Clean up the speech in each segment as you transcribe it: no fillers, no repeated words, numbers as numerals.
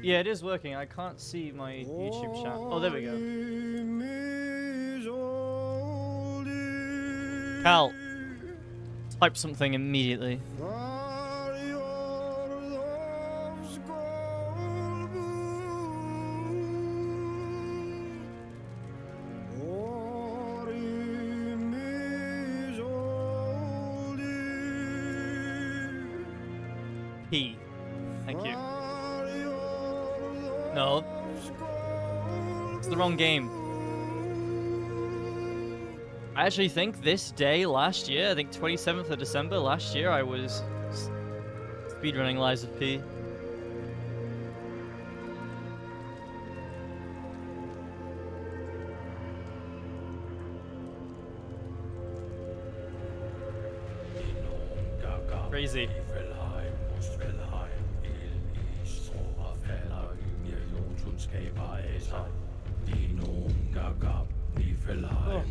Yeah, it is working. I can't see my YouTube chat. Oh, there we go. Cal, type something immediately. P. Thank you. No. It's the wrong game. I actually think this day last year, I think 27th of December last year, I was speedrunning Lies of P. Crazy. Oh.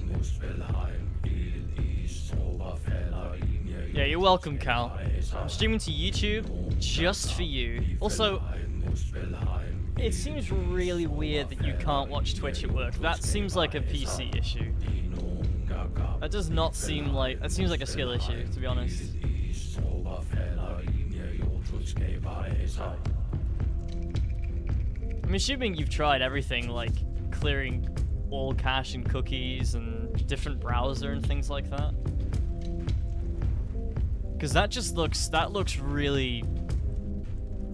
Yeah, you're welcome, Cal. I'm streaming to YouTube just for you. Also, it seems really weird that you can't watch Twitch at work. That seems like a PC issue. That does not seem like... That seems like a skill issue, to be honest. I'm assuming you've tried everything, like clearing all cache and cookies and different browser and things like that. Because that looks really...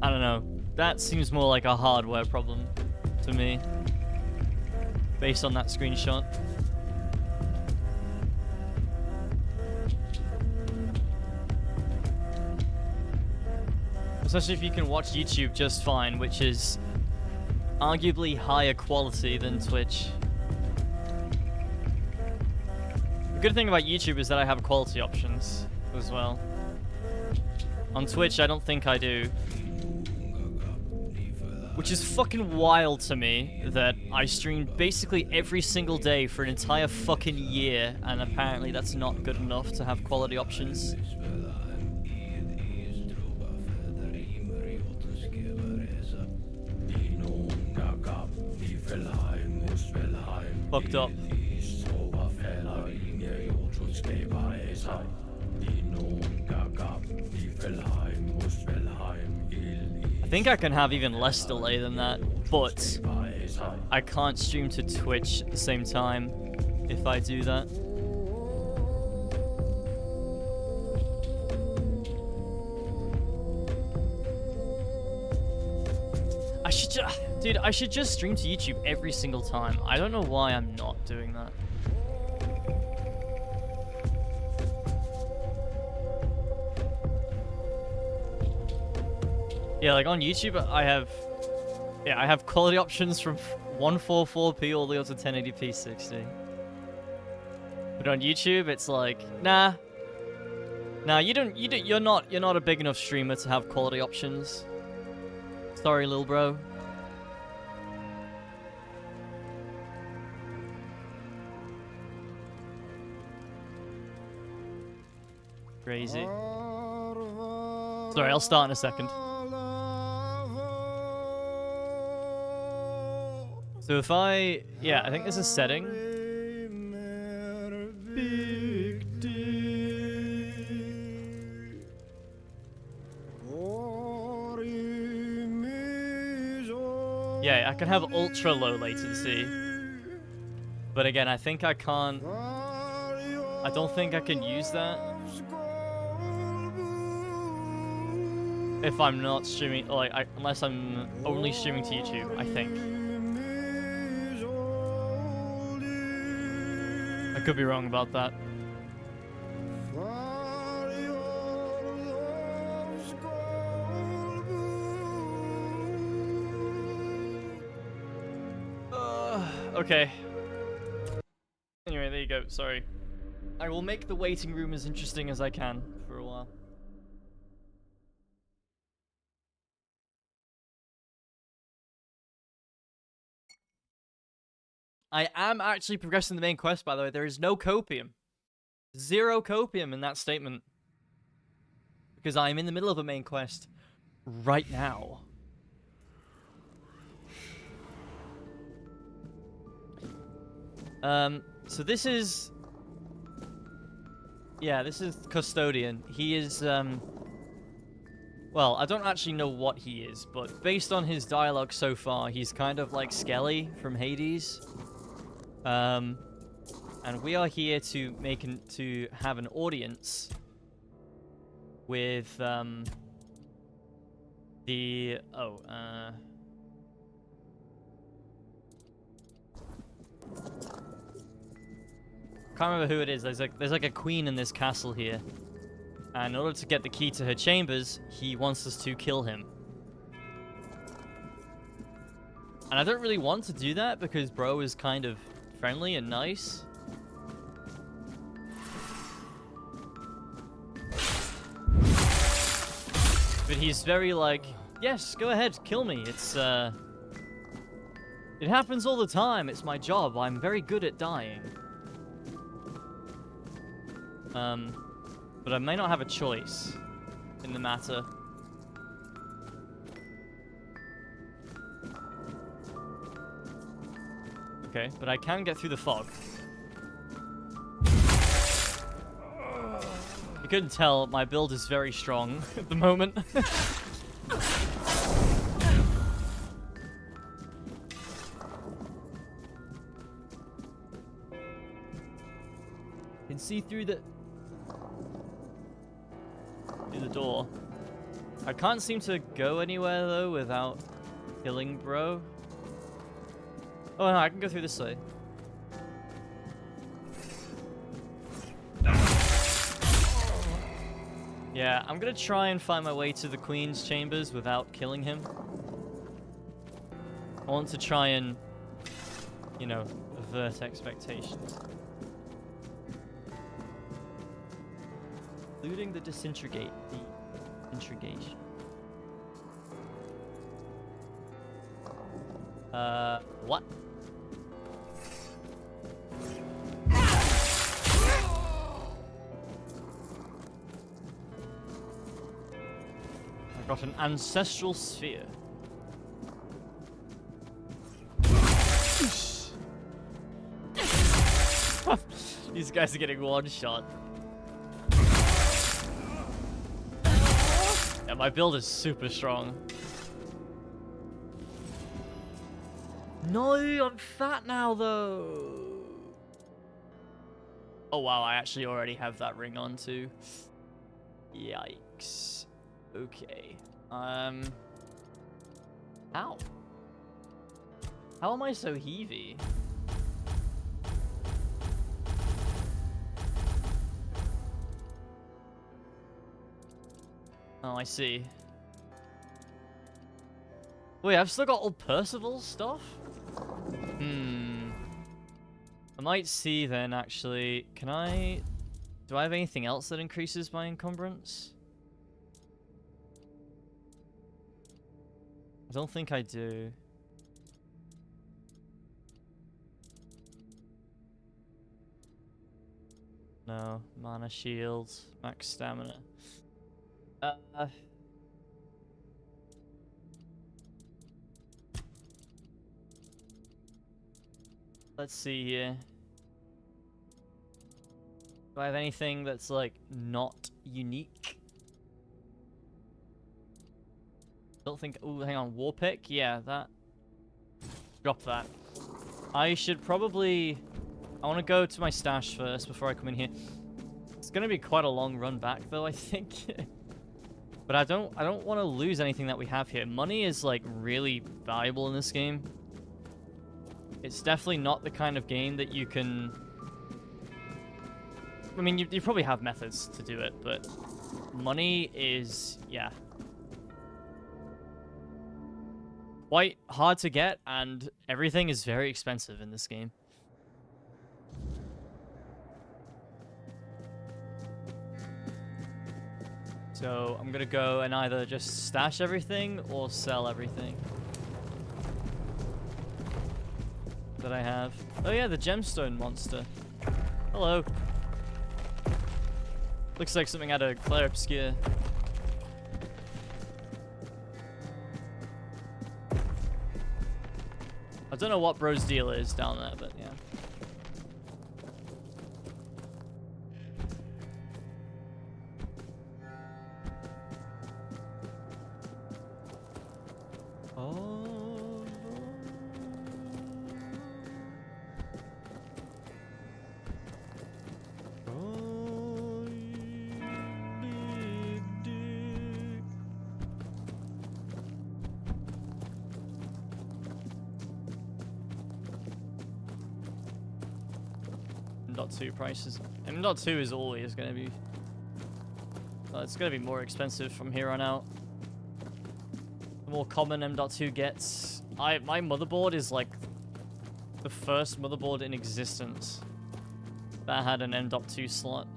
I don't know. That seems more like a hardware problem to me, based on that screenshot. Especially if you can watch YouTube just fine, which is arguably higher quality than Twitch. The good thing about YouTube is that I have quality options as well. On Twitch, I don't think I do. Which is fucking wild to me that I streamed basically every single day for an entire fucking year, and apparently that's not good enough to have quality options. Fucked up. I think I can have even less delay than that, but I can't stream to Twitch at the same time if I do that. Dude, I should just stream to YouTube every single time. I don't know why I'm not doing that. Yeah, like on YouTube, I have quality options from 144p all the way up to 1080p 60. But on YouTube, it's like, nah, you're not a big enough streamer to have quality options. Sorry, lil bro. Crazy. Sorry, I'll start in a second. So if I think there's a setting. Big D. Yeah, I can have ultra low latency. But again, I think I can't... I don't think I can use that if I'm not streaming, like, unless I'm only streaming to YouTube, I think. I could be wrong about that. Okay. Anyway, there you go. Sorry. I will make the waiting room as interesting as I can for a while. I am actually progressing the main quest, by the way. There is no copium. 0 copium in that statement. Because I'm in the middle of a main quest right now. So this is... Yeah, this is Custodian. He is, well, I don't actually know what he is, but based on his dialogue so far, he's kind of like Skelly from Hades. And we are here to have an audience with, can't remember who it is. There's like a queen in this castle here. And in order to get the key to her chambers, he wants us to kill him. And I don't really want to do that because bro is kind of friendly and nice. But he's very like, yes, go ahead, kill me. It's, it happens all the time. It's my job. I'm very good at dying. But I may not have a choice in the matter. Okay, but I can get through the fog. You couldn't tell, my build is very strong at the moment. Can see through the door. I can't seem to go anywhere though without killing bro. Oh no, I can go through this way. Yeah, I'm gonna try and find my way to the Queen's chambers without killing him. I want to try and, you know, avert expectations. Including the disintegrate, the intrigation. What? I got an ancestral sphere. These guys are getting one shot. Yeah, my build is super strong. No, I'm fat now though. Oh wow, I actually already have that ring on too. Yikes. Okay. How? How am I so heavy? Oh, I see. Wait, I've still got all Percival's stuff? I might see then, actually. Can I... Do I have anything else that increases my encumbrance? I don't think I do. No. Mana shields. Max stamina. Let's see here. Do I have anything that's like not unique? Don't think. Oh, hang on. War pick? Yeah, that. Drop that. I should probably. I want to go to my stash first before I come in here. It's gonna be quite a long run back, though, I think. But I don't want to lose anything that we have here. Money is like really valuable in this game. It's definitely not the kind of game that you can... I mean, you probably have methods to do it, but money is, yeah, quite hard to get, and everything is very expensive in this game. So I'm gonna go and either just stash everything or sell everything that I have. Oh yeah, the gemstone monster. Hello. Looks like something out of Claire Obscure. I don't know what bro's deal is down there, but yeah. M.2 prices. M.2 is always going to be... Well, it's going to be more expensive from here on out. The more common M.2 gets. My motherboard is like the first motherboard in existence that had an M.2 slot.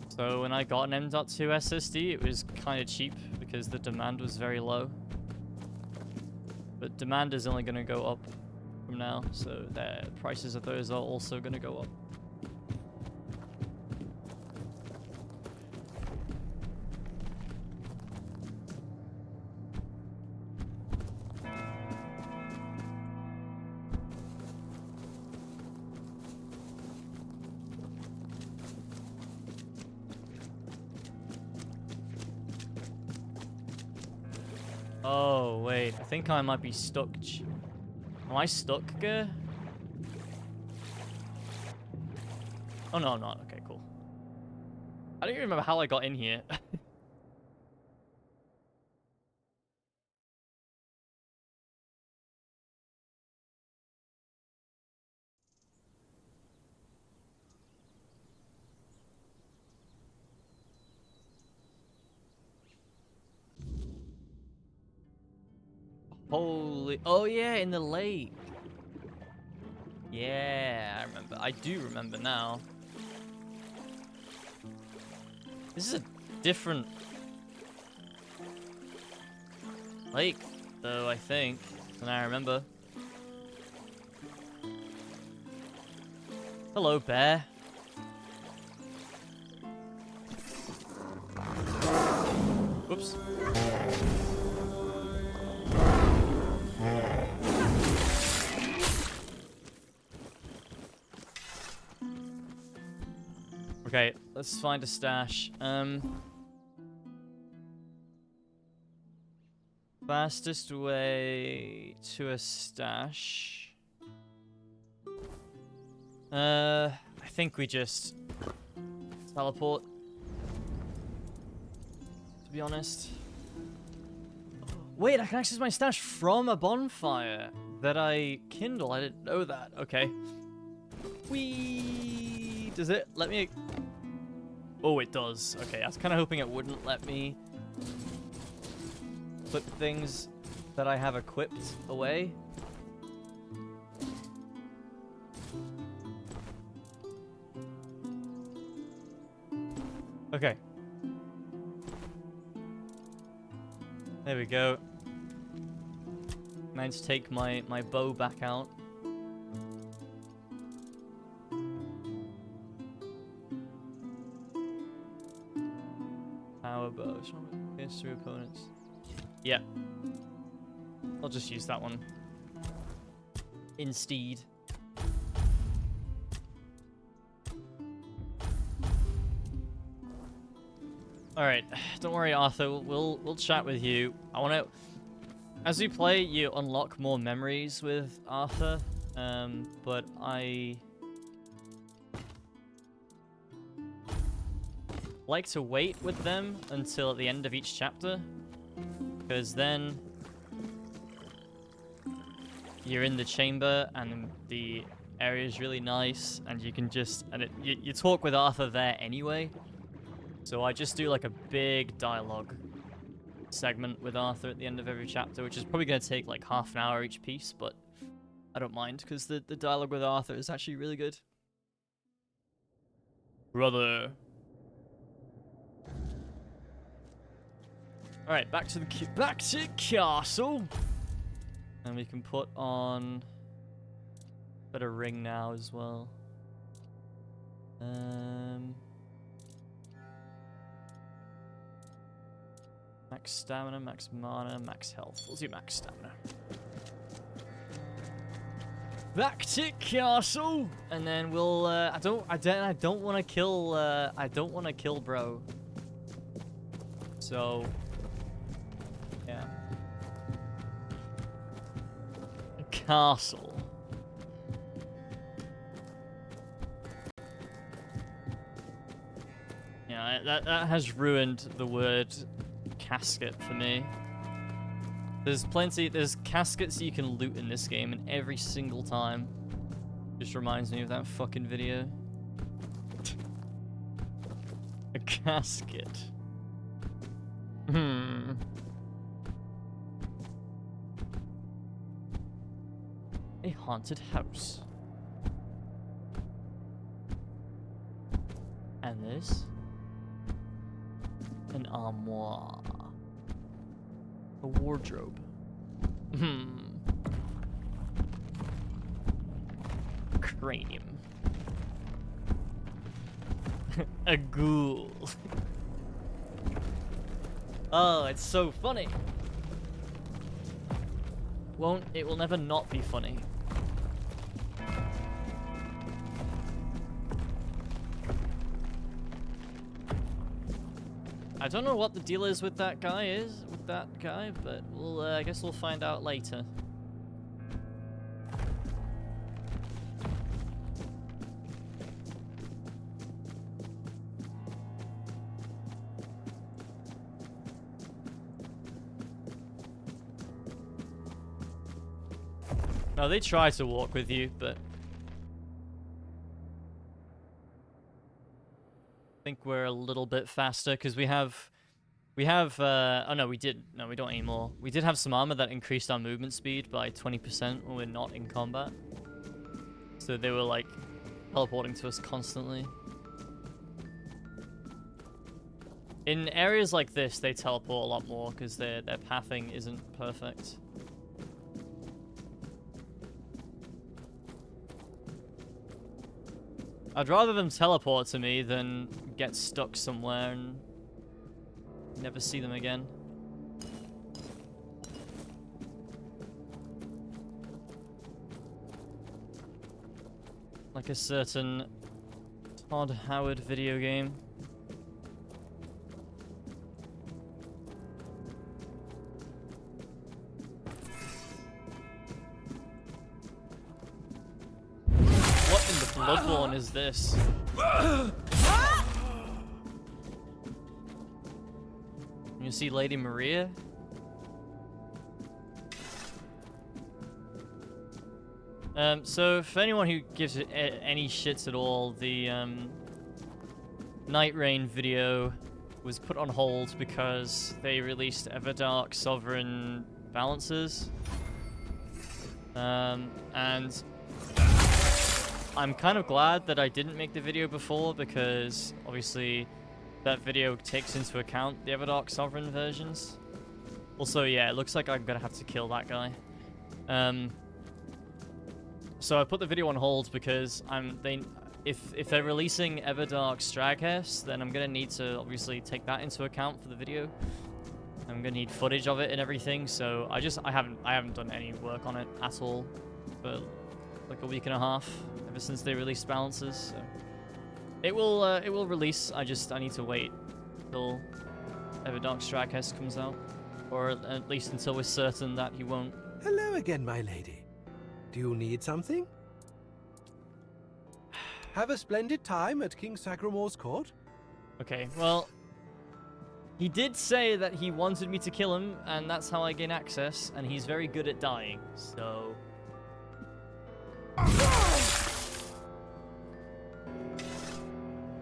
So when I got an M.2 SSD, it was kind of cheap because the demand was very low. But demand is only going to go up from now, so the prices of those are also going to go up. Oh, wait. I think I might be stuck. Am I stuck, Ger? Oh, no, I'm not. Okay, cool. I don't even remember how I got in here. Holy... Oh, yeah, in the lake. Yeah, I remember. I do remember now. This is a different lake, though, I think, than I remember. Hello, bear. Whoops. Okay, let's find a stash. Fastest way to a stash. I think we just teleport. To be honest. Wait, I can access my stash from a bonfire that I kindle. I didn't know that. Okay. Whee! Does it let me... Oh, it does. Okay, I was kind of hoping it wouldn't let me put things that I have equipped away. Okay. There we go. Managed to take my bow back out. Power bow. Against two opponents. Yeah. I'll just use that one instead. All right, don't worry, Arthur. We'll chat with you. I want to, as we play, you unlock more memories with Arthur. But I like to wait with them until the end of each chapter, because then you're in the chamber and the area is really nice, and you can just you talk with Arthur there anyway. So I just do like a big dialogue segment with Arthur at the end of every chapter, which is probably going to take like half an hour each piece, but I don't mind because the dialogue with Arthur is actually really good. Brother. All right, back to the castle, and we can put on a bit of ring now as well. Max stamina, max mana, max health. We'll do max stamina. Back to castle, and then we'll. I don't want to kill. I don't want to kill bro. So. Yeah. Castle. Yeah, that has ruined the word casket for me. There's caskets you can loot in this game, and every single time just reminds me of that fucking video. A casket. Hmm. A haunted house. And this? An armoire. A wardrobe. Hmm. Cranium. A ghoul. Oh, it's so funny. It will never not be funny. I don't know what the deal is with that guy but we'll, I guess we'll find out later. No, they try to walk with you, but I think we're a little bit faster because we have, oh no, we don't anymore. We did have some armor that increased our movement speed by 20% when we're not in combat. So they were like teleporting to us constantly. In areas like this, they teleport a lot more because their pathing isn't perfect. I'd rather them teleport to me than get stuck somewhere and never see them again. Like a certain Todd Howard video game. Bloodborne is this? You see Lady Maria? So for anyone who gives it any shits at all, the Night Rain video was put on hold because they released Everdark Sovereign balances. And I'm kind of glad that I didn't make the video before because obviously that video takes into account the Everdark Sovereign versions. Also, yeah, it looks like I'm gonna have to kill that guy. So I put the video on hold because if they're releasing Everdark Straghest, then I'm gonna need to obviously take that into account for the video. I'm gonna need footage of it and everything. So I haven't done any work on it at all for like a week and a half ever since they released balances. So it will release. I need to wait till Everdark Straghest comes out, or at least until we're certain that he won't. Hello again, my lady. Do you need something? Have a splendid time at King Sagramore's court? Okay, well, he did say that he wanted me to kill him, and that's how I gain access, and he's very good at dying, so...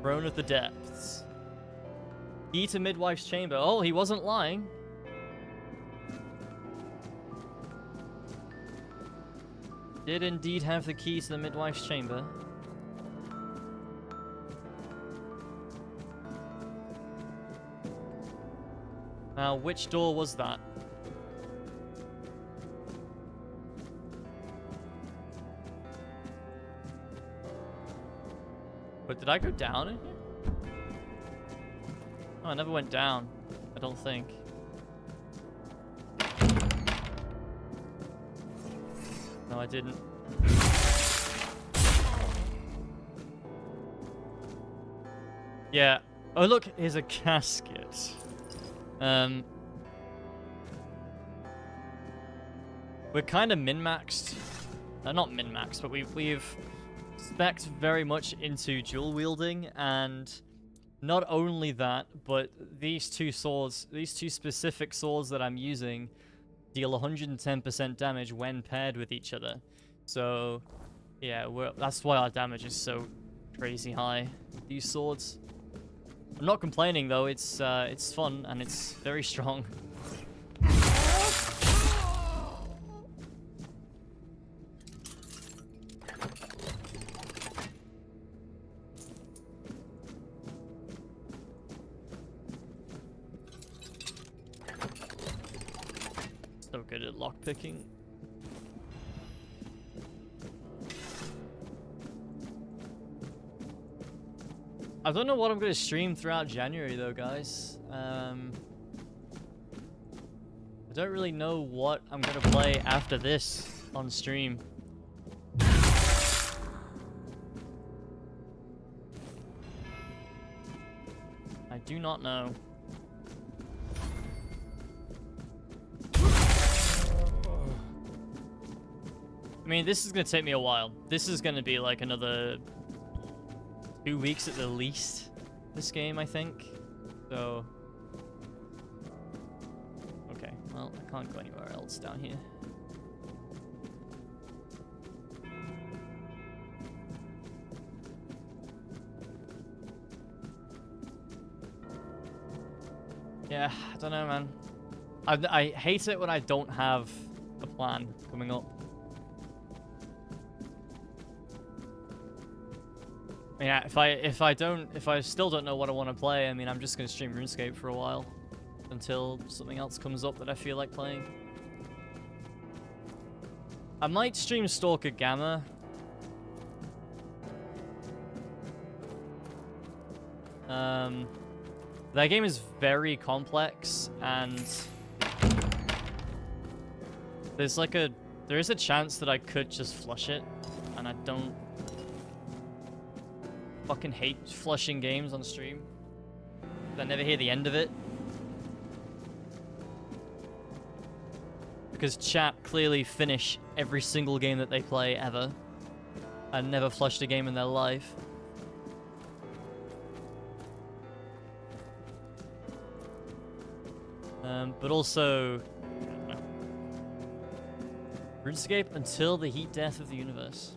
Throne of the Depths. Key to Midwife's Chamber. Oh, he wasn't lying. Did indeed have the key to the Midwife's Chamber. Now, which door was that? But did I go down in here? Oh, I never went down. I don't think. No, I didn't. Yeah. Oh, look, here's a casket. We're kind of min-maxed. Not min-maxed, but we've spec'd very much into dual wielding, and not only that, but these two specific swords that I'm using deal 110% damage when paired with each other. So, yeah, that's why our damage is so crazy high with these swords. I'm not complaining though. It's fun and it's very strong. So good at lockpicking. I don't know what I'm going to stream throughout January though, guys. I don't really know what I'm going to play after this on stream. I do not know. I mean, this is going to take me a while. This is going to be like another 2 weeks at the least, this game, I think. So... okay, well, I can't go anywhere else down here. Yeah, I don't know, man. I hate it when I don't have a plan coming up. Yeah, if I still don't know what I want to play, I mean, I'm just gonna stream RuneScape for a while until something else comes up that I feel like playing. I might stream Stalker Gamma. That game is very complex, and there is a chance that I could just flush it, and I don't fucking hate flushing games on stream. I never hear the end of it. Because chat clearly finish every single game that they play ever, and never flushed a game in their life. But also, RuneScape until the heat death of the universe.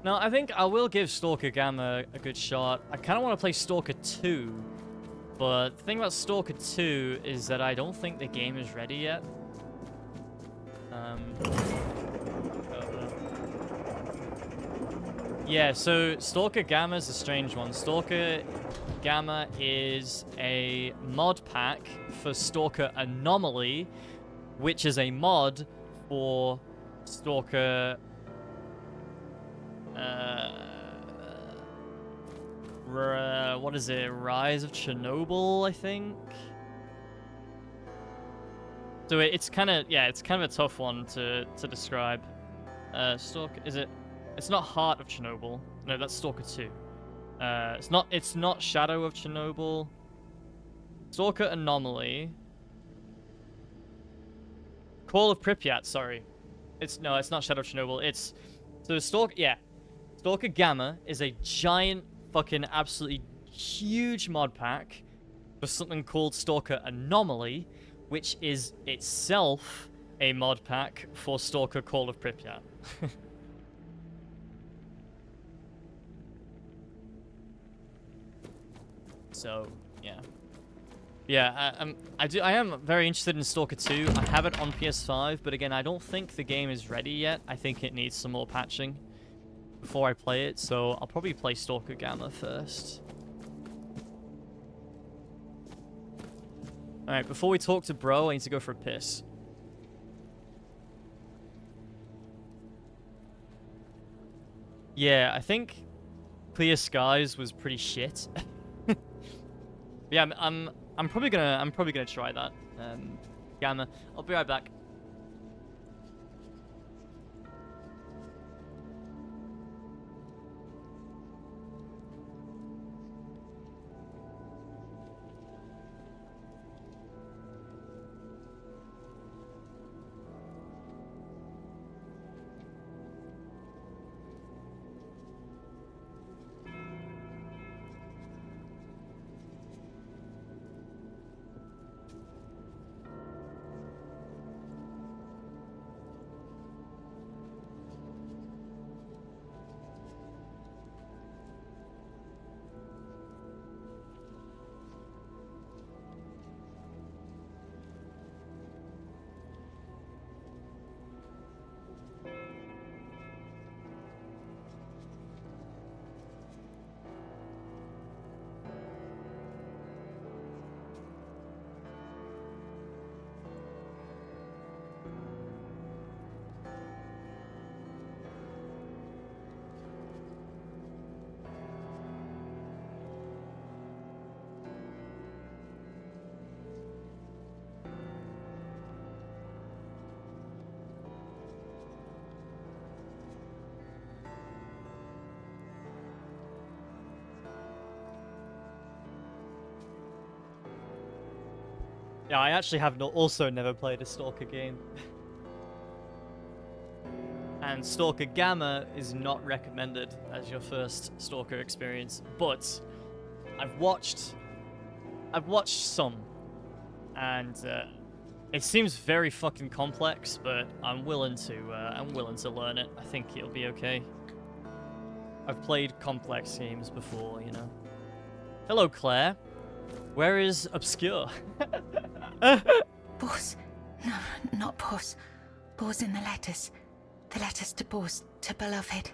No, I think I will give Stalker Gamma a good shot. I kind of want to play Stalker 2, but the thing about Stalker 2 is that I don't think the game is ready yet. Yeah, so Stalker Gamma is a strange one. Stalker Gamma is a mod pack for Stalker Anomaly, which is a mod for Stalker... what is it? Rise of Chernobyl, I think? So it's kind of a tough one to describe. Stalker, is it? It's not Heart of Chernobyl. No, that's Stalker 2. It's not Shadow of Chernobyl. Stalker Anomaly. Call of Pripyat, sorry. It's not Shadow of Chernobyl. It's Stalker Gamma is a giant fucking absolutely huge mod pack for something called Stalker Anomaly, which is itself a mod pack for Stalker Call of Pripyat. So, yeah. Yeah, I am very interested in Stalker 2. I have it on PS5, but again, I don't think the game is ready yet. I think it needs some more patching before I play it, so I'll probably play Stalker Gamma first. Alright, before we talk to bro, I need to go for a piss. Yeah, I think Clear Skies was pretty shit. Yeah, I'm probably gonna try that. Gamma. I'll be right back. Yeah, I actually have also never played a Stalker game. And Stalker Gamma is not recommended as your first Stalker experience, but I've watched some, and it seems very fucking complex, but I'm willing to learn it. I think it'll be okay. I've played complex games before, you know. Hello, Claire. Where is Obscure? Boss. No, not Boss. Boss in the letters. The letters to Boss, to Beloved.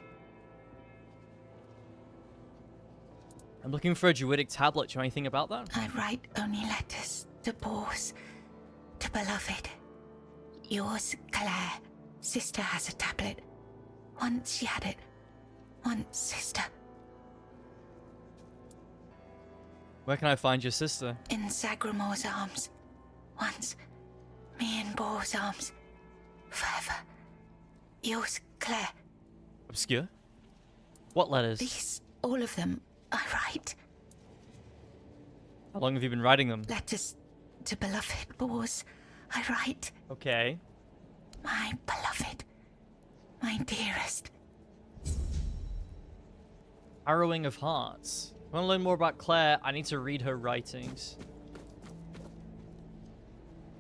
I'm looking for a druidic tablet. Do you know anything about that? I write only letters to Boss, to Beloved. Yours, Claire. Sister has a tablet. Once she had it. Once, sister. Where can I find your sister? In Zagramore's arms. Once. Me in Boar's arms. Forever. Yours, Claire. Obscure? What letters? These, all of them, I write. How long have you been writing them? Letters to Beloved Boars, I write. Okay. My beloved. My dearest. Harrowing of Hearts. If I want to learn more about Claire, I need to read her writings.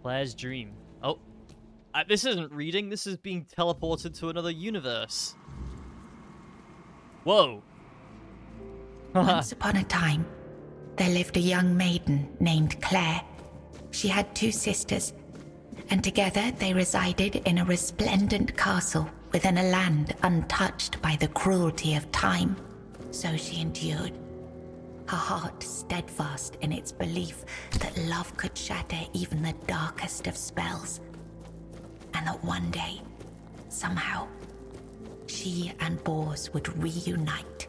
Claire's Dream. Oh. This isn't reading, this is being teleported to another universe. Whoa. Once upon a time, there lived a young maiden named Claire. She had 2 sisters, and together they resided in a resplendent castle within a land untouched by the cruelty of time. So she endured, her heart steadfast in its belief that love could shatter even the darkest of spells, and that one day, somehow, she and Bors would reunite.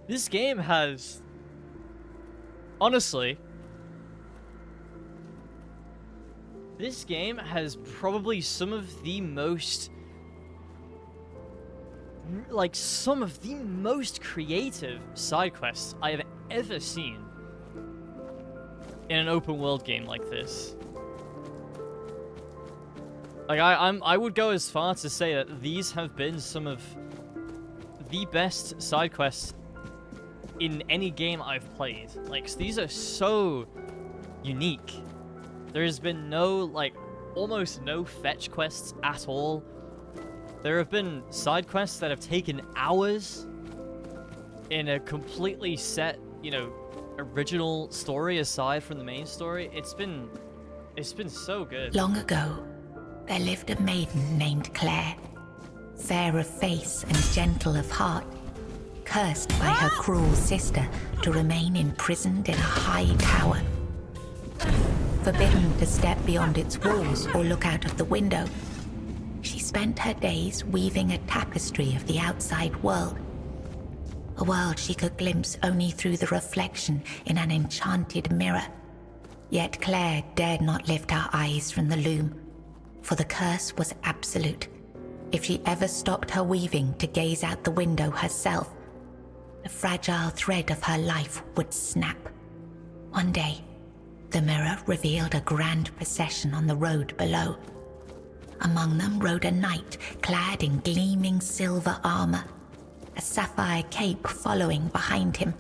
This game has... Honestly... This game has probably some of the most... Like, some of the most creative side quests I have ever seen in an open world game like this. Like, I would go as far to say that these have been some of the best side quests in any game I've played. Like, these are so unique. There has been no, like, almost no fetch quests at all. There have been side quests that have taken hours in a completely set, you know, original story aside from the main story. It's been so good. Long ago, there lived a maiden named Claire, fair of face and gentle of heart, cursed by her cruel sister to remain imprisoned in a high tower. Forbidden to step beyond its walls or look out of the window, she spent her days weaving a tapestry of the outside world. A world she could glimpse only through the reflection in an enchanted mirror. Yet Claire dared not lift her eyes from the loom, for the curse was absolute. If she ever stopped her weaving to gaze out the window herself, the fragile thread of her life would snap. One day, the mirror revealed a grand procession on the road below. Among them rode a knight clad in gleaming silver armor, a sapphire cape following behind him.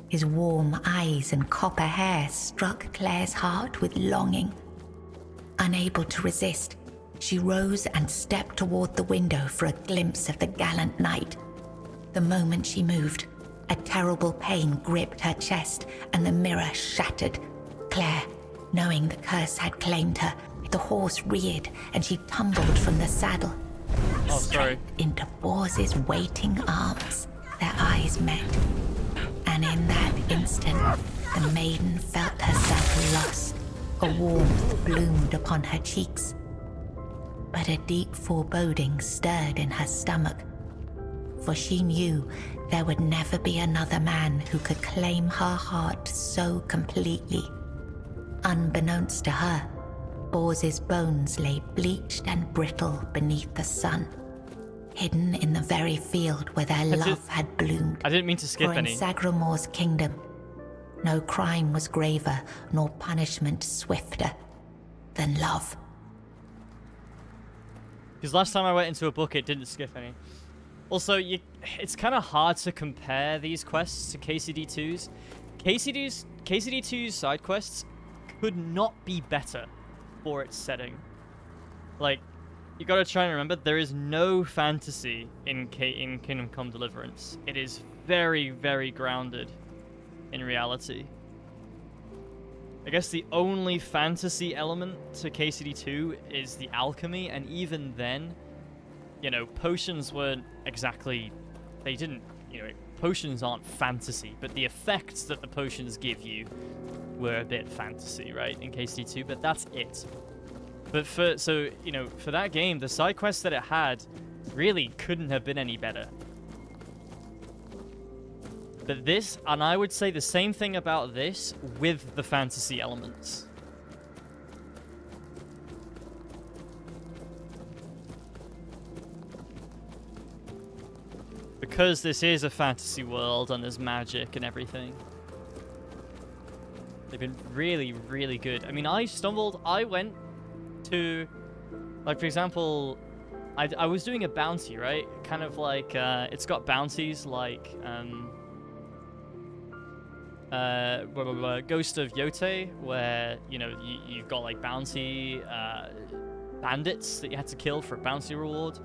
His warm eyes and copper hair struck Claire's heart with longing. Unable to resist, she rose and stepped toward the window for a glimpse of the gallant knight. The moment she moved, a terrible pain gripped her chest and the mirror shattered. Claire, knowing the curse had claimed her, the horse reared and she tumbled from the saddle. Straight into Bors's waiting arms. Their eyes met, and in that instant, the maiden felt herself lost. A warmth bloomed upon her cheeks, but a deep foreboding stirred in her stomach, for she knew there would never be another man who could claim her heart so completely. Unbeknownst to her, Bors's bones lay bleached and brittle beneath the sun, hidden in the very field where their love had bloomed. I didn't mean to skip for in any. Zagramore's kingdom, No crime was graver, nor punishment swifter than love. Because last time I went into a book, it didn't skip any. Also, it's kind of hard to compare these quests to KCD2's. KCD2's side quests could not be better for its setting. Like, you gotta try and remember, there is no fantasy in Kingdom Come Deliverance. It is very, very grounded in reality. I guess the only fantasy element to KCD2 is the alchemy, and even then, you know, potions weren't exactly... They didn't... You know, potions aren't fantasy, but the effects that the potions give you were a bit fantasy, right, in KCD2, but that's it. But so, you know, for that game, the side quests that it had really couldn't have been any better. But this, and I would say the same thing about this with the fantasy elements. Because this is a fantasy world and there's magic and everything. They've been really, really good. I mean, I went to, like, for example, I was doing a bounty, right? Kind of like, it's got bounties like, Ghost of Yote, where, you know, you've got, like, bounty, bandits that you had to kill for a bounty reward.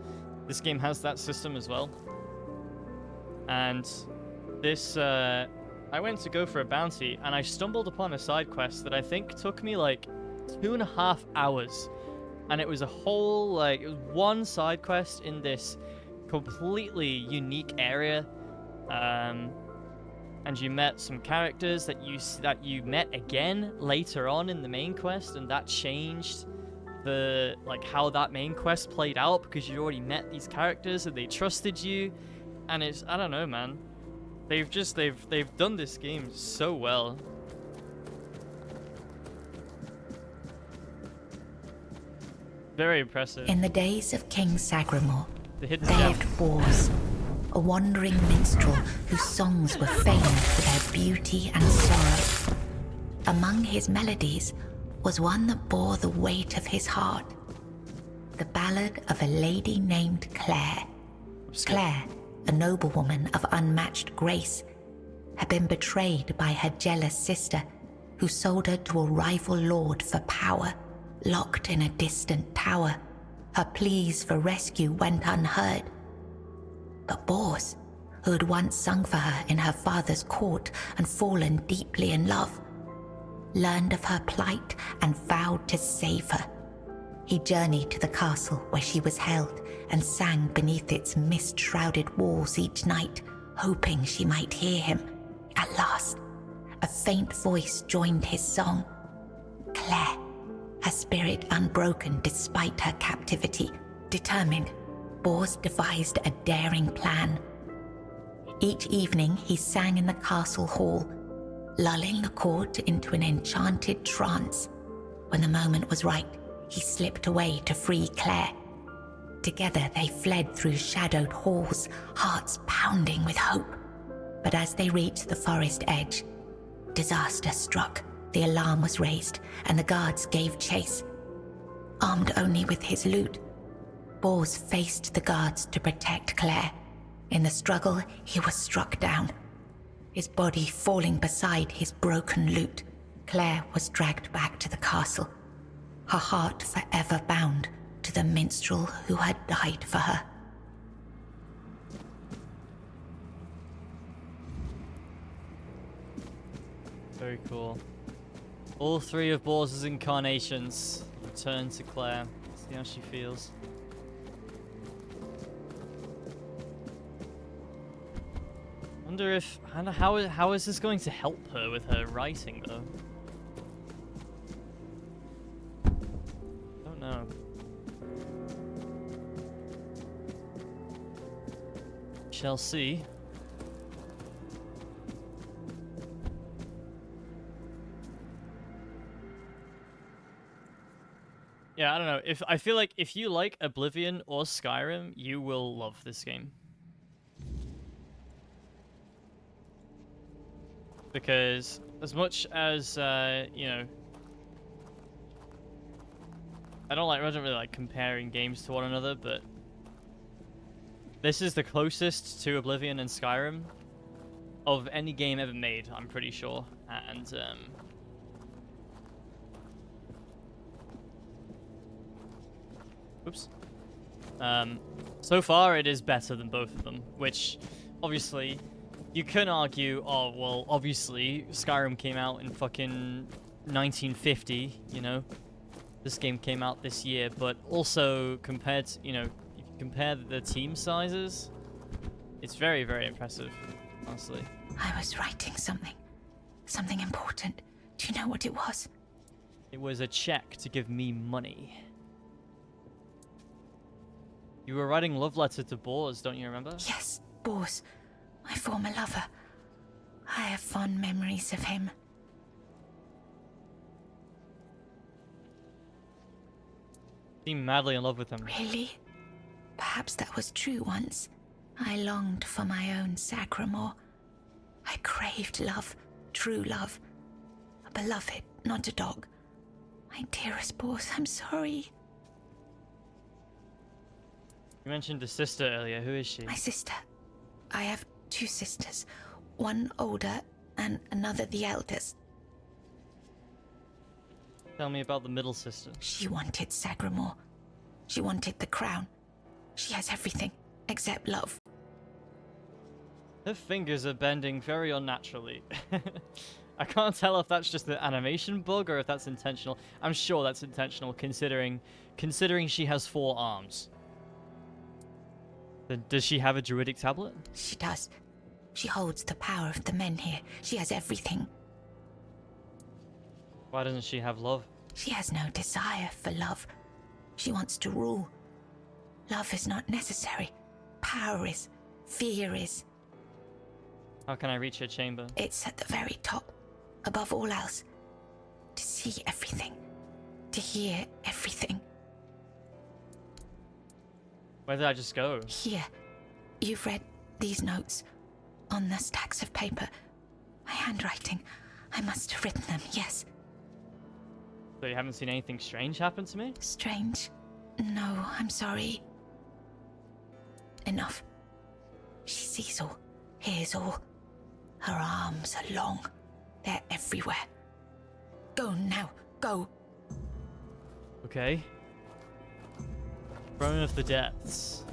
This game has that system as well. And this, I went to go for a bounty, and I stumbled upon a side quest that I think took me, like, 2.5 hours. And it was a whole, like, it was one side quest in this completely unique area. And you met some characters that you met again later on in the main quest, and that changed the, like, how that main quest played out, because you already met these characters and they trusted you. And it's, I don't know, man. They've done this game so well. Very impressive. In the days of King Sagramore, The hidden there gem. lived Bors, a wandering minstrel whose songs were famed for their beauty and sorrow. Among his melodies was one that bore the weight of his heart, the ballad of a lady named Claire. Claire, a noblewoman of unmatched grace, had been betrayed by her jealous sister, who sold her to a rival lord for power. Locked in a distant tower, her pleas for rescue went unheard. But Bors, who had once sung for her in her father's court and fallen deeply in love, learned of her plight and vowed to save her. He journeyed to the castle where she was held and sang beneath its mist-shrouded walls each night, hoping she might hear him. At last, a faint voice joined his song. Claire, her spirit unbroken despite her captivity, determined, Bors devised a daring plan. Each evening he sang in the castle hall, lulling the court into an enchanted trance. When the moment was right, he slipped away to free Claire. Together they fled through shadowed halls, hearts pounding with hope. But as they reached the forest edge, disaster struck. The alarm was raised, and the guards gave chase. Armed only with his lute, Bors faced the guards to protect Claire. In the struggle, he was struck down, his body falling beside his broken lute. Claire was dragged back to the castle, her heart forever bound to the minstrel who had died for her. Very cool. All three of Bors' incarnations return to Claire. See how she feels. Wonder if... How is this going to help her with her writing, though? Don't know. Shall see. Yeah, I don't know. I feel like if you like Oblivion or Skyrim, you will love this game. because as much as you know, I don't really like comparing games to one another, but this is the closest to Oblivion and Skyrim of any game ever made, I'm pretty sure. And oops. So far it is better than both of them, which obviously you can argue, oh well, obviously Skyrim came out in fucking 1950, you know. This game came out this year, but also compared to, you know, if you compare the team sizes, it's very, very impressive, honestly. I was writing something. Something important. Do you know what it was? It was a check to give me money. You were writing love letter to Bors, don't you remember? Yes, Bors. My former lover. I have fond memories of him. Seemed madly in love with him. Really? Perhaps that was true once. I longed for my own Sagramore. I craved love, true love. A beloved, not a dog. My dearest Bors, I'm sorry. You mentioned a sister earlier. Who is she? My sister. I have 2 sisters. One older and another the eldest. Tell me about the middle sister. She wanted Sagramore. She wanted the crown. She has everything except love. Her fingers are bending very unnaturally. I can't tell if that's just an animation bug or if that's intentional. I'm sure that's intentional, considering she has 4 arms. Then does she have a druidic tablet? She does. She holds the power of the men here. She has everything. Why doesn't she have love? She has no desire for love. She wants to rule. Love is not necessary. Power is. Fear is. How can I reach her chamber? It's at the very top, above all else. To see everything. To hear everything. Where did I just go? Here. You've read these notes on the stacks of paper. My handwriting. I must have written them, yes. So you haven't seen anything strange happen to me? Strange? No, I'm sorry. Enough. She sees all, hears all. Her arms are long. They're everywhere. Go now, go. Okay. Throne of the Depths.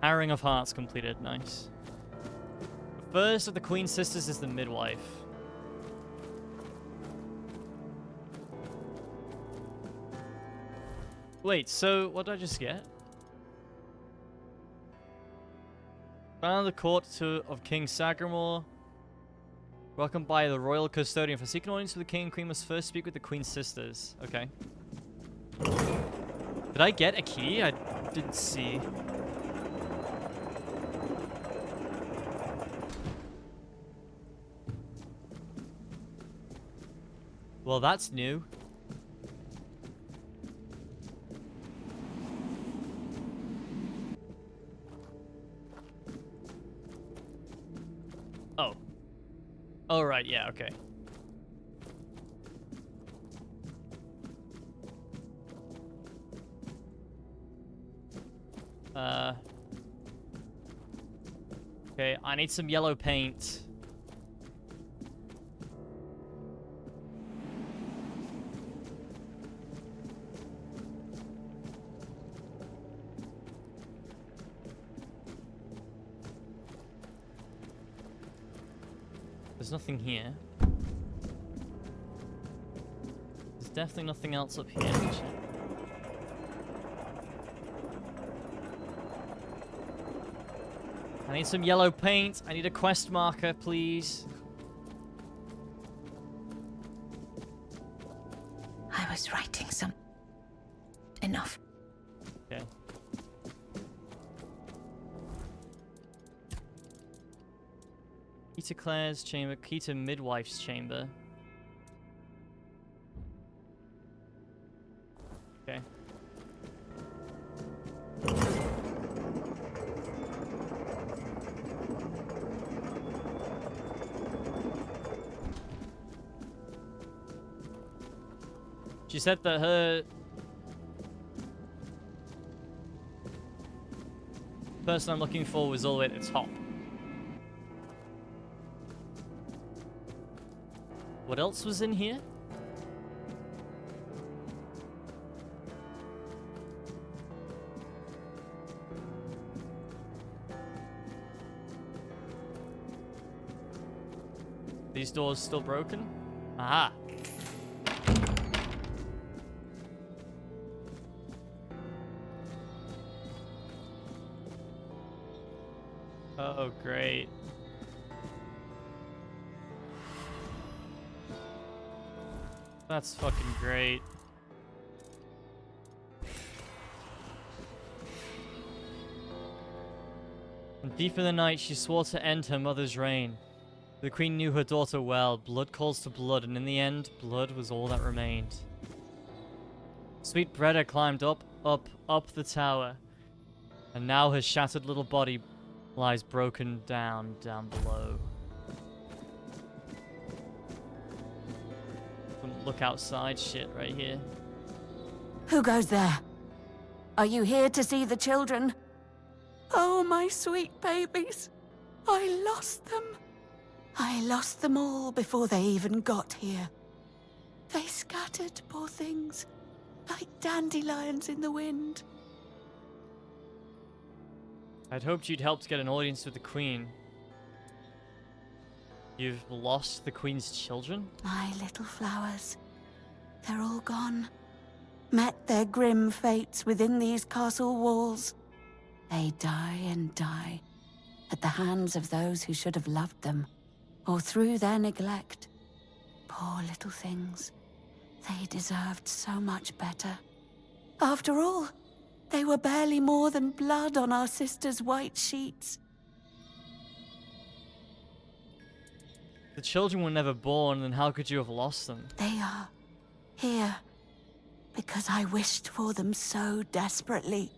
Harrowing of Hearts completed, nice. The first of the Queen's Sisters is the midwife. Wait, so what did I just get? Found the court of King Sagramore. Welcomed by the royal custodian. For seeking audience with the king and queen must first speak with the Queen's Sisters. Okay. Did I get a key? I didn't see. Well, that's new. Oh. Oh, right, yeah, okay. Okay, I need some yellow paint. There's nothing here. There's definitely nothing else up here. I need some yellow paint. I need a quest marker, please. I was writing some. Enough. Okay. Key to Claire's chamber, key to Midwife's chamber. Okay. She said that her person I'm looking for was all the way at the top. What else was in here? These doors still broken? Aha. Oh, great. That's fucking great. And deep in the night, she swore to end her mother's reign. The queen knew her daughter well. Blood calls to blood, and in the end, blood was all that remained. Sweet Breda climbed up the tower, and now her shattered little body lies broken down below. Look outside shit right here. Who goes there? Are you here to see the children? Oh, my sweet babies. I lost them. I lost them all before they even got here. They scattered, poor things, like dandelions in the wind. I'd hoped you'd help to get an audience with the queen. You've lost the queen's children? My little flowers. They're all gone. Met their grim fates within these castle walls. They die and die at the hands of those who should have loved them, or through their neglect. Poor little things. They deserved so much better. After all, they were barely more than blood on our sister's white sheets. The children were never born, then how could you have lost them? They are here because I wished for them so desperately.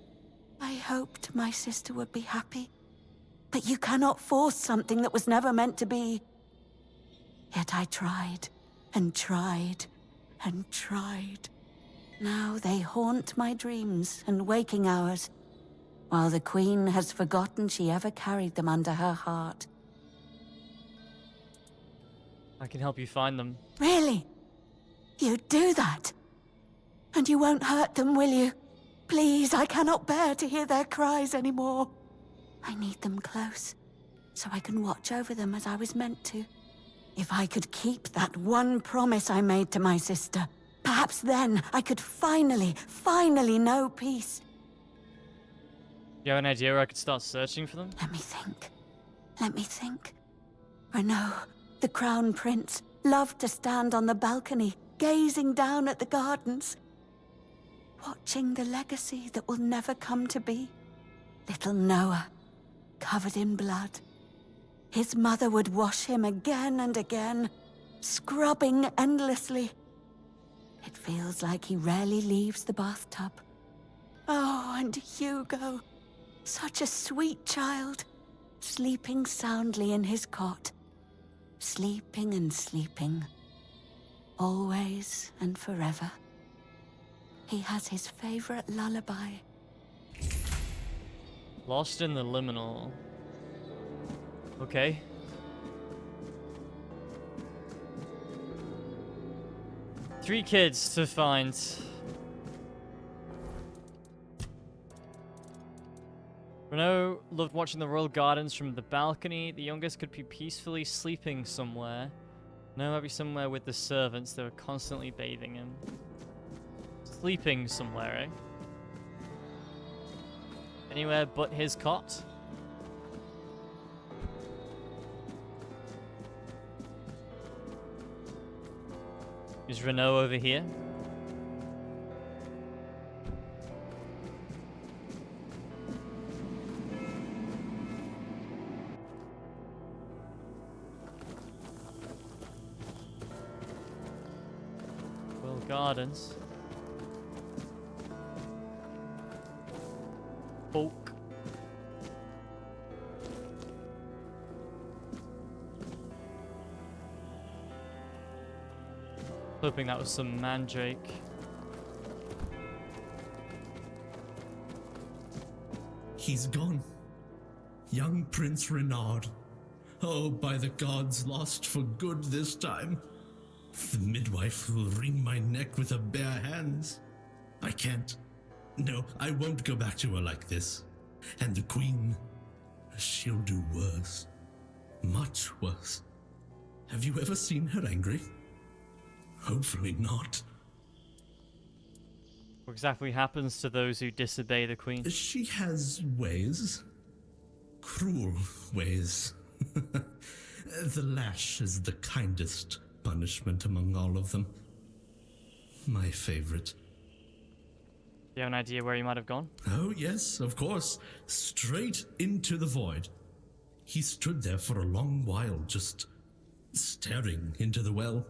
I hoped my sister would be happy. But you cannot force something that was never meant to be. Yet I tried, and tried, and tried. Now they haunt my dreams and waking hours, while the Queen has forgotten she ever carried them under her heart. I can help you find them. Really? You'd do that? And you won't hurt them, will you? Please, I cannot bear to hear their cries anymore. I need them close, so I can watch over them as I was meant to. If I could keep that one promise I made to my sister, perhaps then I could finally know peace. Do you have an idea where I could start searching for them? Let me think. Renaud, the Crown Prince, loved to stand on the balcony, gazing down at the gardens, watching the legacy that will never come to be. Little Noah, covered in blood. His mother would wash him again and again, scrubbing endlessly. It feels like he rarely leaves the bathtub. Oh, and Hugo, such a sweet child, sleeping soundly in his cot. Sleeping and sleeping, always and forever. He has his favorite lullaby. Lost in the liminal. Okay. Three kids to find. Renaud loved watching the royal gardens from the balcony. The youngest could be peacefully sleeping somewhere. No, might be somewhere with the servants that were constantly bathing him. Sleeping somewhere, eh? Anywhere but his cot? Is Renaud over here? Well, gardens. Folk. Hoping that was some mandrake. He's gone. Young Prince Renard. Oh, by the gods, lost for good this time. The midwife will wring my neck with her bare hands. I can't. No, I won't go back to her like this. And the Queen, she'll do worse. Much worse. Have you ever seen her angry? Hopefully not. What exactly happens to those who disobey the Queen? She has ways. Cruel ways. The lash is the kindest punishment among all of them. My favorite. Do you have an idea where he might have gone? Oh, yes, of course. Straight into the void. He stood there for a long while, just staring into the well.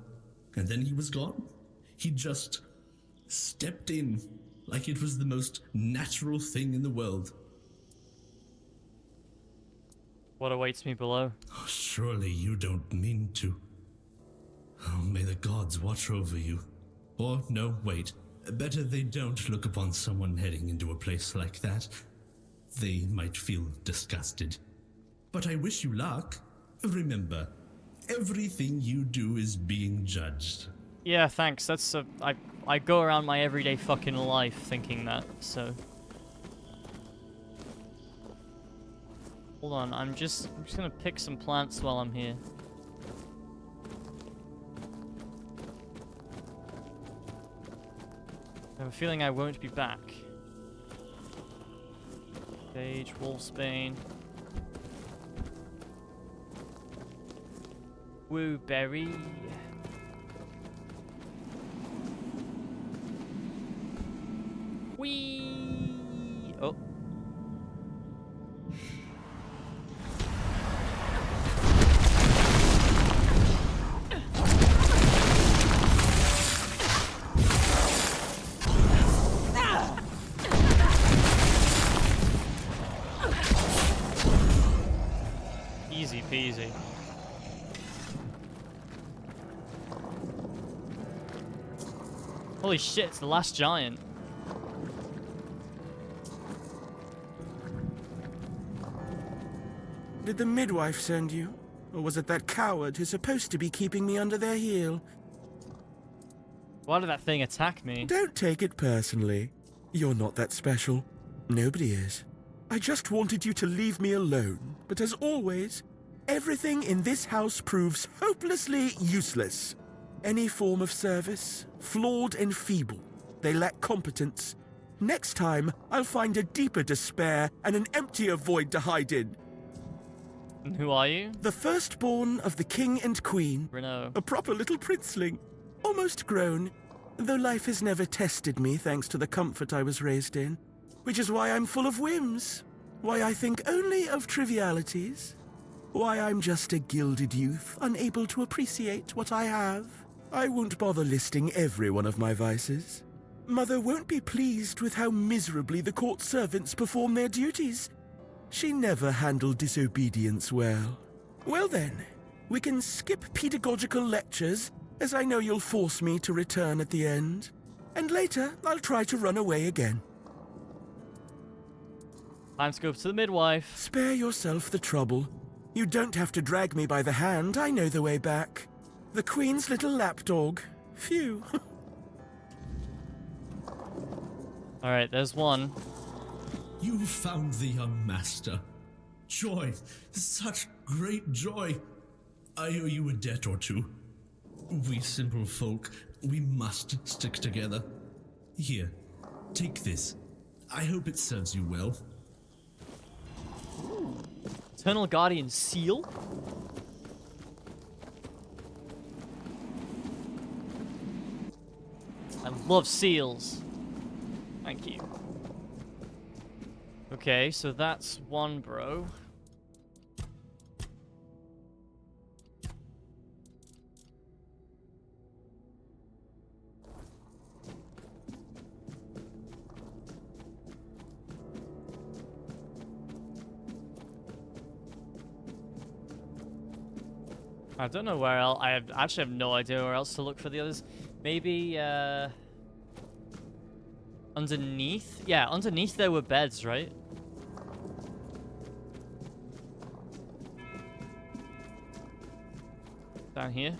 And then he was gone. He just stepped in like it was the most natural thing in the world. What awaits me below? Oh, surely you don't mean to. Oh, may the gods watch over you. Or, no, wait. Better they don't look upon someone heading into a place like that. They might feel disgusted. But I wish you luck. Remember, everything you do is being judged. Yeah, thanks. That's I go around my everyday fucking life thinking that, so. Hold on, I'm just gonna pick some plants while I'm here. I have a feeling I won't be back. Sage, wolfsbane. Wooberry. Whee! Oh. Easy peasy. Holy shit, it's the last giant. Did the midwife send you? Or was it that coward who's supposed to be keeping me under their heel? Why did that thing attack me? Don't take it personally. You're not that special. Nobody is. I just wanted you to leave me alone. But as always, everything in this house proves hopelessly useless. Any form of service, flawed and feeble. They lack competence. Next time, I'll find a deeper despair and an emptier void to hide in. And who are you? The firstborn of the king and queen. Renault. A proper little princeling. Almost grown, though life has never tested me thanks to the comfort I was raised in. Which is why I'm full of whims. Why I think only of trivialities. Why I'm just a gilded youth, unable to appreciate what I have. I won't bother listing every one of my vices. Mother won't be pleased with how miserably the court servants perform their duties. She never handled disobedience well. Well then, we can skip pedagogical lectures, as I know you'll force me to return at the end. And later, I'll try to run away again. Time to go to the midwife. Spare yourself the trouble. You don't have to drag me by the hand, I know the way back. The Queen's little lapdog. Phew. Alright, there's one. You found the young master. Joy, such great joy. I owe you a debt or two. We simple folk, we must stick together. Here, take this. I hope it serves you well. Eternal Guardian seal? I love seals. Thank you. Okay, so that's one bro. I don't know where else. Actually have no idea where else to look for the others. Maybe, underneath? Yeah, underneath there were beds, right? Down here.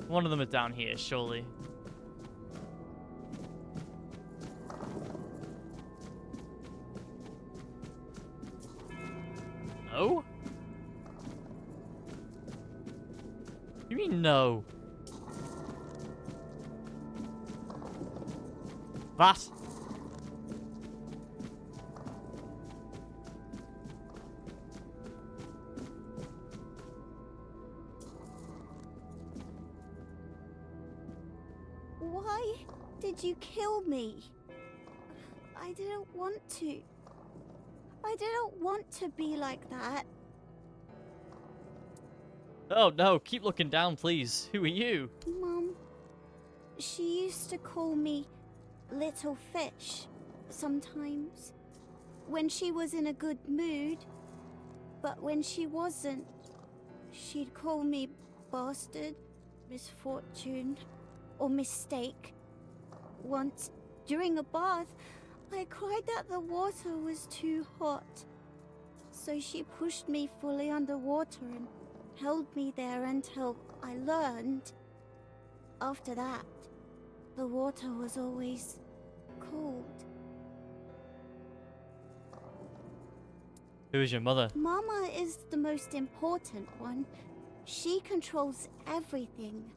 One of them is down here, surely. No? You mean no? That? Why did you kill me? I didn't want to. I didn't want to be like that. Oh no, keep looking down, please. Who are you? Mum, she used to call me Little Fish sometimes when she was in a good mood. But when she wasn't, she'd call me Bastard, Misfortune, or Mistake. Once, during a bath, I cried that the water was too hot. So she pushed me fully underwater and held me there until I learned. After that, the water was always cold. Who is your mother? Mama is the most important one. She controls everything.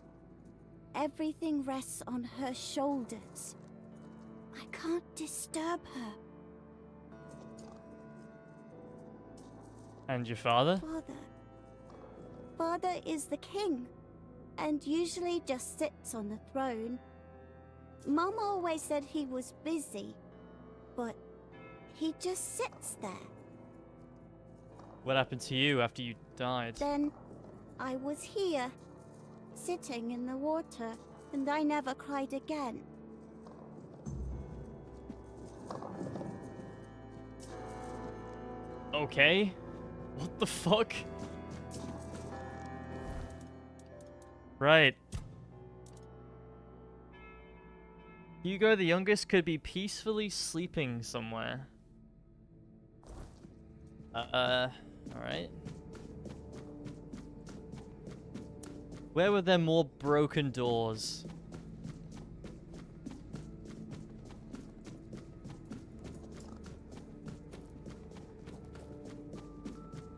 Everything rests on her shoulders. I can't disturb her. And your father? Father is the king, and usually just sits on the throne. Mama always said he was busy, but he just sits there. What happened to you after you died? Then I was here, sitting in the water, and I never cried again. Okay. What the fuck? Right. Hugo the youngest could be peacefully sleeping somewhere. Alright. Where were there more broken doors?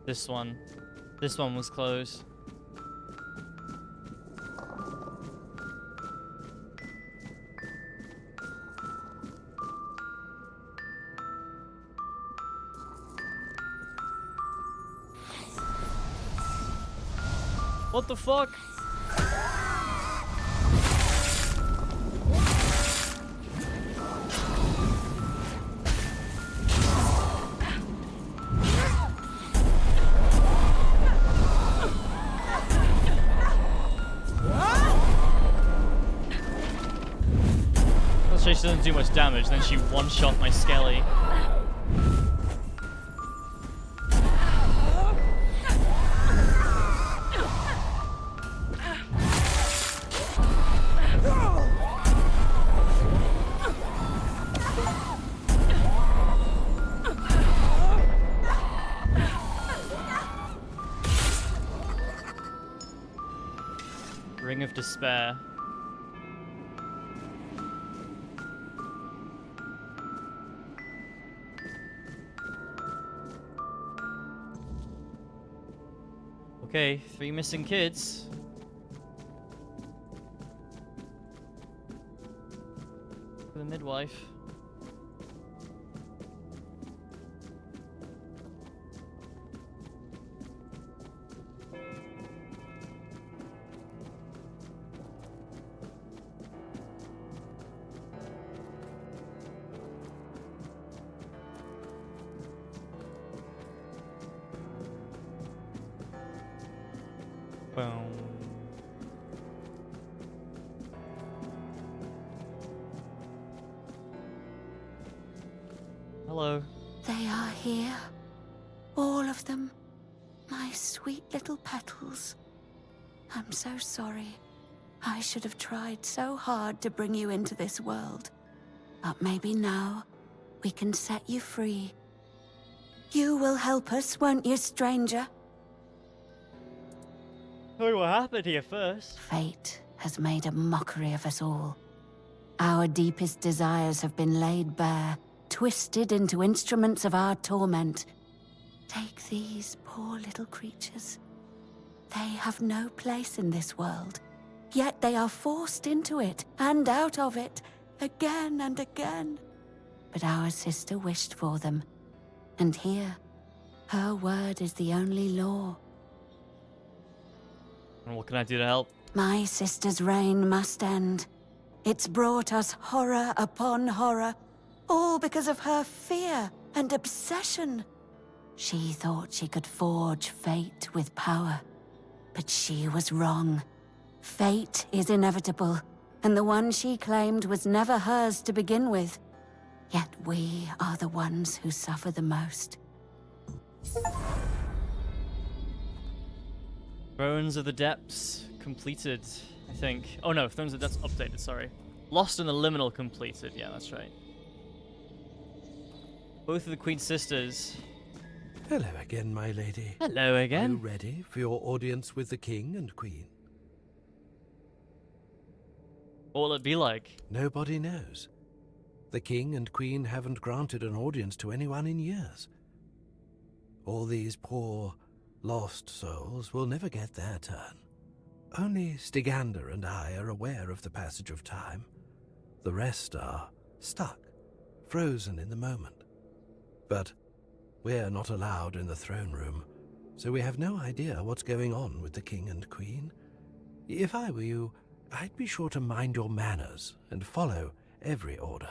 This one. This one was closed. What the fuck? Let's say she doesn't do much damage, then she one-shot my skelly. Ring of Despair. Okay, 3 missing kids. For the midwife. Boom. Hello. They are here. All of them. My sweet little petals. I'm so sorry. I should have tried so hard to bring you into this world. But maybe now we can set you free. You will help us, won't you, stranger? Tell me what happened here first. Fate has made a mockery of us all. Our deepest desires have been laid bare, twisted into instruments of our torment. Take these poor little creatures. They have no place in this world, yet they are forced into it and out of it again and again. But our sister wished for them, and here, her word is the only law. And what can I do to help? My sister's reign must end. It's brought us horror upon horror, all because of her fear and obsession. She thought she could forge fate with power, but she was wrong. Fate is inevitable, and the one she claimed was never hers to begin with. Yet we are the ones who suffer the most. Thrones of the Depths completed, I think. Oh no, Thrones of the Depths updated, sorry. Lost and the Liminal completed, yeah, that's right. Both of the Queen's sisters. Hello again, my lady. Hello Are again. you ready for your audience with the king and queen? What will it be like? Nobody knows. The king and queen haven't granted an audience to anyone in years. All these poor, lost souls will never get their turn. Only Stygander and I are aware of the passage of time. The rest are stuck, frozen in the moment. But we're not allowed in the throne room, so we have no idea what's going on with the king and queen. If I were you, I'd be sure to mind your manners and follow every order,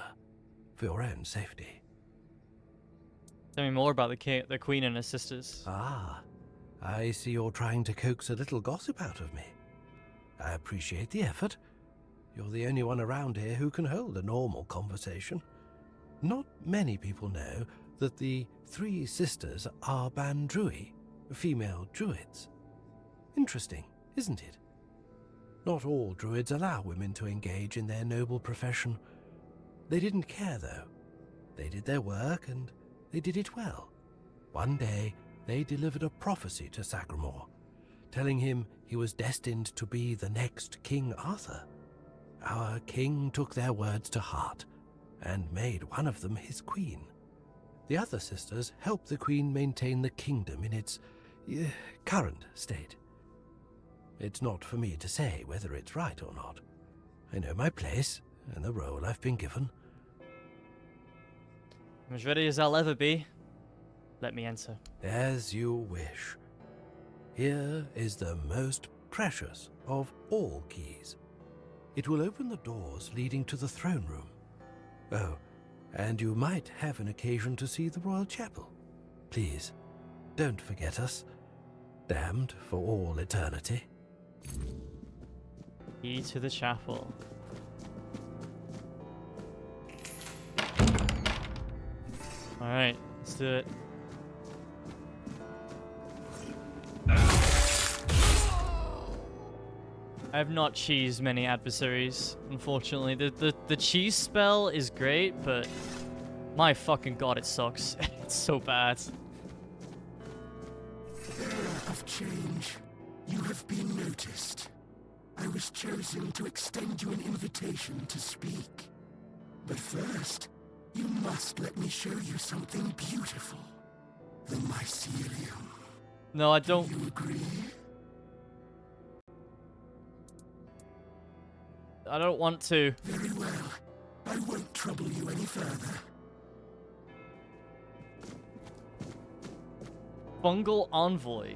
for your own safety. Tell me more about the Queen and her sisters. Ah, I see you're trying to coax a little gossip out of me. I appreciate the effort. You're the only one around here who can hold a normal conversation. Not many people know that the three sisters are Bandrui, female druids. Interesting, isn't it? Not all druids allow women to engage in their noble profession. They didn't care, though. They did their work, and they did it well. One day, they delivered a prophecy to Sagramore, telling him he was destined to be the next King Arthur. Our king took their words to heart, and made one of them his queen. The other sisters helped the queen maintain the kingdom in its current state. It's not for me to say whether it's right or not. I know my place and the role I've been given. I'm as ready as I'll ever be. Let me enter. As you wish. Here is the most precious of all keys. It will open the doors leading to the throne room. Oh, and you might have an occasion to see the royal chapel. Please, don't forget us. Damned for all eternity. Key to the chapel. Alright, let's do it. I have not cheesed many adversaries, unfortunately. The cheese spell is great, but my fucking god, it sucks. It's so bad. Bearer of change, you have been noticed. I was chosen to extend you an invitation to speak. But first, you must let me show you something beautiful. The mycelium. No, I don't. Do you agree? I don't want to. Very well. I won't trouble you any further. Fungal Envoy.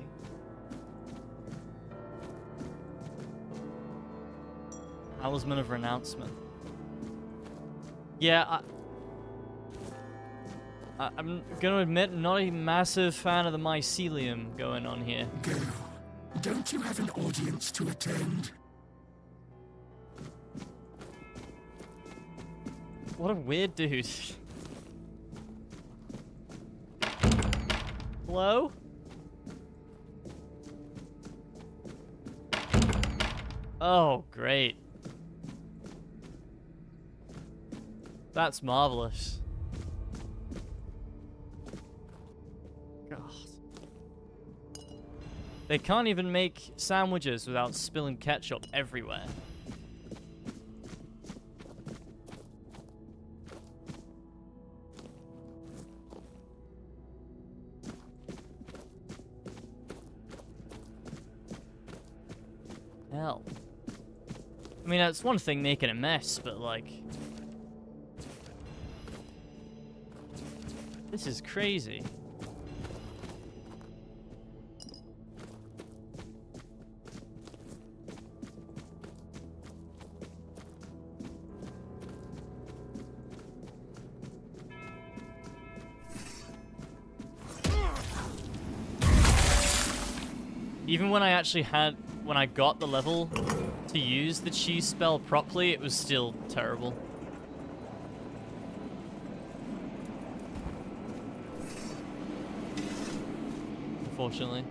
Talisman of Renouncement. Yeah, I'm gonna admit, not a massive fan of the mycelium going on here. Go. Don't you have an audience to attend? What a weird dude. Hello? Oh, great. That's marvelous. God. They can't even make sandwiches without spilling ketchup everywhere. Hell. I mean, that's one thing making a mess, but like... This is crazy. Even when when I got the level to use the cheese spell properly, it was still terrible. Unfortunately.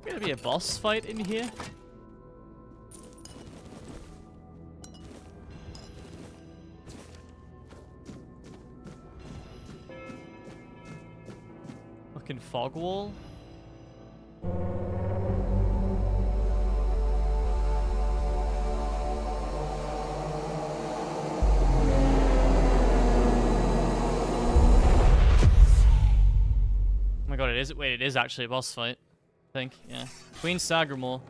Gonna be a boss fight in here? Fucking fog wall? Oh my god, it is. Wait, it is actually a boss fight. I think, yeah. Queen Sagramore.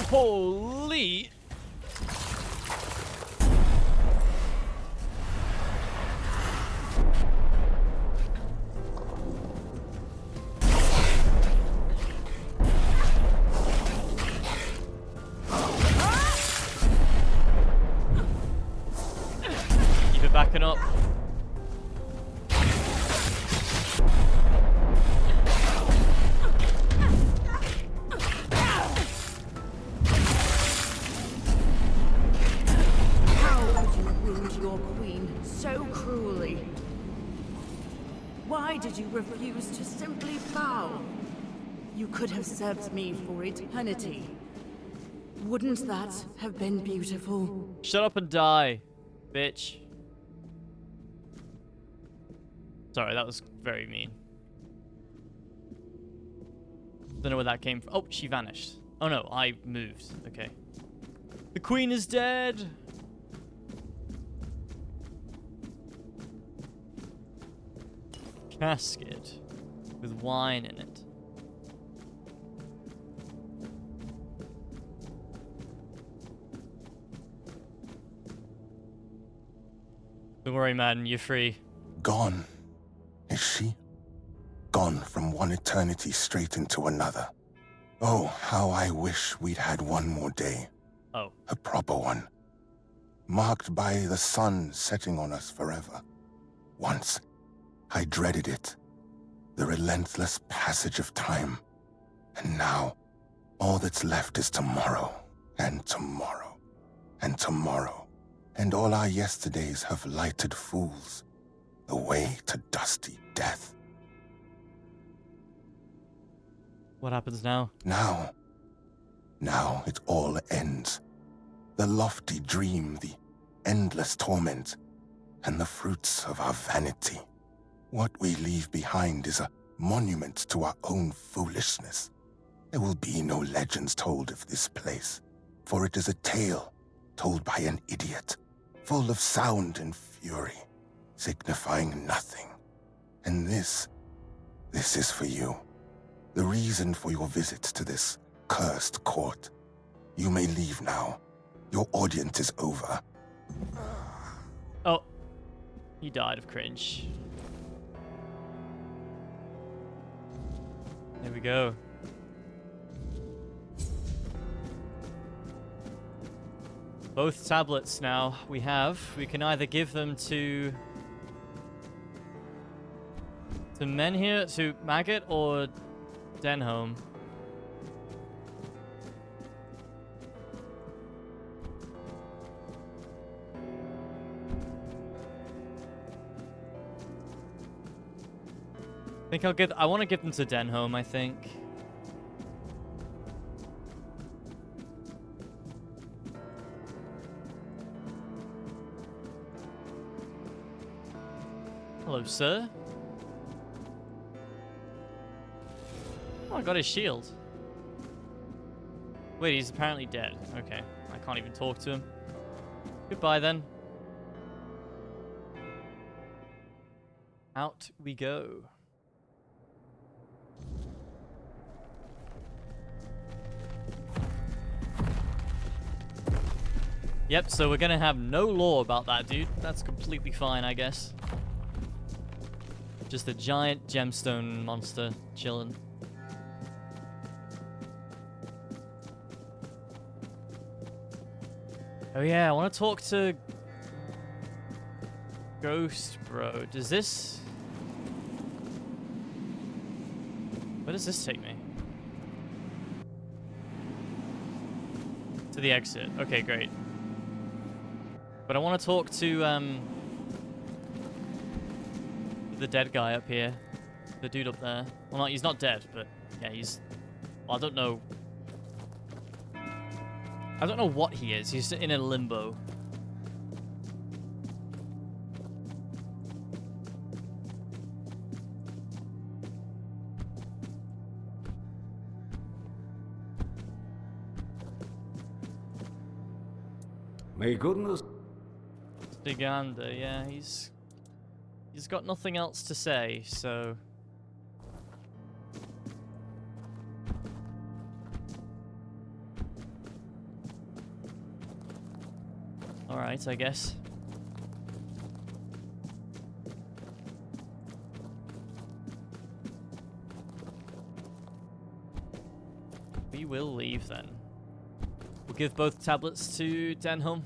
Holy! Keep it backing up. Why did you refuse to simply bow? You could have served me for eternity. Wouldn't that have been beautiful? Shut up and die, bitch. Sorry, that was very mean. Don't know where that came from. Oh, she vanished. Oh no, I moved. Okay. The queen is dead! Casket with wine in it. Don't worry, man, you're free. Gone, is she? Gone from one eternity straight into another. Oh, how I wish we'd had one more day. Oh. A proper one. Marked by the sun setting on us forever. Once, I dreaded it. The relentless passage of time. And now, all that's left is tomorrow, and tomorrow, and tomorrow. And all our yesterdays have lighted fools, the way to dusty death. What happens now? Now it all ends. The lofty dream, the endless torment, and the fruits of our vanity. What we leave behind is a monument to our own foolishness. There will be no legends told of this place, for it is a tale told by an idiot, full of sound and fury, signifying nothing. And this is for you. The reason for your visit to this cursed court. You may leave now. Your audience is over. Oh. He died of cringe. There we go. Both tablets now we have. We can either give them to To men here, to Maggot or Denholm? I want to give them to Denholm, I think. Hello, sir. Oh, I got his shield. Wait, he's apparently dead. Okay, I can't even talk to him. Goodbye, then. Out we go. Yep, so we're gonna have no lore about that dude. That's completely fine, I guess. Just a giant gemstone monster chilling. Oh yeah, I want to talk to Ghost Bro. Does this... Where does this take me? To the exit. Okay, great. But I want to talk to the dead guy up here. The dude up there. Well, he's not dead, but yeah, he's... Well, I don't know. I don't know what he is. He's in a limbo. May goodness. Stiganda, yeah, he's got nothing else to say, so... Alright, I guess. We will leave then. We'll give both tablets to Denholm.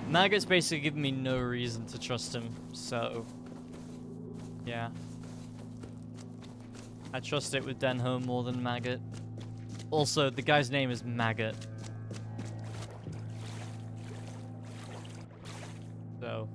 Maggot's basically giving me no reason to trust him, so... Yeah. I trust it with Denholm more than Maggot. Also, the guy's name is Maggot. So...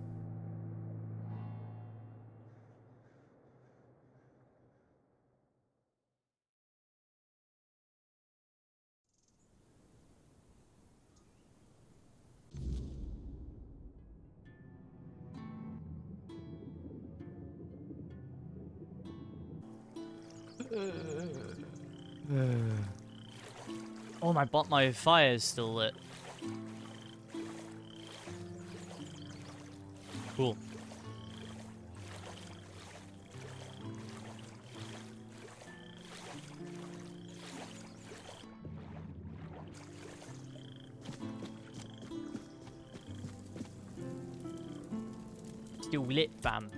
Oh, my fire is still lit. Cool. Still lit, fam.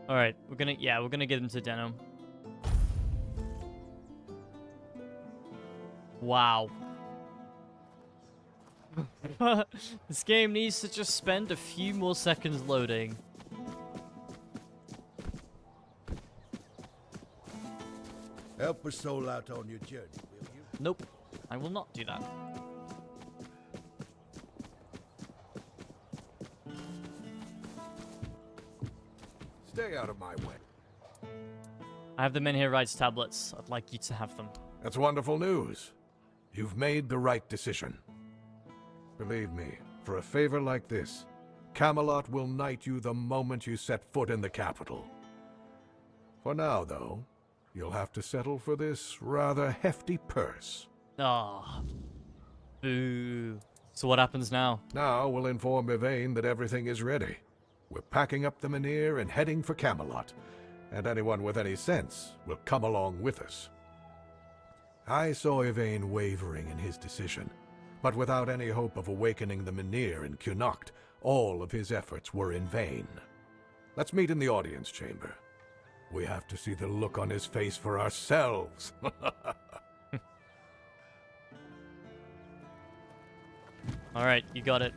Alright, we're gonna get him to Denholm. Wow. This game needs to just spend a few more seconds loading. Help a soul out on your journey, will you? Nope, I will not do that. Stay out of my way. I have the Menhir Rights tablets. I'd like you to have them. That's wonderful news. You've made the right decision. Believe me, for a favor like this, Camelot will knight you the moment you set foot in the capital. For now, though, you'll have to settle for this rather hefty purse. Ah. Boo. So what happens now? Now we'll inform Yvain that everything is ready. We're packing up the Menhir and heading for Camelot, and anyone with any sense will come along with us. I saw Yvain wavering in his decision, but without any hope of awakening the Menhir in Connacht, all of his efforts were in vain. Let's meet in the audience chamber. We have to see the look on his face for ourselves. All right, you got it.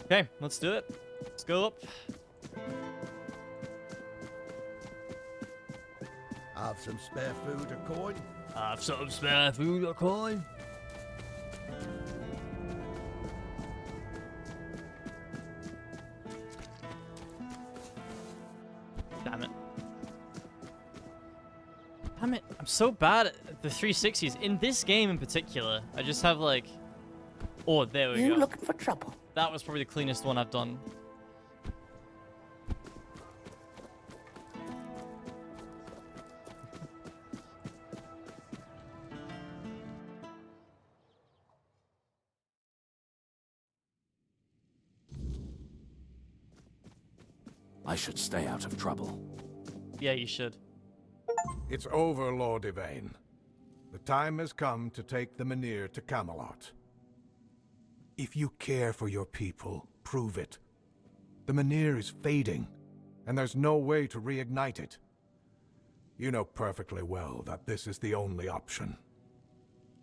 Okay, let's do it. Let's go up. Have some spare food or coin? Have some spare food or coin. Damn it. Damn it. I'm so bad at the 360s. In this game in particular, I just have like... Oh, there we go. You looking for trouble? That was probably the cleanest one I've done. I should stay out of trouble. Yeah, you should. It's over, Lord Yvain. The time has come to take the Menhir to Camelot. If you care for your people, prove it. The Menhir is fading, and there's no way to reignite it. You know perfectly well that this is the only option.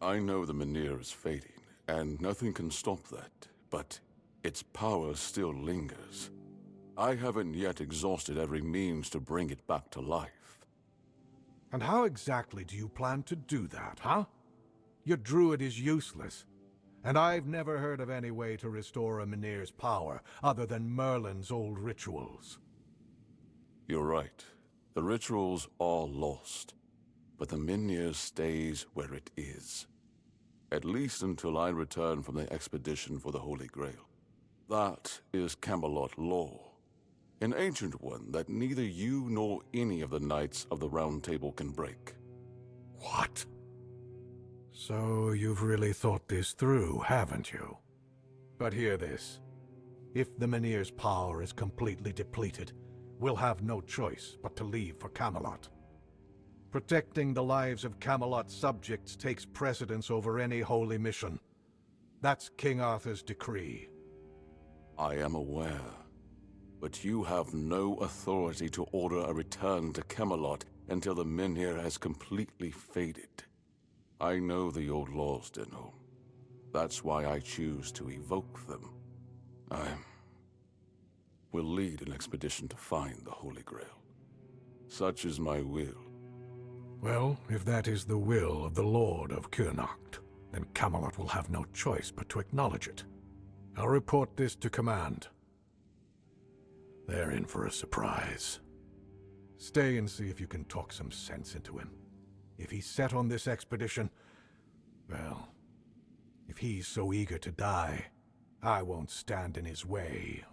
I know the Menhir is fading, and nothing can stop that, but its power still lingers. I haven't yet exhausted every means to bring it back to life. And how exactly do you plan to do that, huh? Your druid is useless, and I've never heard of any way to restore a Menhir's power other than Merlin's old rituals. You're right. The rituals are lost, but the Menhir stays where it is. At least until I return from the expedition for the Holy Grail. That is Camelot law. An ancient one that neither you nor any of the Knights of the Round Table can break. What? So you've really thought this through, haven't you? But hear this. If the Menhir's power is completely depleted, we'll have no choice but to leave for Camelot. Protecting the lives of Camelot's subjects takes precedence over any holy mission. That's King Arthur's decree. I am aware. But you have no authority to order a return to Camelot until the Menhir has completely faded. I know the old laws, Denholm. That's why I choose to evoke them. I will lead an expedition to find the Holy Grail. Such is my will. Well, if that is the will of the Lord of Connacht, then Camelot will have no choice but to acknowledge it. I'll report this to command. They're in for a surprise. Stay and see if you can talk some sense into him. If he's set on this expedition, well, if he's so eager to die, I won't stand in his way.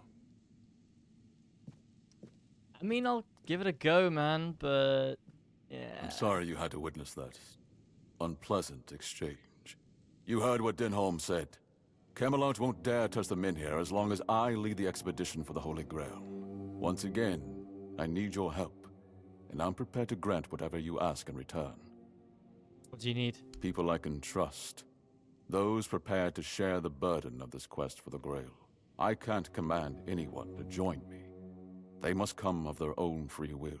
I mean, I'll give it a go, man, but... yeah. I'm sorry you had to witness that unpleasant exchange. You heard what Denholm said. Camelot won't dare touch the Menhir as long as I lead the expedition for the Holy Grail. Once again, I need your help, and I'm prepared to grant whatever you ask in return. What do you need? People I can trust. Those prepared to share the burden of this quest for the Grail. I can't command anyone to join me. They must come of their own free will.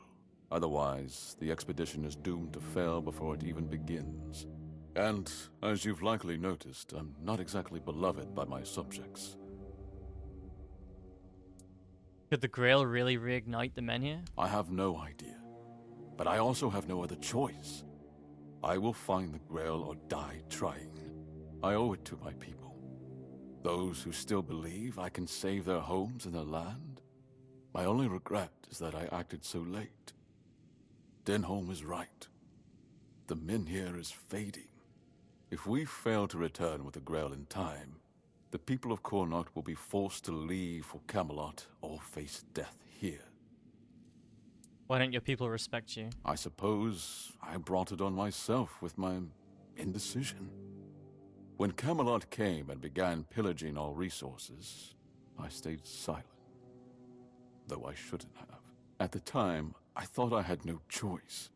Otherwise, the expedition is doomed to fail before it even begins. And, as you've likely noticed, I'm not exactly beloved by my subjects. Could the Grail really reignite the Menhir? I have no idea. But I also have no other choice. I will find the Grail or die trying. I owe it to my people. Those who still believe I can save their homes and their land. My only regret is that I acted so late. Denholm is right. The Menhir is fading. If we fail to return with the Grail in time, the people of Connaught will be forced to leave for Camelot or face death here. Why don't your people respect you? I suppose I brought it on myself with my indecision. When Camelot came and began pillaging our resources, I stayed silent. Though I shouldn't have. At the time, I thought I had no choice.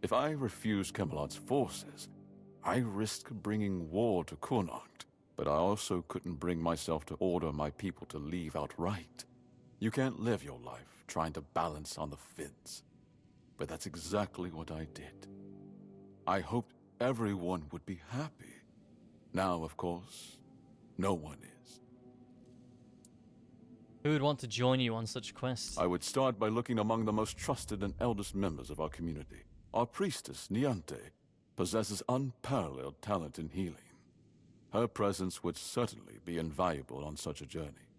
If I refused Camelot's forces, I risked bringing war to Connaught. But I also couldn't bring myself to order my people to leave outright. You can't live your life trying to balance on the fence. But that's exactly what I did. I hoped everyone would be happy. Now, of course, no one is. Who would want to join you on such quests? I would start by looking among the most trusted and eldest members of our community. Our priestess, Niante, possesses unparalleled talent in healing. Her presence would certainly be invaluable on such a journey.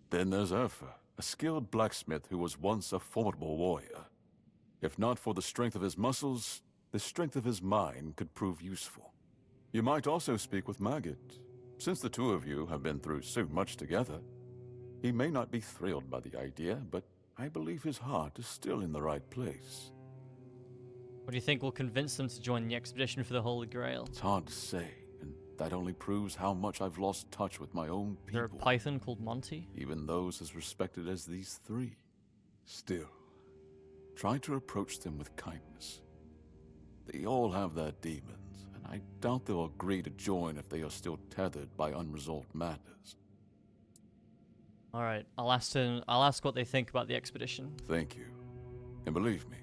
Then there's Urfa, a skilled blacksmith who was once a formidable warrior. If not for the strength of his muscles, the strength of his mind could prove useful. You might also speak with Maggot. Since the two of you have been through so much together, he may not be thrilled by the idea, but I believe his heart is still in the right place. What do you think will convince them to join the expedition for the Holy Grail? It's hard to say, and that only proves how much I've lost touch with my own people. Is there a python called Monty? Even those as respected as these three. Still, try to approach them with kindness. They all have their demons, and I doubt they'll agree to join if they are still tethered by unresolved matters. Alright, I'll ask what they think about the expedition. Thank you. And believe me,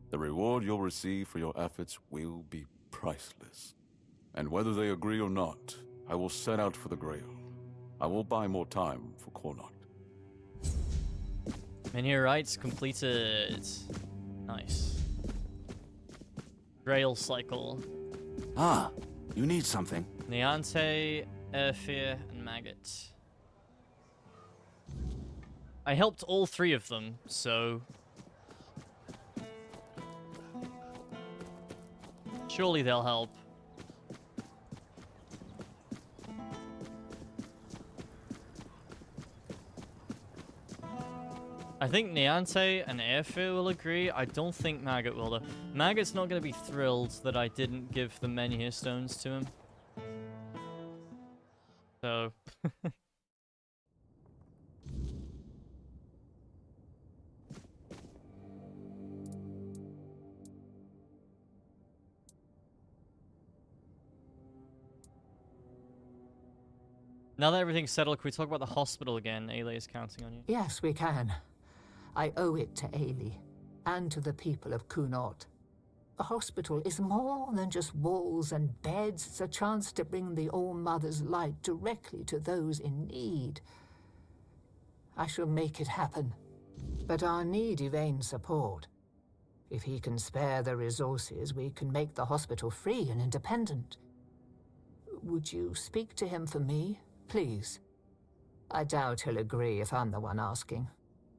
the reward you'll receive for your efforts will be priceless. And whether they agree or not, I will set out for the Grail. I will buy more time for Connaught. Many rights completed. Nice. Grail cycle. Ah, you need something. Niante, Airfear, and Maggot. I helped all three of them, so... surely they'll help. I think Niante and Airfear will agree. I don't think Maggot will, though. Maggot's not going to be thrilled that I didn't give the Menhir stones to him. So... Now that everything's settled, can we talk about the hospital again? Ailey is counting on you. Yes, we can. I owe it to Ailey, and to the people of Connaught. The hospital is more than just walls and beds. It's a chance to bring the All-Mother's light directly to those in need. I shall make it happen. But I'll need Yvain's support. If he can spare the resources, we can make the hospital free and independent. Would you speak to him for me? Please. I doubt he'll agree if I'm the one asking.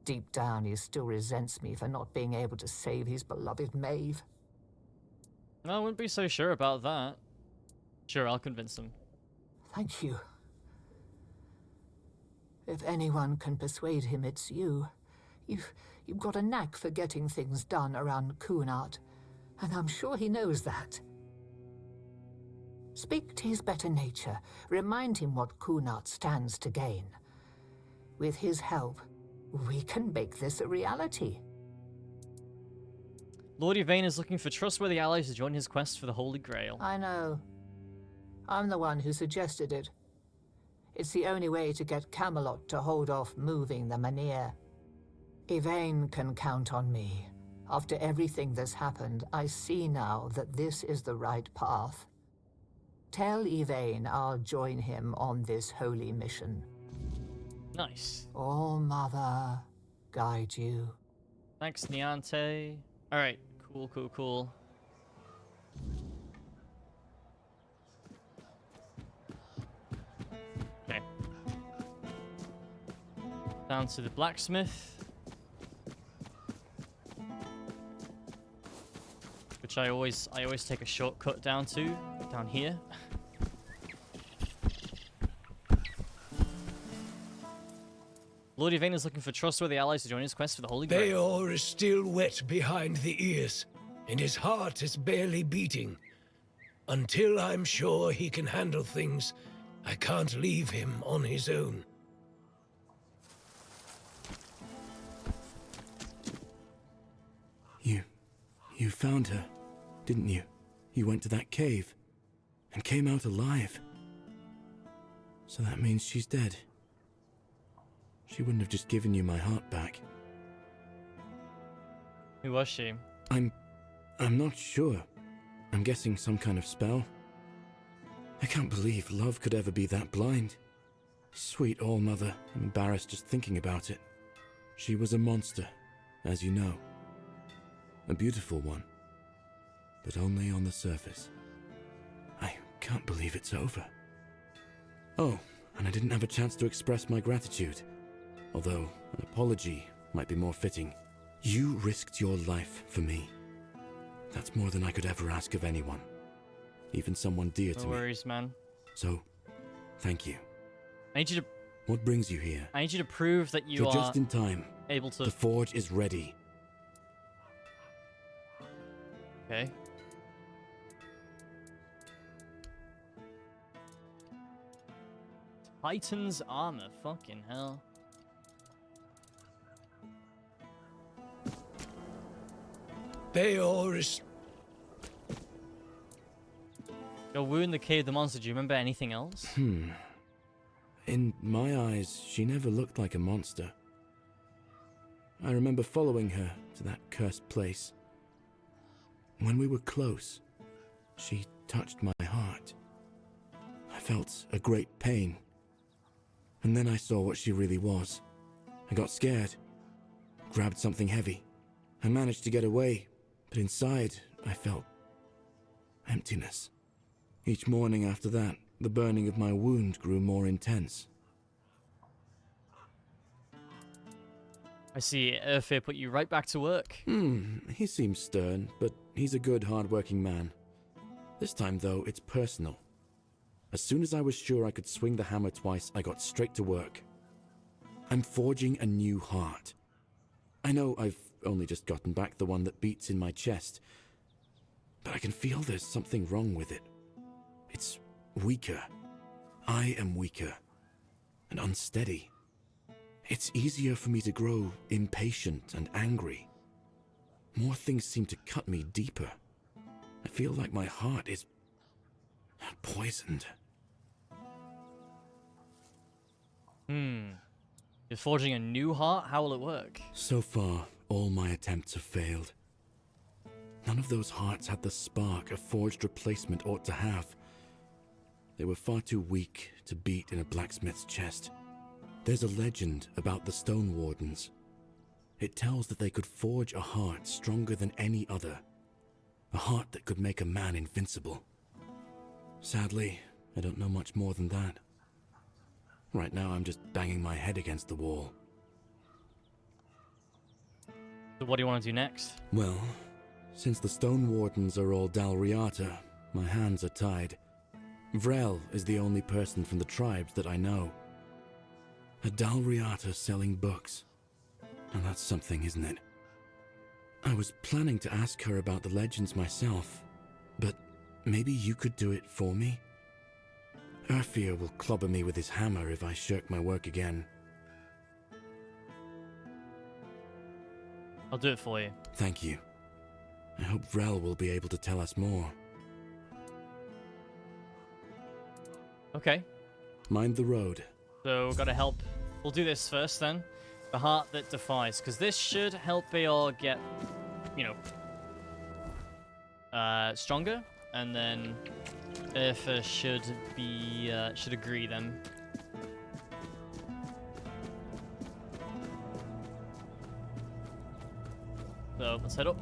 Deep down, he still resents me for not being able to save his beloved Maeve. I wouldn't be so sure about that. Sure, I'll convince him. Thank you. If anyone can persuade him, it's you. You've got a knack for getting things done around Connaught, and I'm sure he knows that. Speak to his better nature. Remind him what Connaught stands to gain. With his help, we can make this a reality. Lord Yvain is looking for trustworthy allies to join his quest for the Holy Grail. I know. I'm the one who suggested it. It's the only way to get Camelot to hold off moving the Menhir. Yvain can count on me. After everything that's happened, I see now that this is the right path. Tell Yvain I'll join him on this holy mission. Nice. All-Mother, guide you. Thanks, Niante. Alright, cool. Okay. Down to the blacksmith. Which I always take a shortcut down here. Lord Yvain is looking for trustworthy allies to join his quest for the Holy Grail. Beor is still wet behind the ears, and his heart is barely beating. Until I'm sure he can handle things, I can't leave him on his own. You found her, didn't you? You went to that cave and came out alive. So that means she's dead. She wouldn't have just given you my heart back. Who was she? I'm not sure. I'm guessing some kind of spell. I can't believe love could ever be that blind. Sweet All-Mother, I'm embarrassed just thinking about it. She was a monster, as you know. A beautiful one, but only on the surface. I can't believe it's over. Oh, and I didn't have a chance to express my gratitude, although an apology might be more fitting. You risked your life for me. That's more than I could ever ask of anyone, even someone dear to me. No worries, man. So, thank you. I need you to... What brings you here? I need you to prove that you You're are just in time. able to... The forge is ready. Okay. Titan's armor, fucking hell. Beor is... Your wound, the cave, the monster, do you remember anything else? In my eyes, she never looked like a monster. I remember following her to that cursed place. When we were close, she touched my heart. I felt a great pain. And then I saw what she really was. I got scared, grabbed something heavy. I managed to get away, but inside I felt emptiness. Each morning after that, the burning of my wound grew more intense. I see. Erfir put you right back to work. He seems stern, but he's a good, hard-working man. This time, though, it's personal. As soon as I was sure I could swing the hammer twice, I got straight to work. I'm forging a new heart. I know I've only just gotten back the one that beats in my chest, but I can feel there's something wrong with it. It's weaker. I am weaker and unsteady. It's easier for me to grow impatient and angry. More things seem to cut me deeper. I feel like my heart is poisoned. You're forging a new heart? How will it work? So far, all my attempts have failed. None of those hearts had the spark a forged replacement ought to have. They were far too weak to beat in a blacksmith's chest. There's a legend about the Stone Wardens. It tells that they could forge a heart stronger than any other. A heart that could make a man invincible. Sadly, I don't know much more than that. Right now, I'm just banging my head against the wall. So what do you want to do next? Well, since the Stone Wardens are all Dalriata, my hands are tied. Vrel is the only person from the tribes that I know. A Dalriata selling books. And that's something, isn't it? I was planning to ask her about the legends myself, but maybe you could do it for me? Erfir will clobber me with his hammer if I shirk my work again. I'll do it for you. Thank you. I hope Vrel will be able to tell us more. Okay. Mind the road. So, gotta help. We'll do this first then. The heart that defies, because this should help Beor get, you know, stronger, and then Erfa should be should agree then. So let's head up.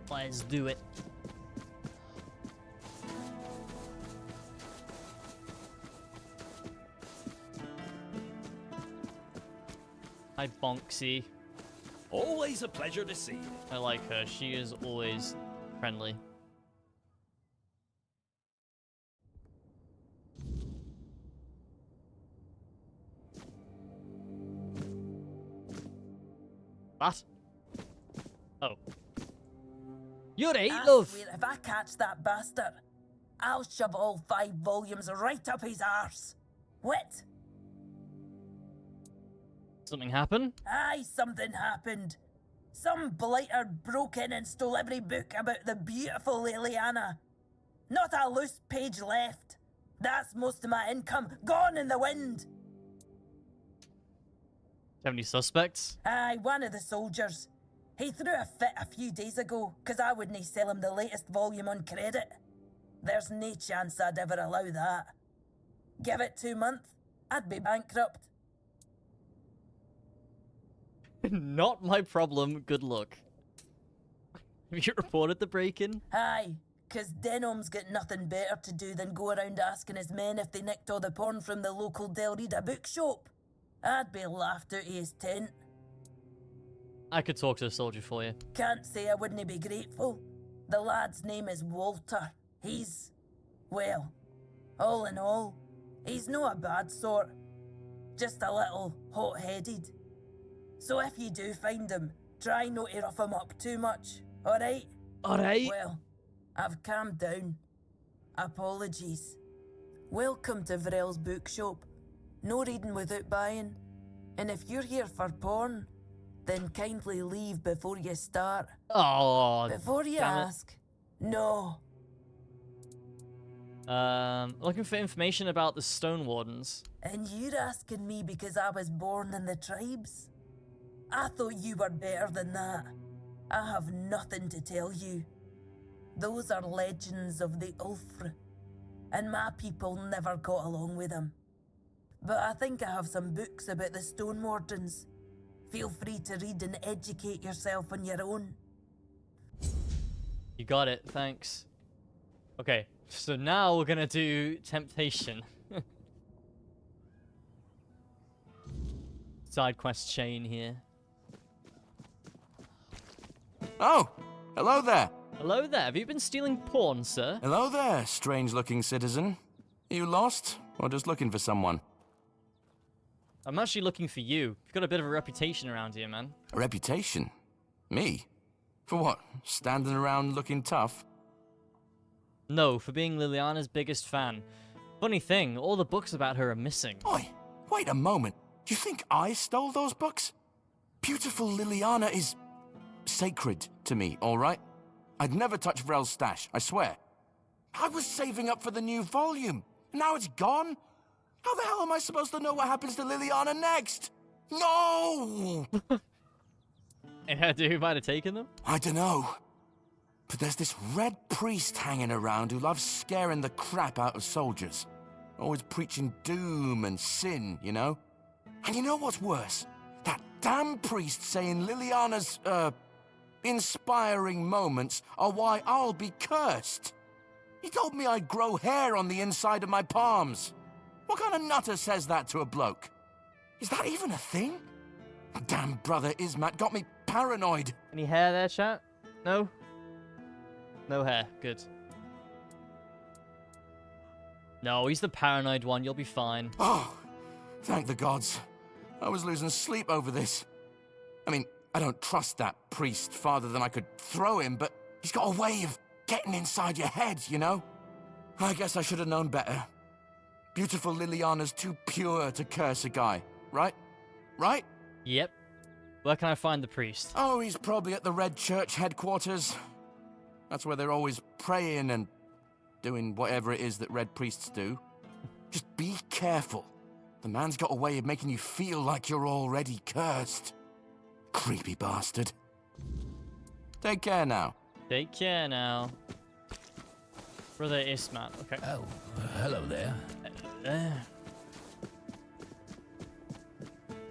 Let's do it. Hi, Bonksy. Always a pleasure to see you. I like her. She is always friendly. What? Oh. You're right, I love. swear, if I catch that bastard, I'll shove all 5 volumes right up his arse. What? Something happened? Aye, something happened. Some blighter broke in and stole every book about the beautiful Liliana. Not a loose page left. That's most of my income gone in the wind. Do you have any suspects? Aye, one of the soldiers. He threw a fit a few days ago, 'cause I wouldn't sell him the latest volume on credit. There's no chance I'd ever allow that. Give it 2 months, I'd be bankrupt. Not my problem, good luck. Have you reported the break-in? Aye, 'cause Denholm's got nothing better to do than go around asking his men if they nicked all the porn from the local Del Rita bookshop. I'd be laughed out of his tent. I could talk to a soldier for you. Can't say I wouldn't be grateful. The lad's name is Walter. He's, well, all in all, he's not a bad sort. Just a little hot-headed. So if you do find him, try not to rough him up too much, alright? Alright. Well, I've calmed down. Apologies. Welcome to Vrel's bookshop. No reading without buying. And if you're here for porn, then kindly leave before you start. Oh, before you damn it. ask. No. Looking for information about the Stone Wardens. And you're asking me because I was born in the tribes? I thought you were better than that. I have nothing to tell you. Those are legends of the Ulfr, and my people never got along with them. But I think I have some books about the Stone Wardens. Feel free to read and educate yourself on your own. You got it, thanks. Okay, so now we're gonna do Temptation. Side quest chain here. Oh, hello there. Hello there, have you been stealing porn, sir? Hello there, strange-looking citizen. Are you lost, or just looking for someone? I'm actually looking for you. You've got a bit of a reputation around here, man. A reputation? Me? For what? Standing around looking tough? No, for being Liliana's biggest fan. Funny thing, all the books about her are missing. Oi, wait a moment. Do you think I stole those books? Beautiful Liliana is sacred to me, all right? I'd never touch Vrel's stash, I swear. I was saving up for the new volume. Now it's gone? How the hell am I supposed to know what happens to Liliana next? No! Any idea who might have taken them? I dunno. But there's this red priest hanging around who loves scaring the crap out of soldiers. Always preaching doom and sin, you know? And you know what's worse? That damn priest saying Liliana's, inspiring moments are why I'll be cursed. He told me I'd grow hair on the inside of my palms. What kind of nutter says that to a bloke? Is that even a thing? Damn brother Ismat got me paranoid. Any hair there, chat? No? No hair, good. No, he's the paranoid one, you'll be fine. Oh, thank the gods. I was losing sleep over this. I mean, I don't trust that priest farther than I could throw him, but he's got a way of getting inside your head, you know? I guess I should have known better. Beautiful Liliana's too pure to curse a guy, right? Right? Yep. Where can I find the priest? Oh, he's probably at the Red Church headquarters. That's where they're always praying and doing whatever it is that Red Priests do. Just be careful. The man's got a way of making you feel like you're already cursed. Creepy bastard. Take care now. Take care now. Brother Ismat, okay. Oh, hello there.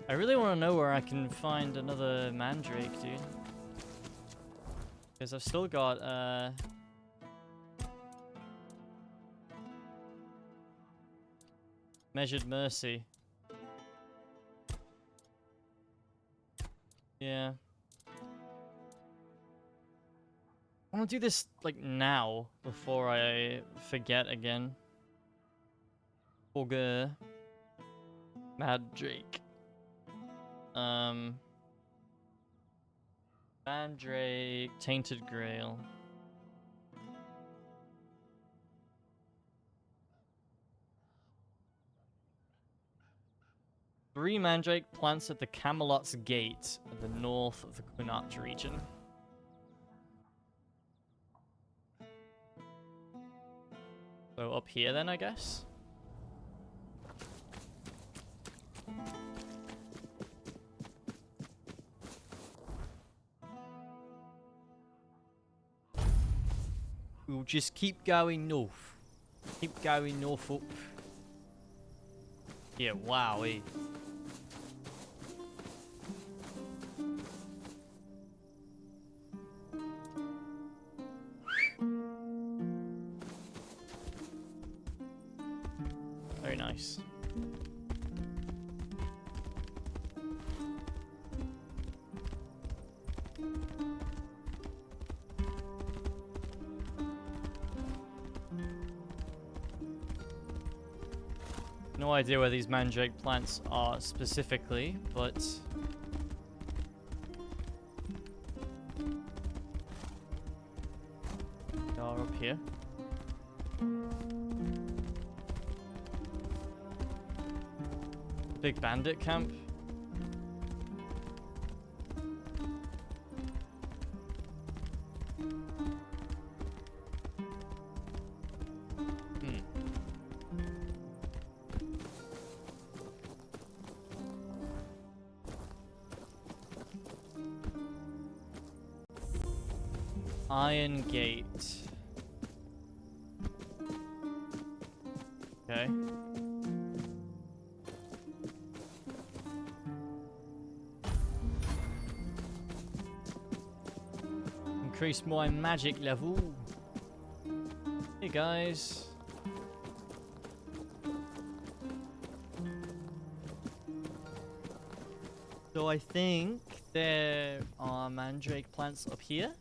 I really want to know where I can find another mandrake, dude. Because I've still got, Measured Mercy. Yeah. I want to do this, like, now, before I forget again. Ogre. Mad Drake. Mandrake, Tainted Grail. Three Mandrake plants at the Camelot's Gate at the north of the Kunat region. So up here then, I guess? We'll just keep going north. Keep going north up. Yeah, wowee. Very nice. No idea where these mandrake plants are specifically, but they are up here. Big bandit camp. Iron Gate. Okay. Increase my magic level. Hey guys. So I think there are mandrake plants up here.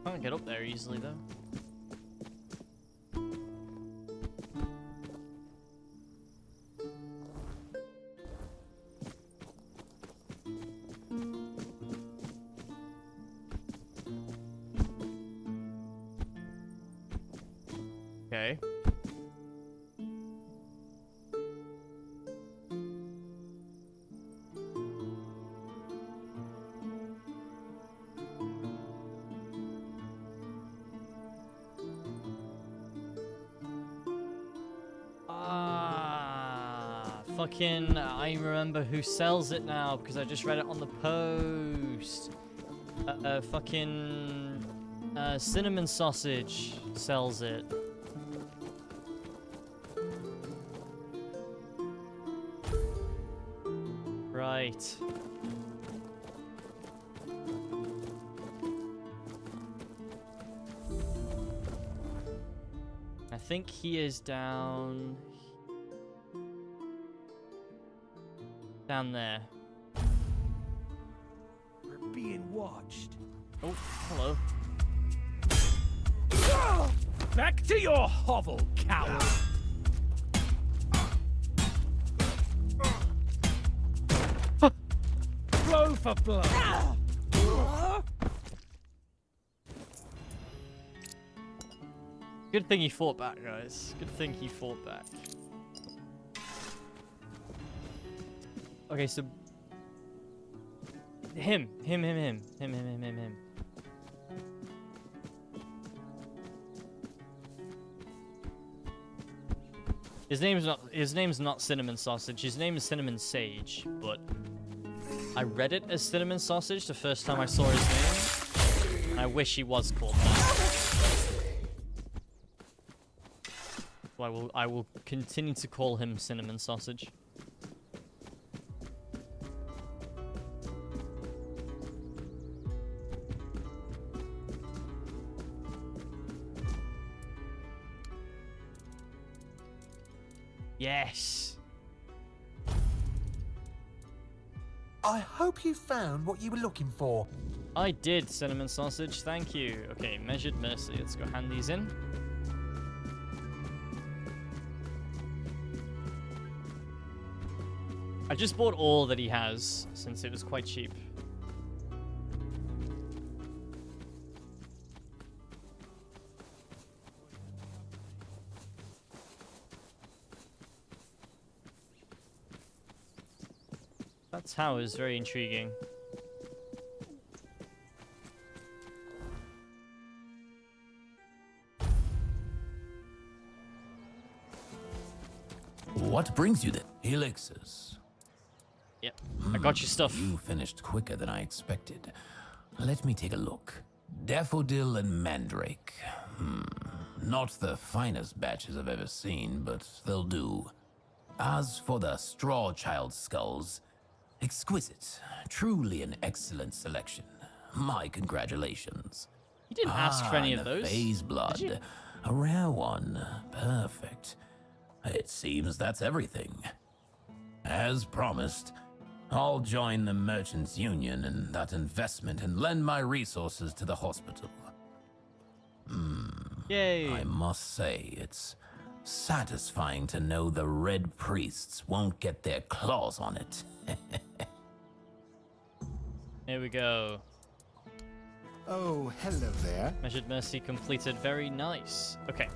Can't get up there easily though. Okay. Fucking, I remember who sells it now because I just read it on the post. Fucking Cinnamon Sausage sells it. Right. I think he is down there. We're being watched. Oh, hello. Back to your hovel, coward. Blow for blow. Good thing he fought back, guys. Good thing he fought back. Okay, so him. His name's not Cinnamon Sausage. His name is Cinnamon Sage, but I read it as Cinnamon Sausage the first time I saw his name. And I wish he was called that. So I will continue to call him Cinnamon Sausage. Yes. I hope you found what you were looking for. I did, cinnamon sausage, thank you. Okay, measured mercy. Let's go hand these in. I just bought all that he has, since it was quite cheap. That tower is very intriguing. What brings you there? Elixirs. Yep, I got your stuff. You finished quicker than I expected. Let me take a look. Daffodil and Mandrake. Not the finest batches I've ever seen, but they'll do. As for the Straw Child skulls, exquisite. Truly an excellent selection. My congratulations. You didn't ask for any of the those. Phase blood. A rare one. Perfect. It seems that's everything. As promised, I'll join the Merchants Union in that investment and lend my resources to the hospital. Yay. I must say, it's satisfying to know the Red Priests won't get their claws on it. Here we go. Oh, hello there. Measured mercy completed. Very nice. Okay,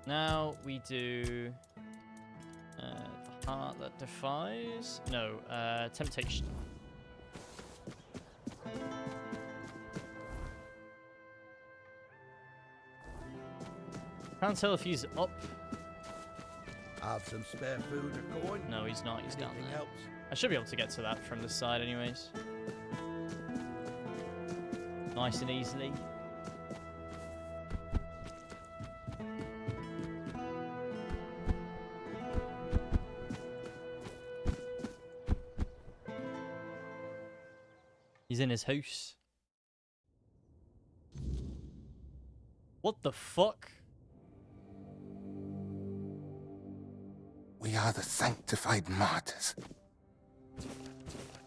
now we do the heart that defies. No, temptation. Can't tell if he's up. Have some spare food or coin? No, he's not. He's down there. Helps. I should be able to get to that from this side, anyways. Nice and easily. He's in his house. What the fuck? We are the sanctified martyrs.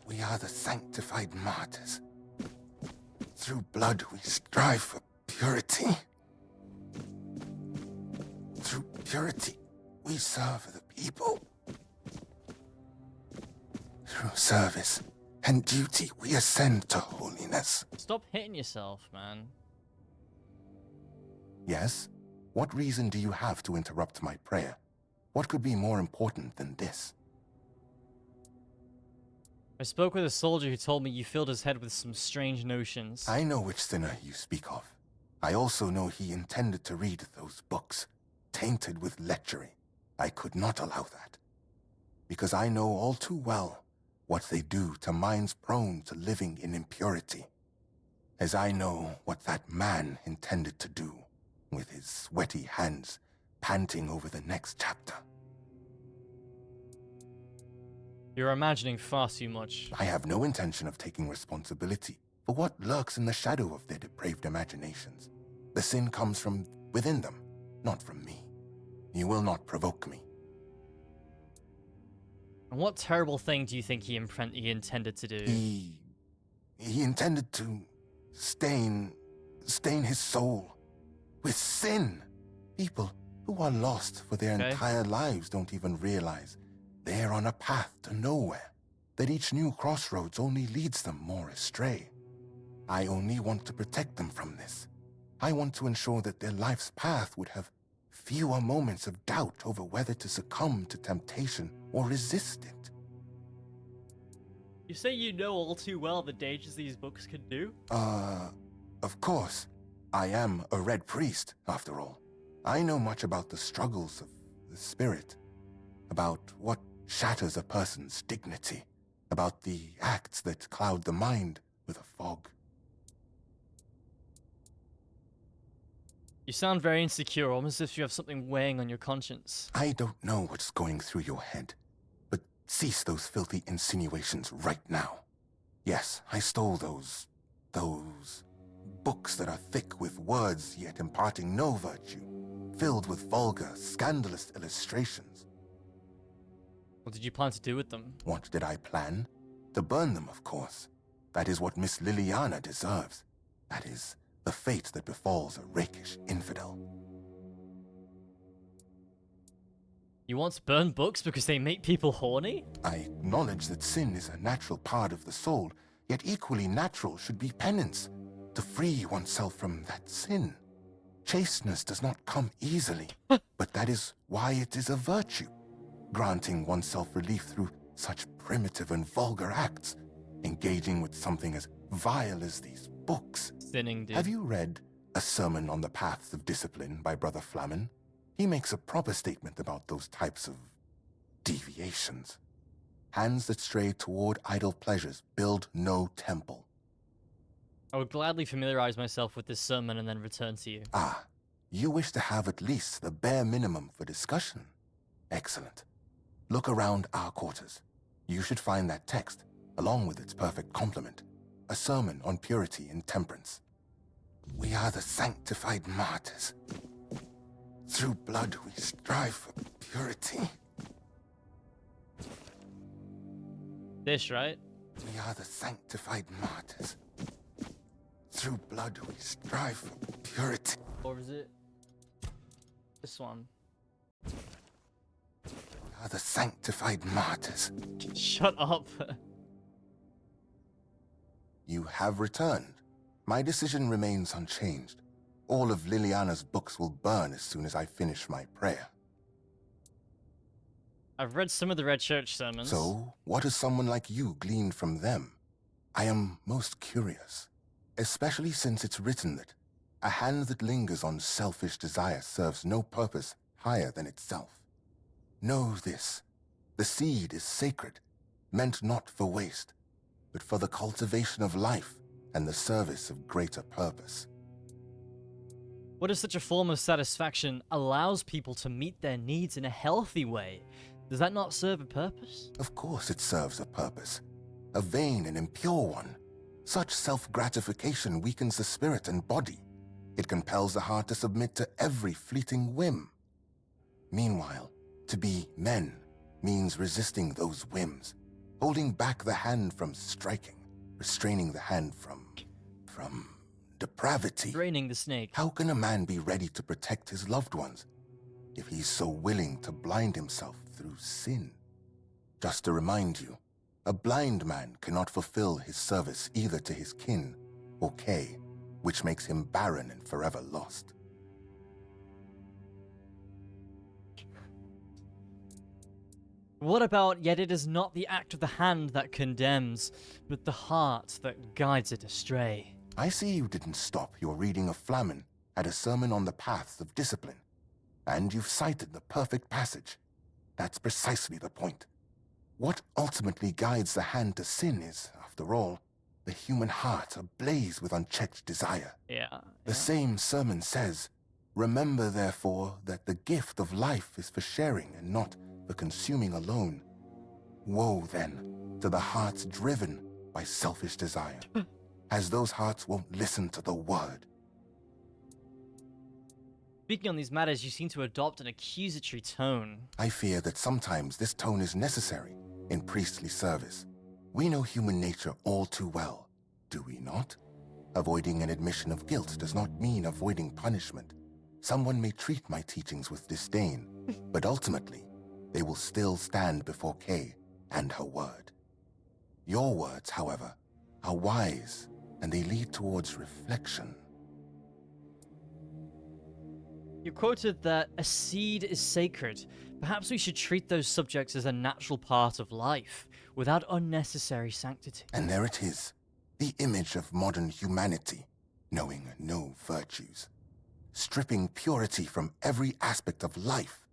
We are the sanctified martyrs. Through blood we strive for purity. Through purity we serve the people. Through service and duty we ascend to holiness. Stop hitting yourself, man. Yes? What reason do you have to interrupt my prayer? What could be more important than this? I spoke with a soldier who told me you filled his head with some strange notions. I know which sinner you speak of. I also know he intended to read those books, tainted with lechery. I could not allow that. Because I know all too well what they do to minds prone to living in impurity. As I know what that man intended to do, with his sweaty hands panting over the next chapter. You're imagining far too much. I have no intention of taking responsibility for what lurks in the shadow of their depraved imaginations. The sin comes from within them, not from me. You will not provoke me. And what terrible thing do you think he intended to do? He intended to stain his soul with sin. People who are lost for their entire lives don't even realize they're on a path to nowhere, that each new crossroads only leads them more astray. I only want to protect them from this. I want to ensure that their life's path would have fewer moments of doubt over whether to succumb to temptation or resist it. You say you know all too well the dangers these books can do? Of course. I am a Red Priest, after all. I know much about the struggles of the spirit, about what shatters a person's dignity, about the acts that cloud the mind with a fog. You sound very insecure, almost as if you have something weighing on your conscience. I don't know what's going through your head, but cease those filthy insinuations right now. Yes, I stole those books that are thick with words yet imparting no virtue, filled with vulgar, scandalous illustrations. What did you plan to do with them? What did I plan? To burn them, of course. that is what Miss Liliana deserves. That is the fate that befalls a rakish infidel. You want to burn books because they make people horny? I acknowledge that sin is a natural part of the soul, yet equally natural should be penance, to free oneself from that sin. Chasteness does not come easily, but that is why it is a virtue, granting oneself relief through such primitive and vulgar acts, engaging with something as vile as these books. Sinning, dude. Have you read A Sermon on the Paths of Discipline by Brother Flamen? He makes a proper statement about those types of deviations. Hands that stray toward idle pleasures build no temple. I would gladly familiarize myself with this sermon and then return to you. Ah, you wish to have at least the bare minimum for discussion. Excellent. Look around our quarters. You should find that text, along with its perfect complement, a sermon on purity and temperance. We are the sanctified martyrs. Through blood we strive for purity. This, right? We are the sanctified martyrs. Through blood we strive for purity. Or is it this one? We are the sanctified martyrs. Shut up. You have returned. My decision remains unchanged. All of Liliana's books will burn as soon as I finish my prayer. I've read some of the Red Church sermons. So, what has someone like you gleaned from them? I am most curious, especially since it's written that a hand that lingers on selfish desire serves no purpose higher than itself. Know this, the seed is sacred, meant not for waste, but for the cultivation of life and the service of greater purpose. What if such a form of satisfaction allows people to meet their needs in a healthy way? Does that not serve a purpose? Of course it serves a purpose, a vain and impure one. Such self-gratification weakens the spirit and body. It compels the heart to submit to every fleeting whim. Meanwhile, to be men means resisting those whims, holding back the hand from striking, restraining the hand from depravity. Draining the snake. How can a man be ready to protect his loved ones if he's so willing to blind himself through sin? Just to remind you, a blind man cannot fulfill his service either to his kin or Kay, which makes him barren and forever lost. What about, yet it is not the act of the hand that condemns, but the heart that guides it astray? I see you didn't stop your reading of Flamen at A Sermon on the Paths of Discipline, and you've cited the perfect passage. That's precisely the point. What ultimately guides the hand to sin is, after all, the human heart ablaze with unchecked desire. Yeah. The same sermon says, "Remember, therefore, that the gift of life is for sharing and not for consuming alone." Woe, then, to the hearts driven by selfish desire, as those hearts won't listen to the word. Speaking on these matters, you seem to adopt an accusatory tone. I fear that sometimes this tone is necessary in priestly service. We know human nature all too well, do we not? Avoiding an admission of guilt does not mean avoiding punishment. Someone may treat my teachings with disdain, but ultimately, they will still stand before Kay and her word. Your words, however, are wise, and they lead towards reflection. You quoted that a seed is sacred. Perhaps we should treat those subjects as a natural part of life, without unnecessary sanctity. And there it is, the image of modern humanity, knowing no virtues. Stripping purity from every aspect of life,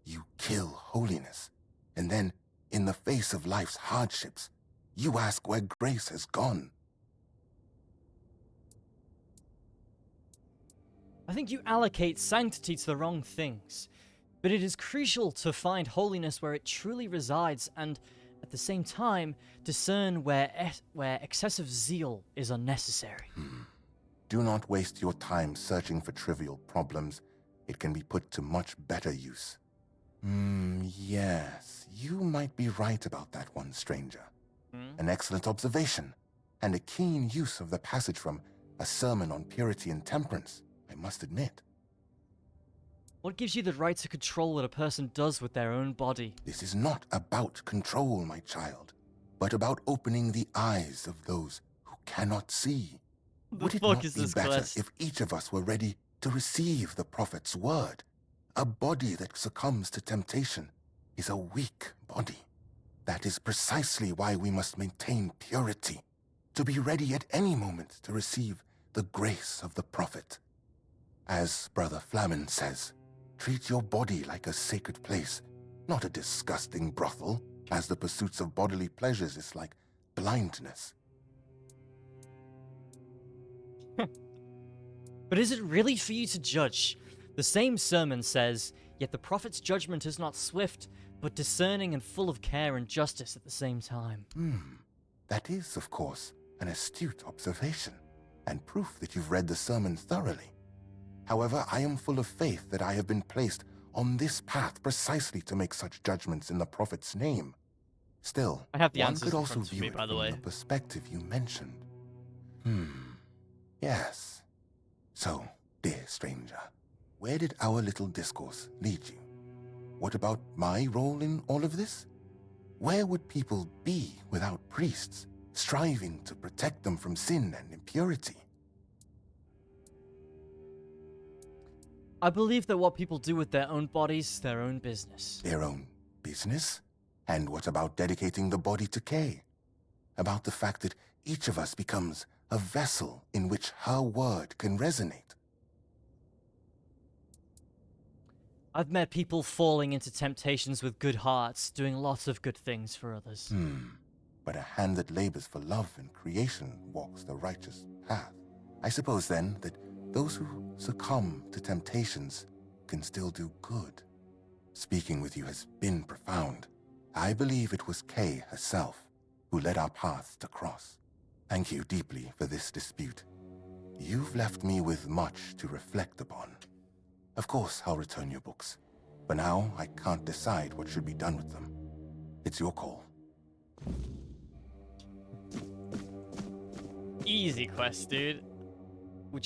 you kill holiness. And then, in the face of life's hardships, you ask where grace has gone. I think you allocate sanctity to the wrong things, but it is crucial to find holiness where it truly resides and, at the same time, discern where excessive zeal is unnecessary. Do not waste your time searching for trivial problems. It can be put to much better use. Yes, you might be right about that one, stranger. An excellent observation. and a keen use of the passage from a sermon on purity and temperance, I must admit. What gives you the right to control what a person does with their own body? This is not about control, my child, but about opening the eyes of those who cannot see. Would it not be better if each of us were ready to receive the prophet's word? A body that succumbs to temptation is a weak body. That is precisely why we must maintain purity, to be ready at any moment to receive the grace of the prophet. As Brother Flamen says, treat your body like a sacred place, not a disgusting brothel, as the pursuits of bodily pleasures is like blindness. But is it really for you to judge? The same sermon says, yet the prophet's judgment is not swift, but discerning and full of care and justice at the same time. That is, of course, an astute observation, and proof that you've read the sermon thoroughly. However, I am full of faith that I have been placed on this path precisely to make such judgments in the prophet's name. Still, I have the one answers could in also front of view me, it by the from way. the perspective you mentioned. Yes. So, dear stranger, where did our little discourse lead you? What about my role in all of this? Where would people be without priests, striving to protect them from sin and impurity? I believe that what people do with their own bodies is their own business. Their own business? And what about dedicating the body to Kay? About the fact that each of us becomes a vessel in which her word can resonate? I've met people falling into temptations with good hearts, doing lots of good things for others. But a hand that labors for love and creation walks the righteous path. I suppose, then, that those who succumb to temptations can still do good. Speaking with you has been profound. I believe it was Kay herself who led our paths to cross. Thank you deeply for this dispute. You've left me with much to reflect upon. Of course, I'll return your books. For now, I can't decide what should be done with them. It's your call. Easy quest, dude. We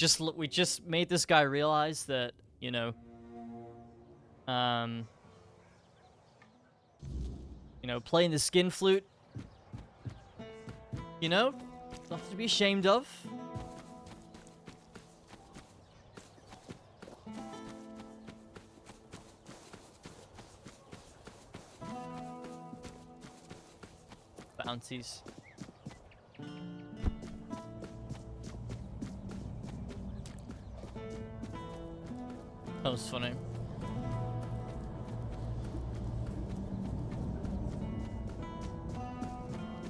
just made this guy realize that, you know, playing the skin flute, you know, nothing to be ashamed of. Bounties. That was funny.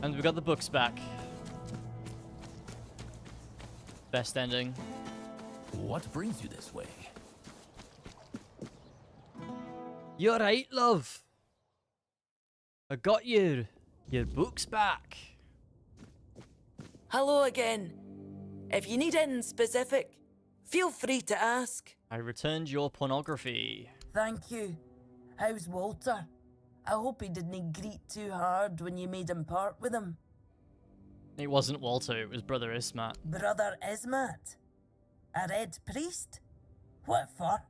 And we got the books back. Best ending. What brings you this way? You're right, love. I got your books back. Hello again. If you need anything specific, feel free to ask. I returned your pornography. Thank you. How's Walter? I hope he didn't greet too hard when you made him part with him. It wasn't Walter, it was Brother Ismat. Brother Ismat? A red priest? What for?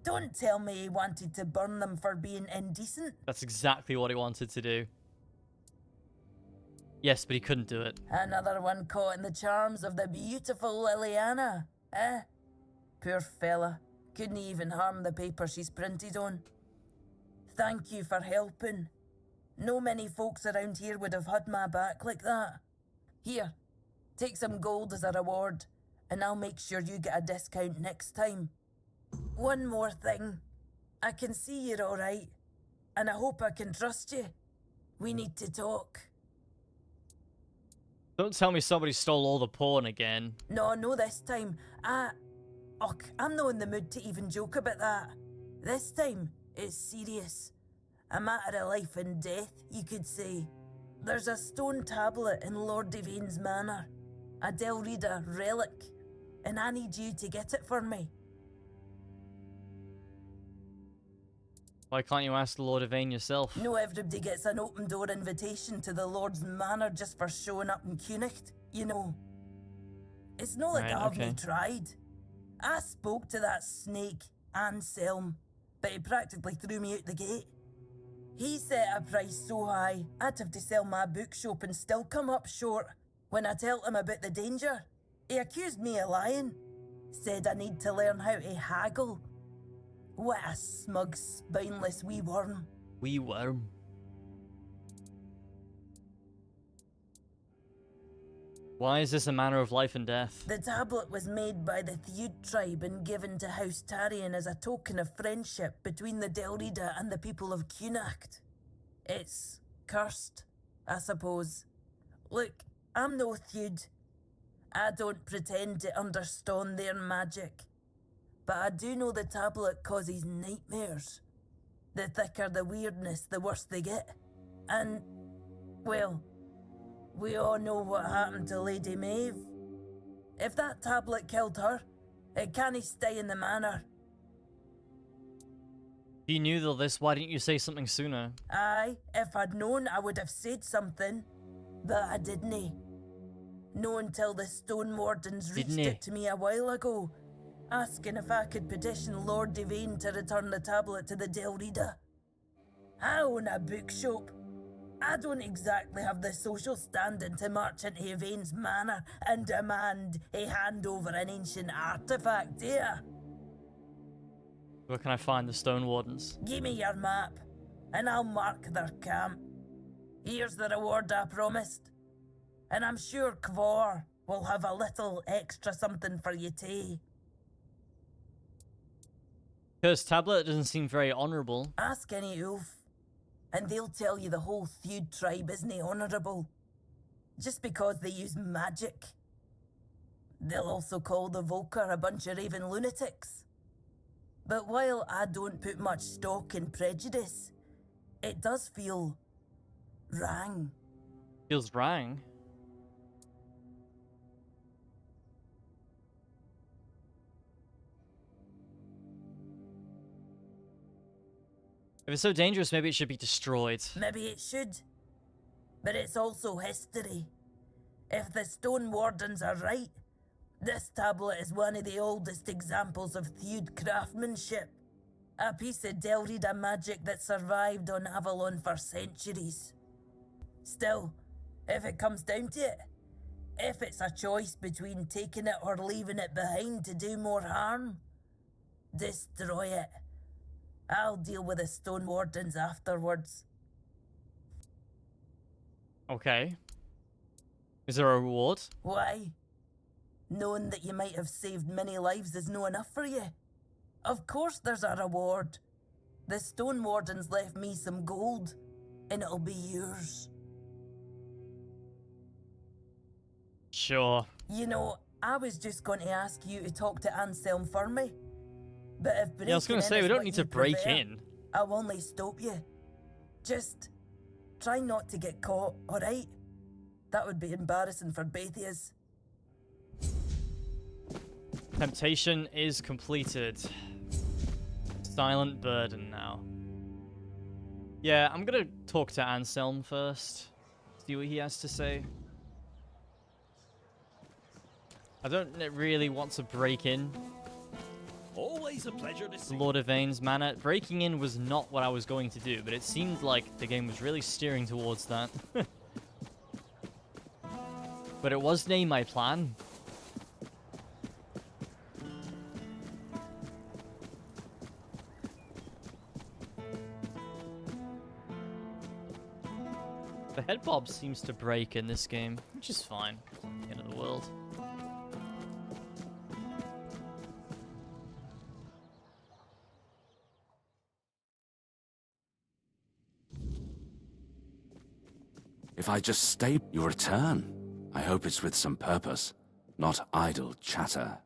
Don't tell me he wanted to burn them for being indecent. That's exactly what he wanted to do. Yes, but he couldn't do it. Another one caught in the charms of the beautiful Liliana, eh? Poor fella. Couldn't even harm the paper she's printed on. Thank you for helping. No many folks around here would have had my back like that. Here, take some gold as a reward, and I'll make sure you get a discount next time. One more thing. I can see you're alright, and I hope I can trust you. We need to talk. Don't tell me somebody stole all the porn again. No this time. I'm not in the mood to even joke about that. This time, it's serious. A matter of life and death, you could say. There's a stone tablet in Lord Devane's manor. A Delrida relic. And I need you to get it for me. Why can't you ask Lord Yvain yourself? No everybody gets an open door invitation to the Lord's manor just for showing up in Cunicht, you know. It's not like Right, I haven't okay. tried. I spoke to that snake, Anselm, but he practically threw me out the gate. He set a price so high, I'd have to sell my bookshop and still come up short. When I told him about the danger, he accused me of lying. Said I need to learn how to haggle. What a smug, spineless wee worm. Wee worm. Why is this a matter of life and death? The tablet was made by the Theud tribe and given to House Tarion as a token of friendship between the Delrida and the people of Cunacht. It's cursed, I suppose. Look, I'm no Theud. I don't pretend to understand their magic. But I do know the tablet causes nightmares. The thicker the weirdness, the worse they get. And, well, we all know what happened to Lady Maeve. If that tablet killed her, it can't stay in the manor. If you knew all this, why didn't you say something sooner? Aye, if I'd known, I would have said something. But I didn't. No until the Stone Wardens reached it to me a while ago, asking if I could petition Lord Yvain to return the tablet to the Delrida. I own a bookshop. I don't exactly have the social standing to march into Yvain's manor and demand he hand over an ancient artifact here. Where can I find the Stone Wardens? Give me your map, and I'll mark their camp. Here's the reward I promised. And I'm sure Kvor will have a little extra something for you too. Cursed tablet doesn't seem very honourable. Ask any Ulf, and they'll tell you the whole Theud tribe isn't honourable. Just because they use magic. They'll also call the Volker a bunch of raving lunatics. But while I don't put much stock in prejudice, it does feel wrong. Feels wrong? If it's so dangerous, maybe it should be destroyed. Maybe it should. But it's also history. If the Stone Wardens are right, this tablet is one of the oldest examples of Theud craftsmanship. A piece of Delrida magic that survived on Avalon for centuries. Still, if it comes down to it, if it's a choice between taking it or leaving it behind to do more harm, destroy it. I'll deal with the Stone Wardens afterwards. Okay. Is there a reward? Why? Knowing that you might have saved many lives is no enough for you. Of course there's a reward. The Stone Wardens left me some gold, and it'll be yours. Sure. You know, I was just going to ask you to talk to Anselm for me. But if breaking Yeah, I was going to say, we don't need to break in. I'll only stop you. Just try not to get caught, alright? That would be embarrassing for both of us. Temptation is completed. Silent burden now. Yeah, I'm gonna talk to Anselm first. See what he has to say. I don't really want to break in. Always a pleasure to see. Lord Yvain's manor. Breaking in was not what I was going to do, but it seemed like the game was really steering towards that. But it wasn't my plan. The head bob seems to break in this game, which is fine. It's not the end of the world. If I just stay, you return. I hope it's with some purpose, not idle chatter.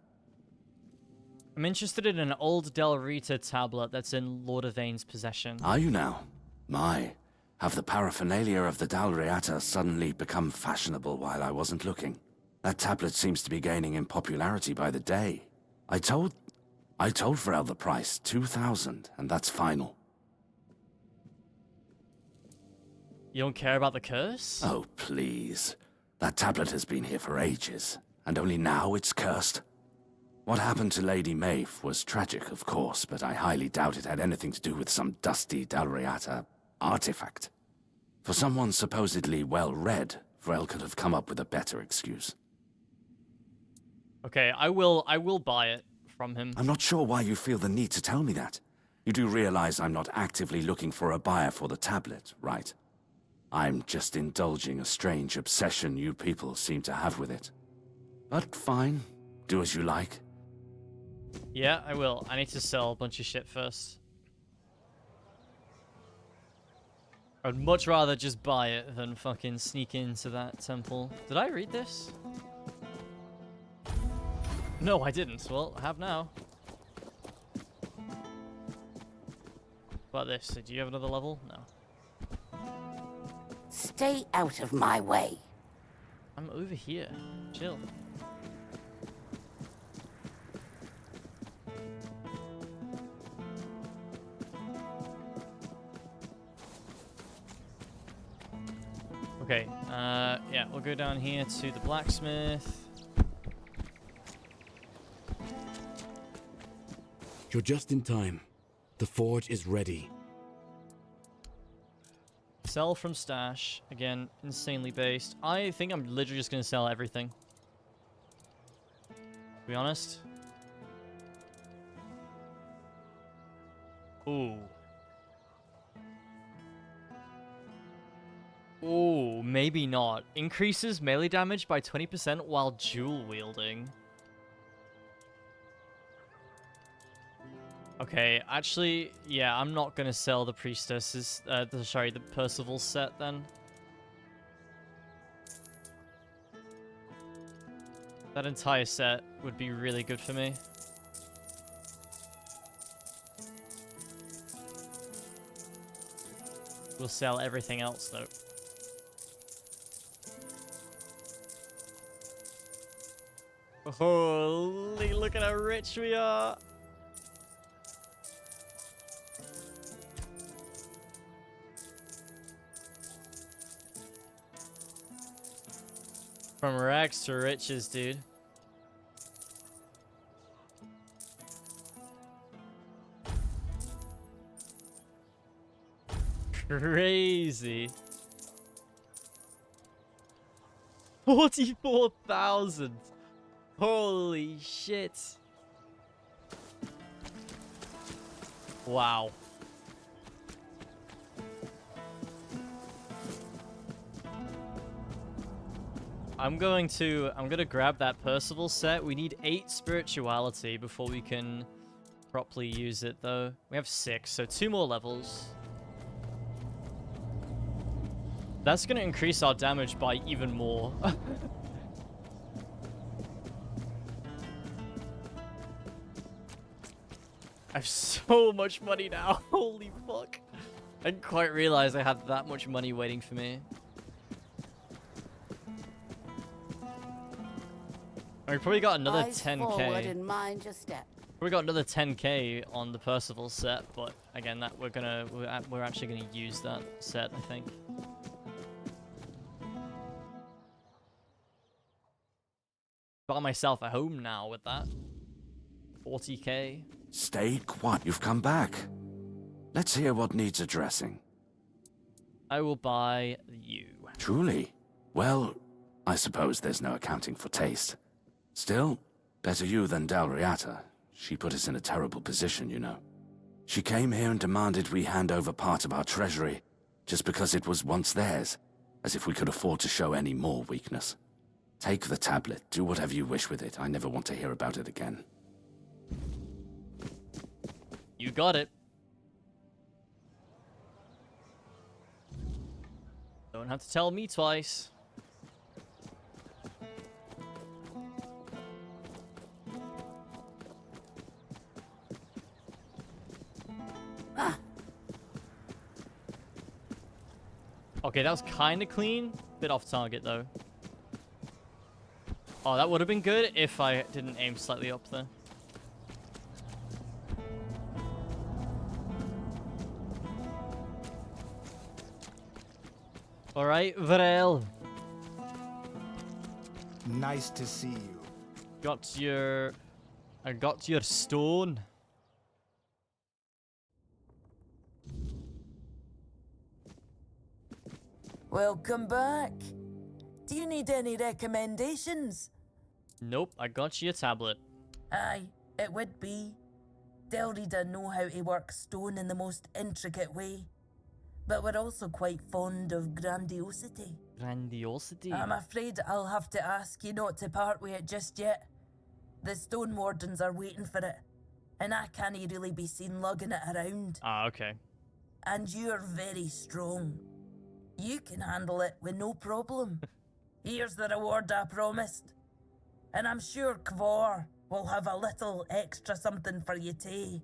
I'm interested in an old Del Rita tablet that's in Lord Yvain's possession. Are you now? My, have the paraphernalia of the Dalriata suddenly become fashionable while I wasn't looking? That tablet seems to be gaining in popularity by the day. I told Pharrell the price, 2,000, and that's final. You don't care about the curse? Oh, please. That tablet has been here for ages, and only now it's cursed. What happened to Lady Maeve was tragic, of course, but I highly doubt it had anything to do with some dusty Dalriata artifact. For someone supposedly well-read, Vrel could have come up with a better excuse. Okay, I will buy it from him. I'm not sure why you feel the need to tell me that. You do realize I'm not actively looking for a buyer for the tablet, right? I'm just indulging a strange obsession you people seem to have with it. But fine, do as you like. Yeah, I will. I need to sell a bunch of shit first. I'd much rather just buy it than fucking sneak into that temple. Did I read this? No, I didn't. Well, I have now. What about this? Do you have another level? No. Stay out of my way. I'm over here. Chill. Okay, yeah, we'll go down here to the blacksmith. You're just in time. The forge is ready. Sell from stash. Again, insanely based. I think I'm literally just going to sell everything. To be honest. Ooh. Ooh, maybe not. Increases melee damage by 20% while dual wielding. Okay, actually, yeah, I'm not gonna sell the priestesses, the Percival set then. That entire set would be really good for me. We'll sell everything else though. Holy, look at how rich we are. From rags to riches, dude. Crazy. 44,000. Holy shit. Wow. I'm gonna grab that Percival set. We need 8 spirituality before we can properly use it though. We have 6, so 2 more levels. That's gonna increase our damage by even more. I have so much money now. Holy fuck. I didn't quite realize I had that much money waiting for me. We probably got another Eyes 10k. forward and mind your step. We got another 10k on the Percival set, but again, that we're actually gonna use that set, I think. Got myself a home now with that. 40k. Stay quiet. You've come back. Let's hear what needs addressing. I will buy you. Truly? Well, I suppose there's no accounting for taste. Still, better you than Dalriata. She put us in a terrible position, you know. She came here and demanded we hand over part of our treasury, just because it was once theirs, as if we could afford to show any more weakness. Take the tablet, do whatever you wish with it. I never want to hear about it again. You got it. Don't have to tell me twice. Okay, that was kind of clean. Bit off target, though. Oh, that would have been good if I didn't aim slightly up there. Alright, Grail. Nice to see you. I got your stone. Welcome back. Do you need any recommendations? Nope, I got you a tablet. Aye, it would be. Delrida know how to work stone in the most intricate way. But we're also quite fond of grandiosity. Grandiosity? I'm afraid I'll have to ask you not to part with it just yet. The Stone Wardens are waiting for it, and I can't really be seen lugging it around. Ah, okay. And you're very strong. You can handle it with no problem. Here's the reward I promised. And I'm sure Kvor will have a little extra something for you too.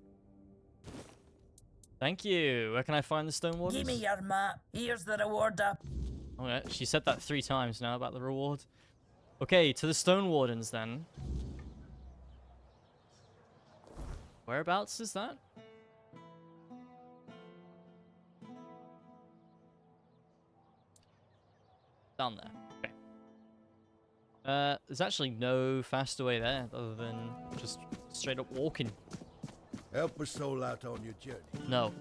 Thank you. Where can I find the Stone Wardens? Give me your map. Here's the reward I... Okay, she said that 3 times now about the reward. Okay, to the Stone Wardens then. Whereabouts is that? Down there. Okay. There's actually no faster way there other than just straight up walking. Help a soul out on your journey. No.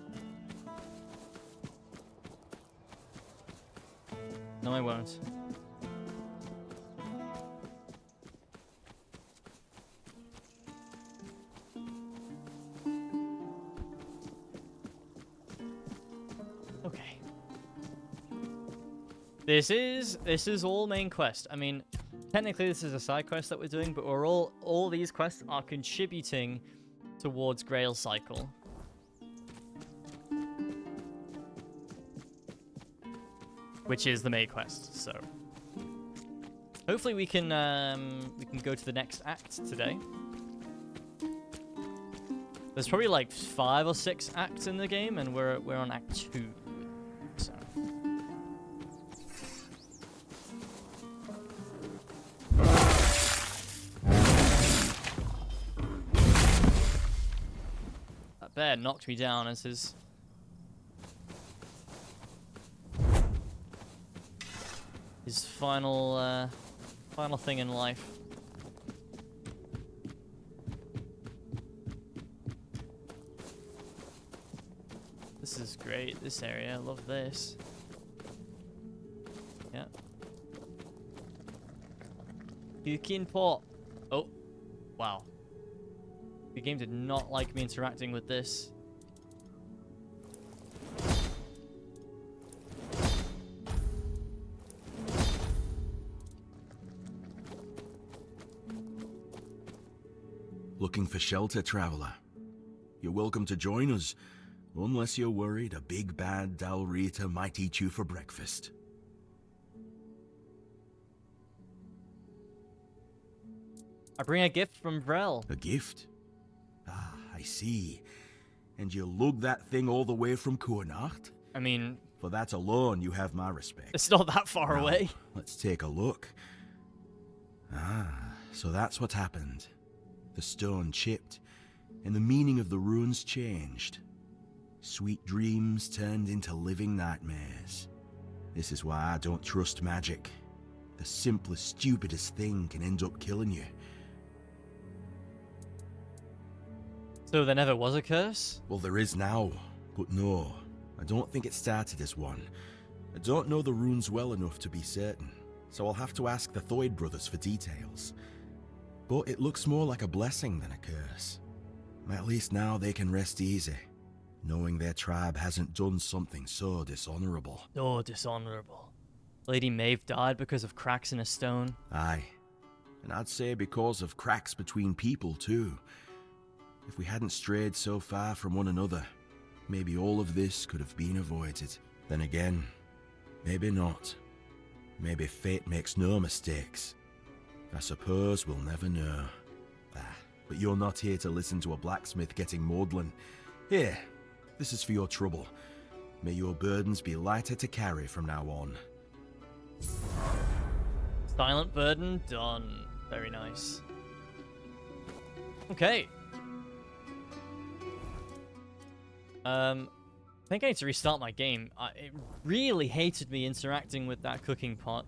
No, I won't. Okay. This is all main quest. I mean, technically this is a side quest that we're doing, but we're all these quests are contributing towards Grail cycle. Which is the main quest, so hopefully we can go to the next act today. There's probably like 5 or 6 acts in the game, and we're on act 2. So that bear knocked me down as his final thing in life. This is great, this area, I love this. Yeah. Cooking pot. Oh, wow. The game did not like me interacting with this. Looking for shelter, traveler? You're welcome to join us, unless you're worried a big bad Dalrita might eat you for breakfast. I bring a gift from Vrel. A gift? Ah, I see. And you lug that thing all the way from Cournart? I mean... For that alone, you have my respect. It's not that far Now, away. Let's take a look. Ah, so that's what happened. The stone chipped, and the meaning of the runes changed. Sweet dreams turned into living nightmares. This is why I don't trust magic. The simplest, stupidest thing can end up killing you. So there never was a curse? Well, there is now, but no, I don't think it started as one. I don't know the runes well enough to be certain, so I'll have to ask the Thoyd brothers for details. But it looks more like a blessing than a curse. At least now they can rest easy, knowing their tribe hasn't done something so dishonorable. Oh, dishonorable. Lady Maeve died because of cracks in a stone. Aye, and I'd say because of cracks between people too. If we hadn't strayed so far from one another, maybe all of this could have been avoided. Then again, maybe not. Maybe fate makes no mistakes. I suppose we'll never know. But you're not here to listen to a blacksmith getting maudlin. Here, this is for your trouble. May your burdens be lighter to carry from now on. Silent burden done. Very nice. Okay. I think I need to restart my game. It really hated me interacting with that cooking pot.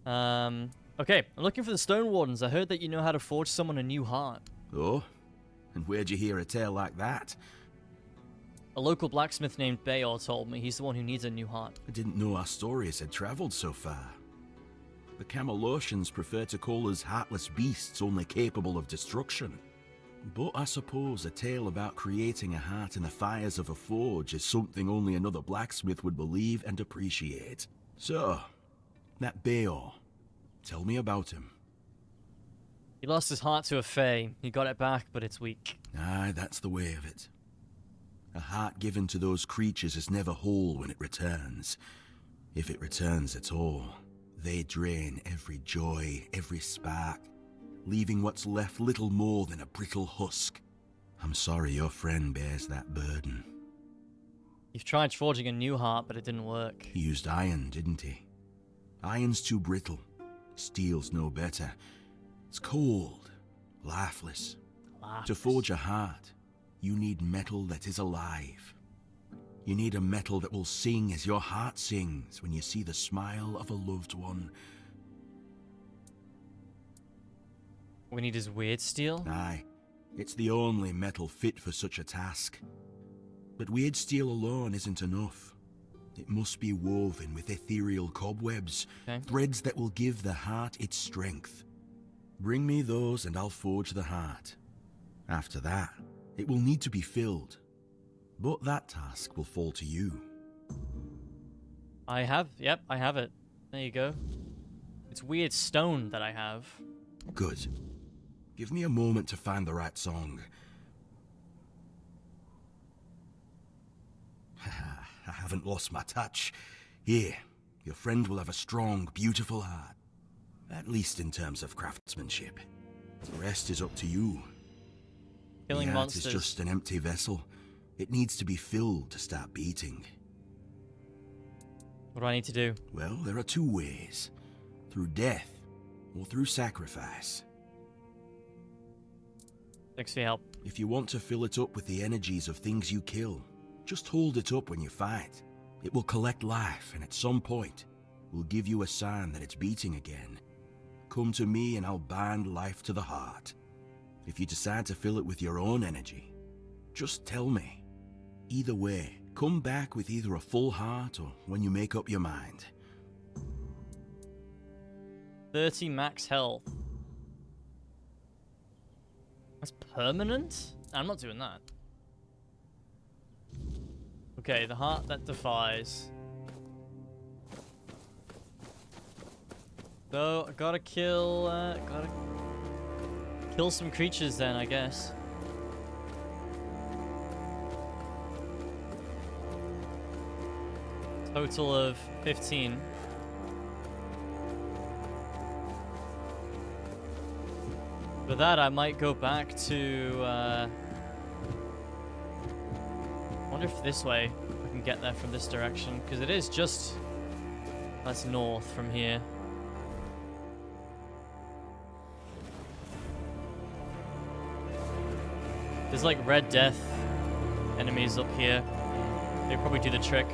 Okay, I'm looking for the Stone Wardens. I heard that you know how to forge someone a new heart. Oh? And where'd you hear a tale like that? A local blacksmith named Bayor told me. He's the one who needs a new heart. I didn't know our stories had travelled so far. The Camelosians prefer to call us heartless beasts only capable of destruction. But I suppose a tale about creating a heart in the fires of a forge is something only another blacksmith would believe and appreciate. So, that Bayor, tell me about him. He lost his heart to a fae. He got it back, but it's weak. Aye, that's the way of it. A heart given to those creatures is never whole when it returns. If it returns at all, they drain every joy, every spark, leaving what's left little more than a brittle husk. I'm sorry your friend bears that burden. You've tried forging a new heart, but it didn't work. He used iron, didn't he? Iron's too brittle. Steel's no better. It's cold, lifeless. To forge a heart, you need metal that is alive. You need a metal that will sing as your heart sings when you see the smile of a loved one. We need his weird steel? Aye, it's the only metal fit for such a task. But weird steel alone isn't enough. It must be woven with ethereal cobwebs, threads that will give the heart its strength. Bring me those and I'll forge the heart. After that, it will need to be filled. But that task will fall to you. I have it. There you go. It's weird stone that I have. Good. Give me a moment to find the right song. I haven't lost my touch. Here, your friend will have a strong, beautiful heart. At least in terms of craftsmanship. The rest is up to you. Killing the heart monsters is just an empty vessel. It needs to be filled to start beating. What do I need to do? Well, there are two ways. Through death, or through sacrifice. Thanks for your help. If you want to fill it up with the energies of things you kill, just hold it up when you fight. It will collect life, and at some point, will give you a sign that it's beating again. Come to me and I'll bind life to the heart. If you decide to fill it with your own energy, just tell me. Either way, come back with either a full heart or when you make up your mind. 30 max health. That's permanent? I'm not doing that. Okay, the heart that defies. So, I gotta kill some creatures then, I guess. Total of 15. For that, I might go back to, I wonder if this way I can get there from this direction, because it is just, that's north from here. There's like Red Death enemies up here. They probably do the trick.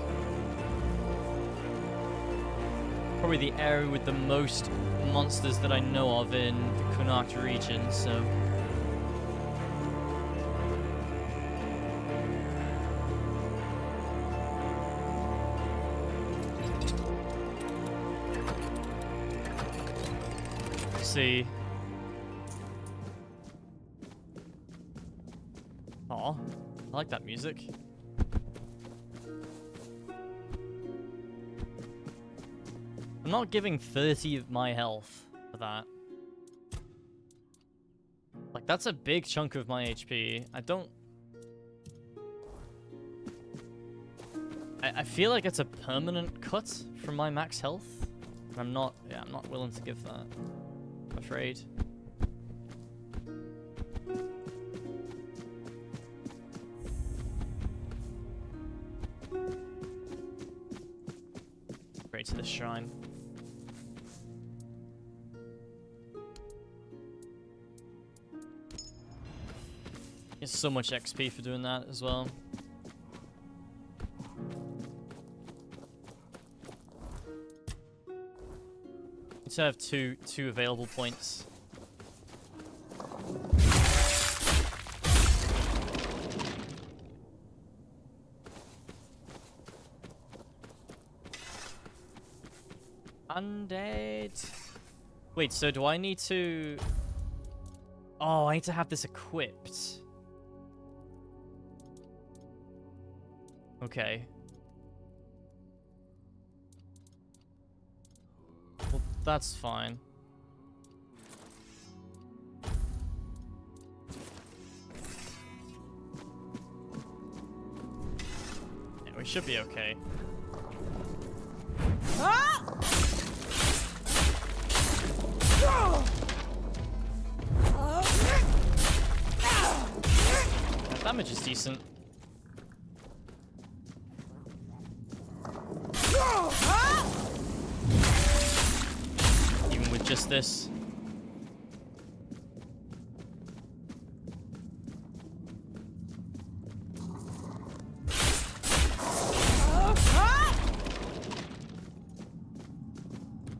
Probably the area with the most monsters that I know of in the Connacht region, so... Let's see. Aw, I like that music. I'm not giving 30 of my health for that. Like, that's a big chunk of my HP. I don't... I feel like it's a permanent cut from my max health. And I'm not willing to give that. I'm afraid. Straight to the shrine. Get so much XP for doing that as well. To have two available points. Undead. Wait, so do I need to... Oh, I need to have this equipped. Okay. Well, that's fine. Yeah, we should be okay. That damage is decent. Even with just this.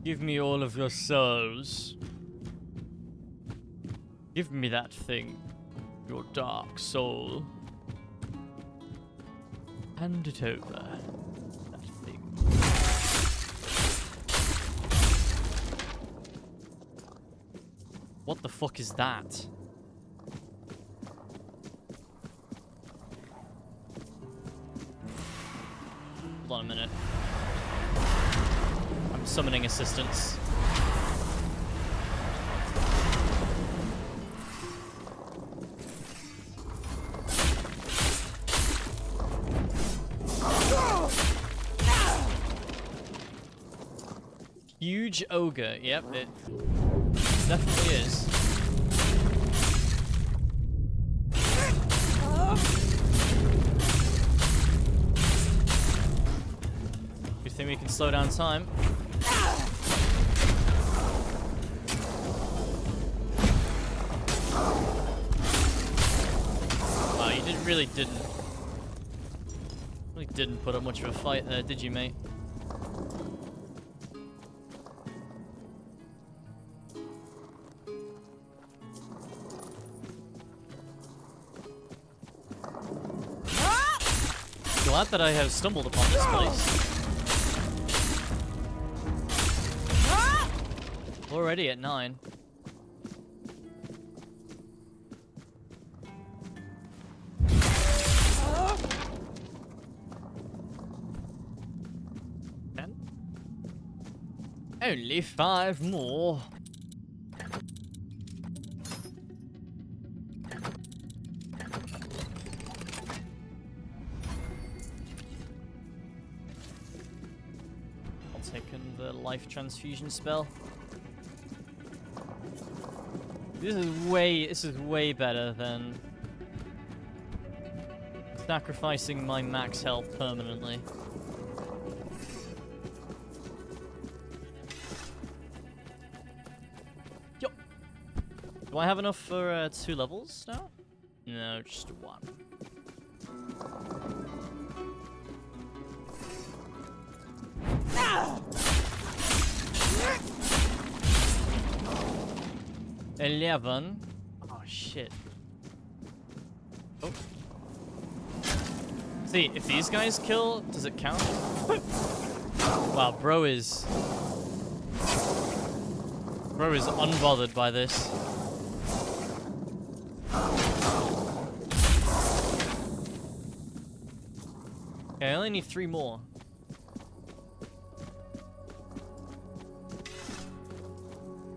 Give me all of your souls. Give me that thing. Your dark soul. Hand it over. That thing. What the fuck is that? Hold on a minute. I'm summoning assistance. Huge ogre. Yep, it definitely is. You think we can slow down time? Wow, you really didn't put up much of a fight there, did you, mate? Glad that I have stumbled upon this place. Already at 9. Only 5 more. I'll take in the life transfusion spell. This is way better than sacrificing my max health permanently. Yo. Do I have enough for 2 levels now? No, just 1. 11. Oh shit. Oh. See, if these guys kill, does it count? Wow, bro is unbothered by this. Okay, I only need 3 more.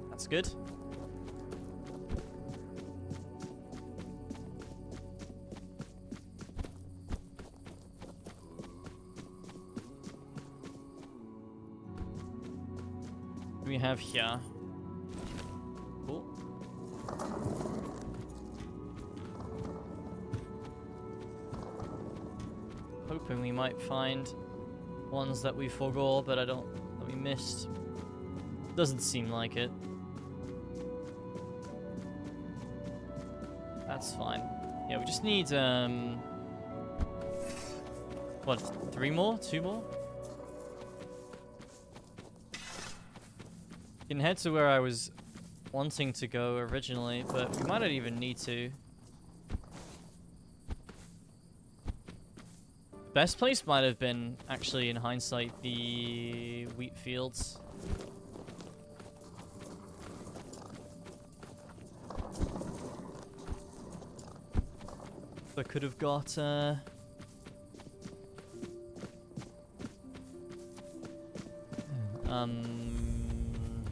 That's good. We have here. Cool. Hoping we might find ones that we forgot, but that we missed. Doesn't seem like it. That's fine. Yeah, we just need, what, 3 more? 2 more? We can head to where I was wanting to go originally, but we might not even need to. The best place might have been, actually, in hindsight, the wheat fields. I could have got,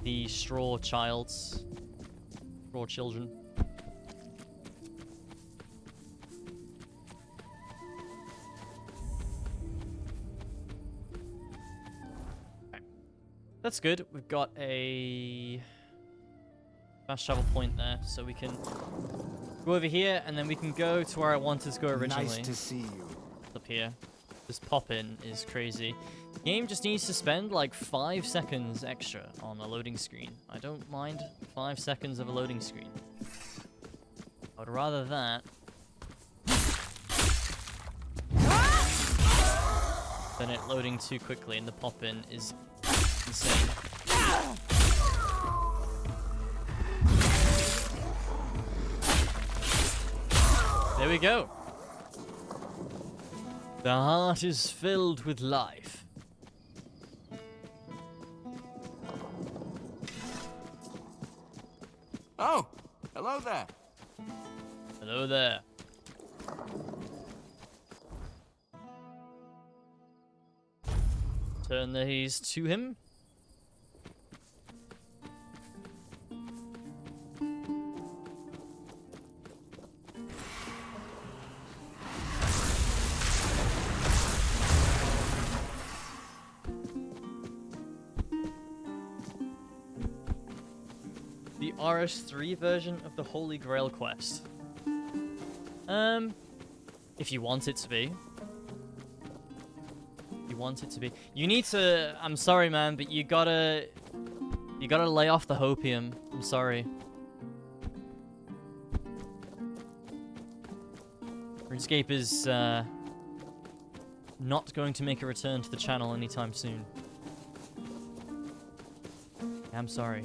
the straw children. Okay. That's good. We've got a fast travel point there, so we can go over here, and then we can go to where I wanted to go originally. Nice to see you. Up here. This pop-in is crazy. The game just needs to spend like 5 seconds extra on a loading screen. I don't mind 5 seconds of a loading screen. I would rather that than it loading too quickly, and the pop-in is insane. There we go. The heart is filled with life. Oh, hello there. Hello there. Turn these to him. The RS3 version of the Holy Grail quest. If you want it to be. You want it to be. You need to, I'm sorry man, but you gotta lay off the hopium. I'm sorry. RuneScape is not going to make a return to the channel anytime soon. I'm sorry.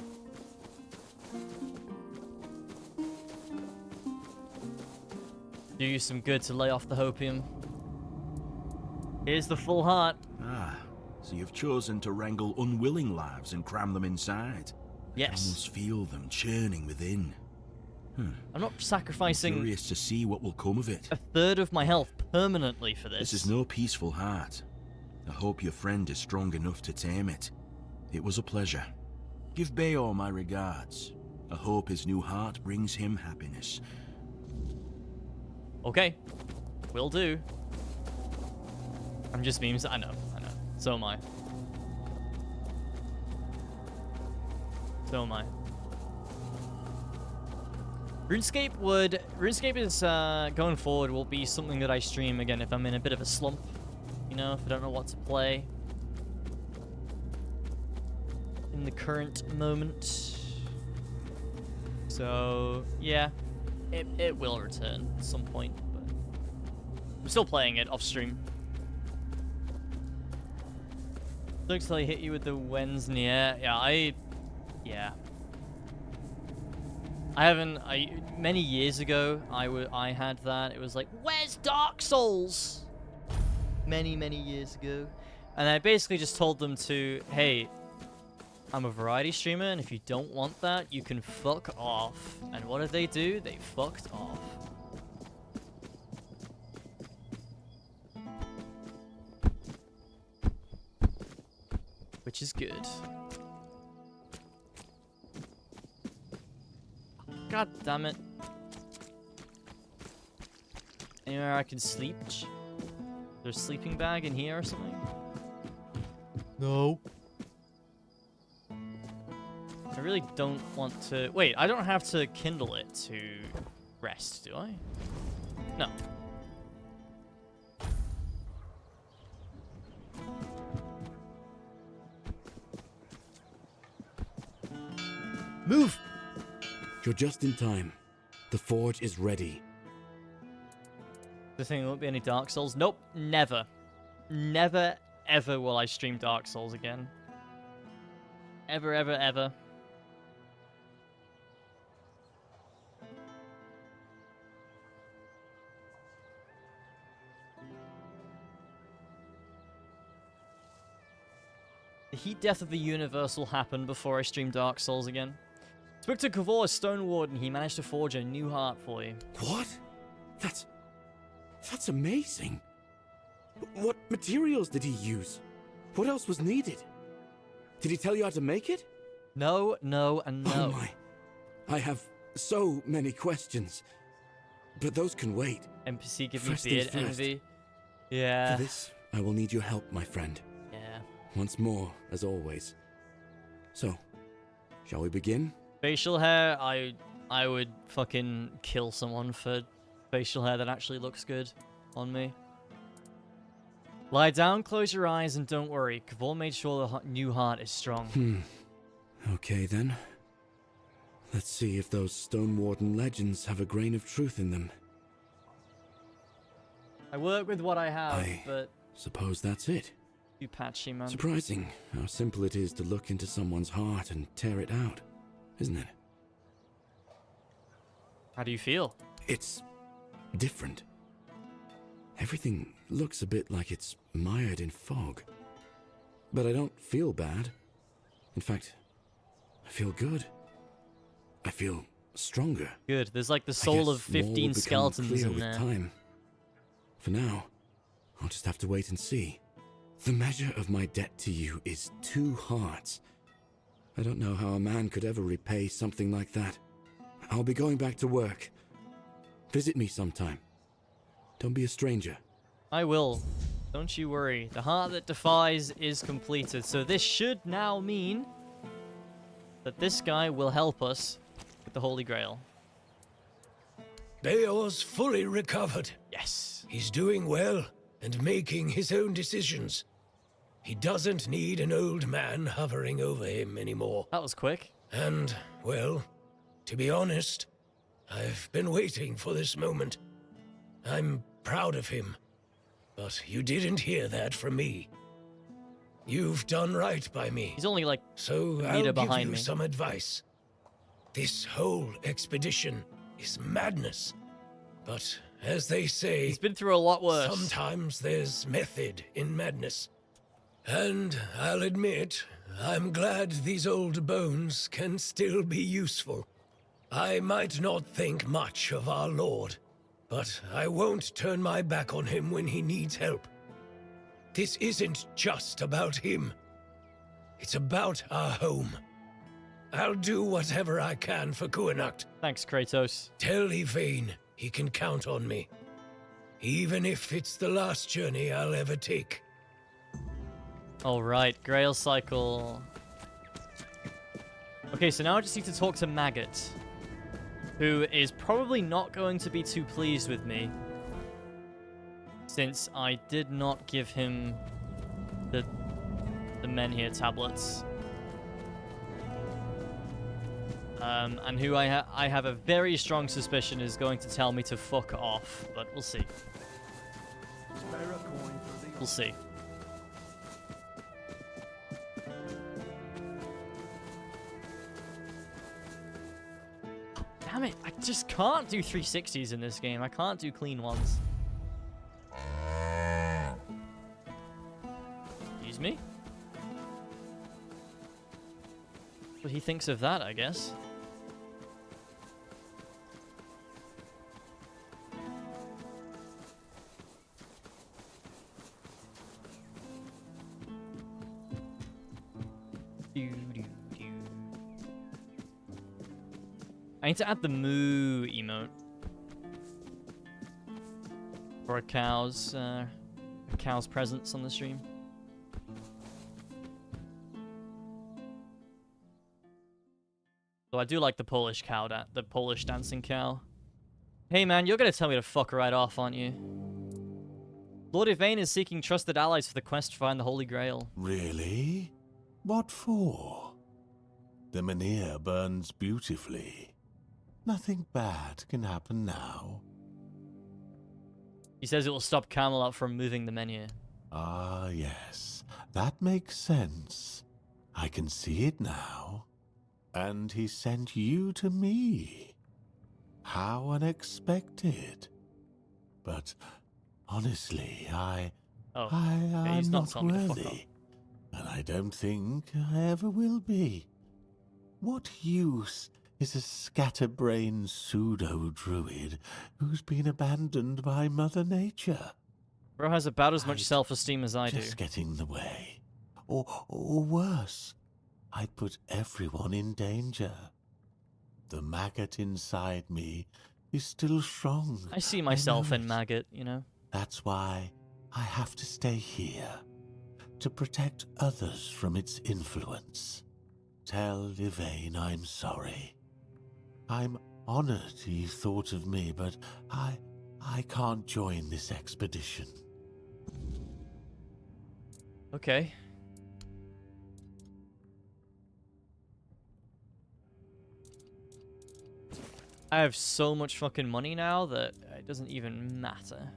Do you some good to lay off the hopium. Here's the full heart. Ah, so you've chosen to wrangle unwilling lives and cram them inside. Yes. I almost feel them churning within. I'm not sacrificing I'm curious to see what will come of it. a third of my health permanently for this. This is no peaceful heart. I hope your friend is strong enough to tame it. It was a pleasure. Give Bayor my regards. I hope his new heart brings him happiness. Okay, will do. I'm just memes. I know. So am I. RuneScape is going forward will be something that I stream again if I'm in a bit of a slump. You know, if I don't know what to play. In the current moment. So yeah. It will return at some point, but I'm still playing it off stream. Looks like I hit you with the Wens near. Yeah. I haven't. Many years ago, I had that. It was like, where's Dark Souls? Many years ago, and I basically just told them to, hey, I'm a variety streamer, and if you don't want that, you can fuck off. And what did they do? They fucked off. Which is good. God damn it. Anywhere I can sleep? There's a sleeping bag in here or something? No. I really don't want to... Wait, I don't have to kindle it to rest, do I? No. Move! You're just in time. The forge is ready. The thing won't be any Dark Souls. Nope, never. Never, ever will I stream Dark Souls again. Ever, ever, ever. The heat death of the universe will happen before I stream Dark Souls again. Spoke to Kavor, Stone Warden. He managed to forge a new heart for you. What? That's amazing. What materials did he use? What else was needed? Did he tell you how to make it? No, no, and no. Oh my. I have so many questions. But those can wait. NPC give First me beard things first. envy. Yeah. For this, I will need your help, my friend. Yeah. Once more, as always. So, shall we begin? Facial hair, I would fucking kill someone for facial hair that actually looks good on me. Lie down, close your eyes, and don't worry. Kavor made sure the new heart is strong. Okay then. Let's see if those Stone Warden legends have a grain of truth in them. I work with what I have, but... Suppose that's it. You patchy, man. Surprising how simple it is to look into someone's heart and tear it out, isn't it? How do you feel? It's different. Everything looks a bit like it's mired in fog. But I don't feel bad. In fact, I feel good. I feel stronger. Good. There's like the soul of 15 skeletons in there. With time. For now, I'll just have to wait and see. The measure of my debt to you is 2 hearts. I don't know how a man could ever repay something like that. I'll be going back to work. Visit me sometime. Don't be a stranger. I will. Don't you worry. The heart that defies is completed. So this should now mean that this guy will help us with the Holy Grail. Beor's fully recovered. Yes. He's doing well and making his own decisions. He doesn't need an old man hovering over him anymore. That was quick. And, well, to be honest, I've been waiting for this moment. I'm proud of him, but you didn't hear that from me. You've done right by me. He's only like so a I'll meter give behind you me. some advice. This whole expedition is madness, but as they say, he's been through a lot worse. Sometimes there's method in madness. And I'll admit, I'm glad these old bones can still be useful. I might not think much of our Lord, but I won't turn my back on him when he needs help. This isn't just about him. It's about our home. I'll do whatever I can for Kuanacht. Thanks, Kratos. Tell Yvain he can count on me, even if it's the last journey I'll ever take. Alright, Grail cycle. Okay, so now I just need to talk to Maggot, who is probably not going to be too pleased with me, since I did not give him the Menhir tablets. And who I have a very strong suspicion is going to tell me to fuck off, but we'll see. We'll see. Damn it, I just can't do 360s in this game. I can't do clean ones. Excuse me? What he thinks of that, I guess. I need to add the moo emote for a cow's presence on the stream. So I do like the Polish cow, the Polish dancing cow. Hey man, you're gonna tell me to fuck right off, aren't you? Lord Yvain is seeking trusted allies for the quest to find the Holy Grail. Really? What for? The Menhir burns beautifully. Nothing bad can happen now. He says it will stop Camelot from moving the menhir. Ah, yes. That makes sense. I can see it now. And he sent you to me. How unexpected. But honestly, I'm he's not not telling me to fuck worthy. And I don't think I ever will be. What use is a scatterbrained pseudo-druid who's been abandoned by Mother Nature? Bro has about as much self-esteem as I do. Just get in the way. Or worse, I'd put everyone in danger. The maggot inside me is still strong. I see myself in Maggot, you know. That's why I have to stay here, to protect others from its influence. Tell Yvain I'm sorry. I'm honored he thought of me, but I can't join this expedition. Okay. I have so much fucking money now that it doesn't even matter.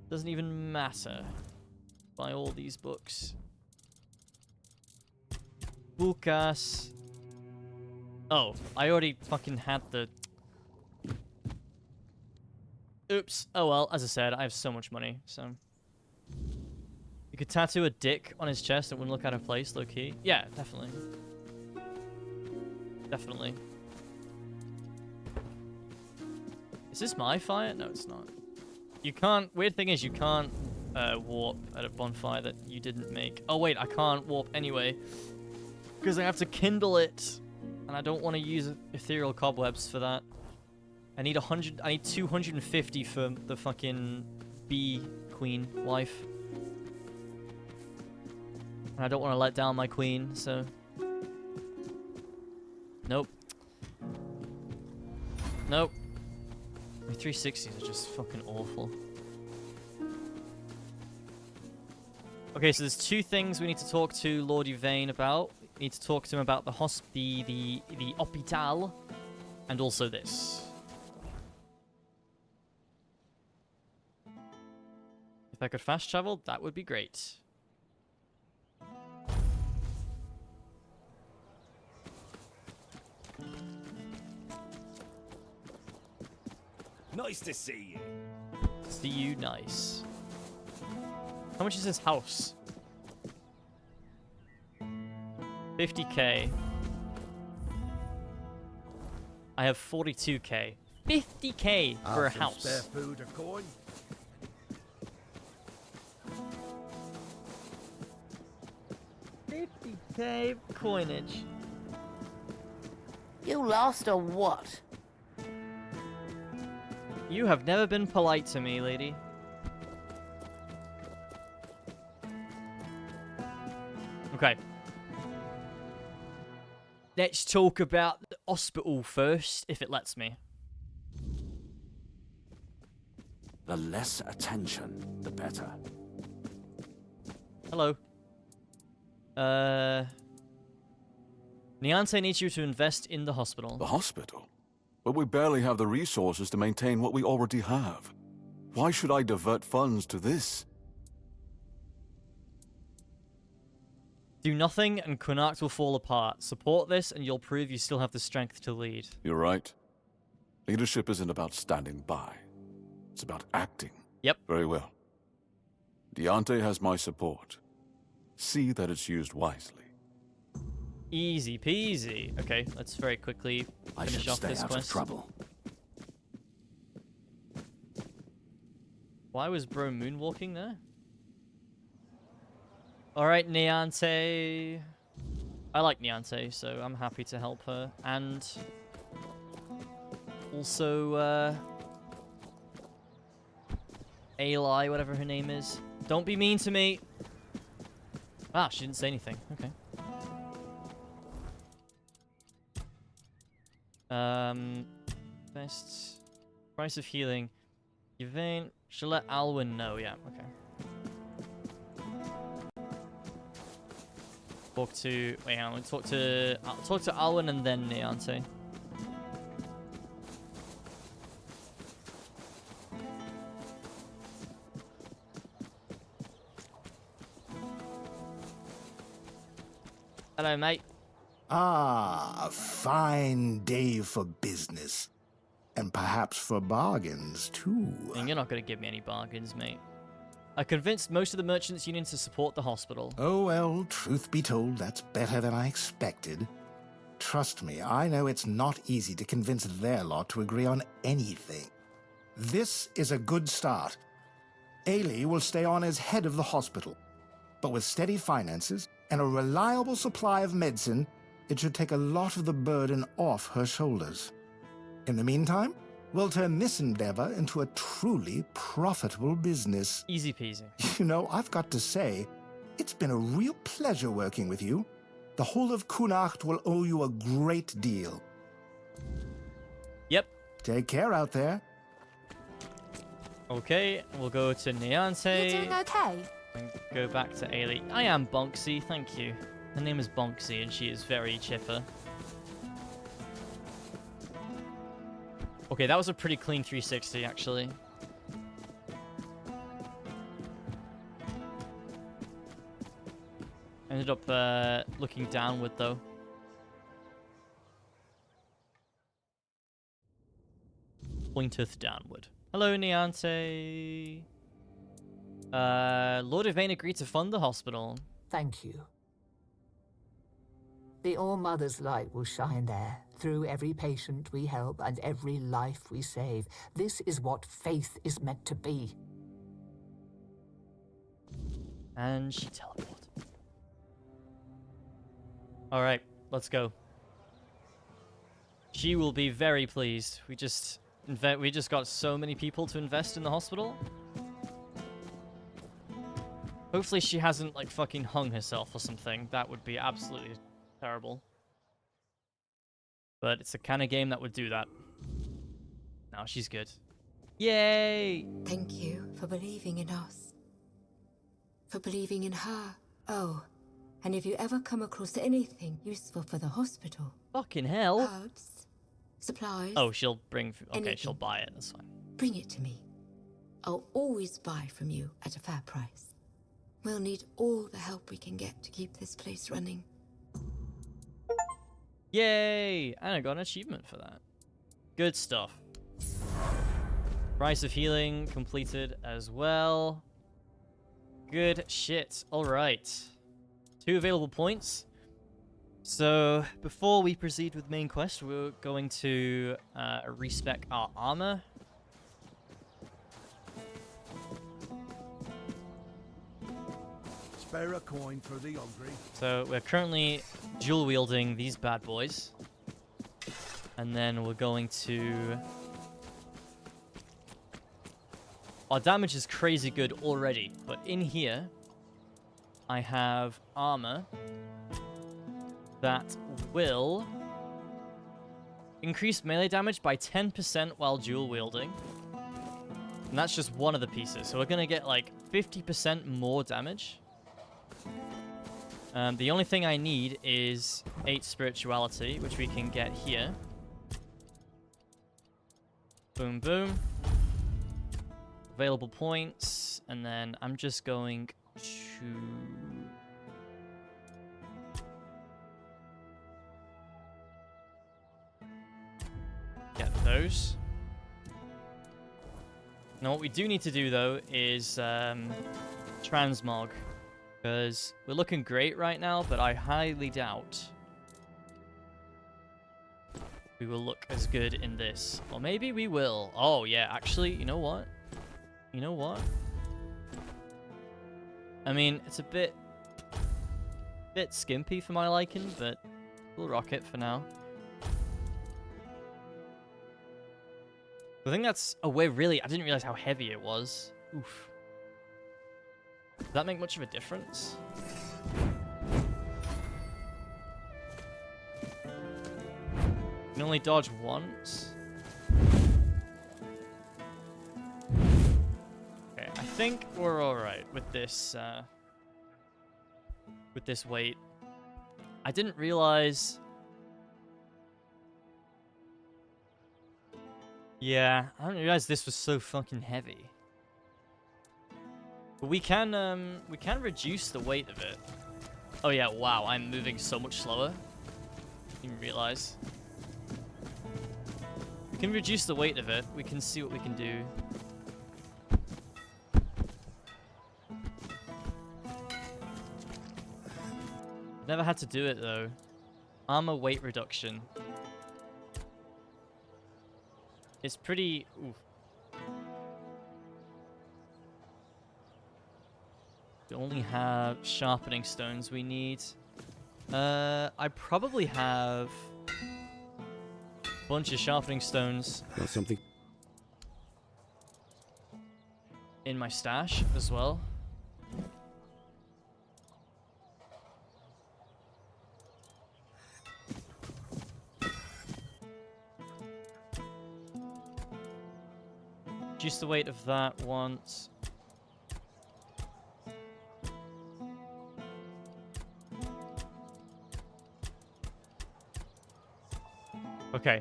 Doesn't even matter. Buy all these books. Bukas. Oh, I already fucking had the... Oops. Oh well, as I said, I have so much money, so... You could tattoo a dick on his chest and wouldn't look out of place, low-key. Yeah, definitely. Definitely. Is this my fire? No, it's not. You can't... Weird thing is, you can't warp at a bonfire that you didn't make. Oh, wait, I can't warp anyway. Because I have to kindle it. And I don't want to use ethereal cobwebs for that. I need 100... I need 250 for the fucking bee queen wife. And I don't want to let down my queen, so... Nope. Nope. My 360s are just fucking awful. Okay, so there's two things we need to talk to Lord Yvain about. We need to talk to him about the hospital, and also this. If I could fast travel, that would be great. Nice to see you. See you, nice. How much is this house? 50k. I have 42k. 50k for a house. Spare food, a coin. $50k coinage. You lost or what? You have never been polite to me, lady. Okay. Let's talk about the hospital first, if it lets me. The less attention, the better. Hello. Niantic needs you to invest in the hospital. The hospital? But we barely have the resources to maintain what we already have. Why should I divert funds to this? Do nothing and Connacht will fall apart. Support this and you'll prove you still have the strength to lead. You're right. Leadership isn't about standing by. It's about acting. Yep. Very well. Diante has my support. See that it's used wisely. Easy peasy. Okay, let's very quickly finish off this quest. Trouble. Why was bro moonwalking there? Alright, Niante. I like Niante, so I'm happy to help her. And also, Aili, whatever her name is. Don't be mean to me. Ah, she didn't say anything. Okay. Best price of healing. Yvain should let Alwyn know. Yeah, okay. Talk to. Wait, hang on. Talk to Alwyn and then Niante. Hello, mate. Ah, a fine day for business. And perhaps for bargains, too. And you're not going to give me any bargains, mate. I convinced most of the merchants' union to support the hospital. Oh, well, truth be told, that's better than I expected. Trust me, I know it's not easy to convince their lot to agree on anything. This is a good start. Ailey will stay on as head of the hospital. But with steady finances and a reliable supply of medicine, it should take a lot of the burden off her shoulders. In the meantime, we'll turn this endeavor into a truly profitable business. Easy peasy. You know, I've got to say, it's been a real pleasure working with you. The whole of Kunacht will owe you a great deal. Yep. Take care out there. Okay, we'll go to Niante. You doing okay? And go back to Ailey. I am Bonksy, thank you. Her name is Bonksy and she is very chipper. Okay, that was a pretty clean 360, actually. Ended up looking downward, though. Pointeth downward. Hello, Niante. Lord Yvain agreed to fund the hospital. Thank you. The All-Mother's light will shine there, through every patient we help and every life we save. This is what faith is meant to be. And she teleported. Alright, let's go. She will be very pleased. We just got so many people to invest in the hospital. Hopefully she hasn't, like, fucking hung herself or something. That would be absolutely terrible. But it's the kind of game that would do that. Now she's good. Yay! Thank you for believing in us. For believing in her. Oh, and if you ever come across anything useful for the hospital... Fucking hell. Herbs, supplies... Oh, she'll bring... Okay, anything. she'll buy it. That's fine. Bring it to me. I'll always buy from you at a fair price. We'll need all the help we can get to keep this place running. Yay! And I got an achievement for that. Good stuff. Price of healing completed as well. Good shit. Alright. 2 available points. So, before we proceed with main quest, we're going to respec our armor. Spare a coin for the hungry. So, we're currently dual-wielding these bad boys. And then we're going to... Our damage is crazy good already, but in here, I have armor that will increase melee damage by 10% while dual wielding. And that's just one of the pieces. So we're going to get like 50% more damage. The only thing I need is 8 spirituality, which we can get here. Boom, boom. Available points, and then I'm just going to get those. Now what we do need to do though is transmog, because we're looking great right now, but I highly doubt we will look as good in this. Or maybe we will. Oh yeah, actually, you know what? You know what? I mean, it's a bit skimpy for my liking, but we'll rock it for now. I think that's... Oh, wait, really? I didn't realize how heavy it was. Oof. Does that make much of a difference? You can only dodge once. Okay, I think we're alright with this weight. I didn't realize... Yeah, I didn't realize this was so fucking heavy. But we can reduce the weight of it. Oh yeah, wow, I'm moving so much slower. Didn't realize. We can reduce the weight of it. We can see what we can do. Never had to do it though. Armor weight reduction. It's pretty... Oof. We only have sharpening stones we need. I probably have a bunch of sharpening stones. Got something in my stash as well. Reduce the weight of that once. Okay.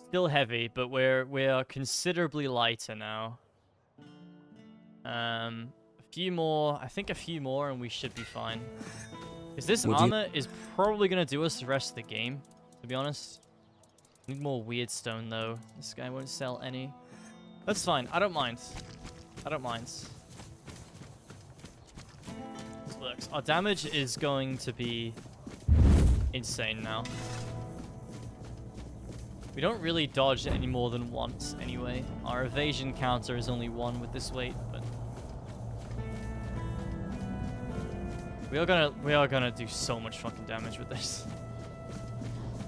Still heavy, but we are considerably lighter now. A few more, I think a few more and we should be fine. Because this armor is probably going to do us the rest of the game, to be honest. Need more weird stone though. This guy won't sell any. That's fine, I don't mind. I don't mind. This works. Our damage is going to be insane now. We don't really dodge any more than once anyway. Our evasion counter is only 1 with this weight, but we are gonna do so much fucking damage with this.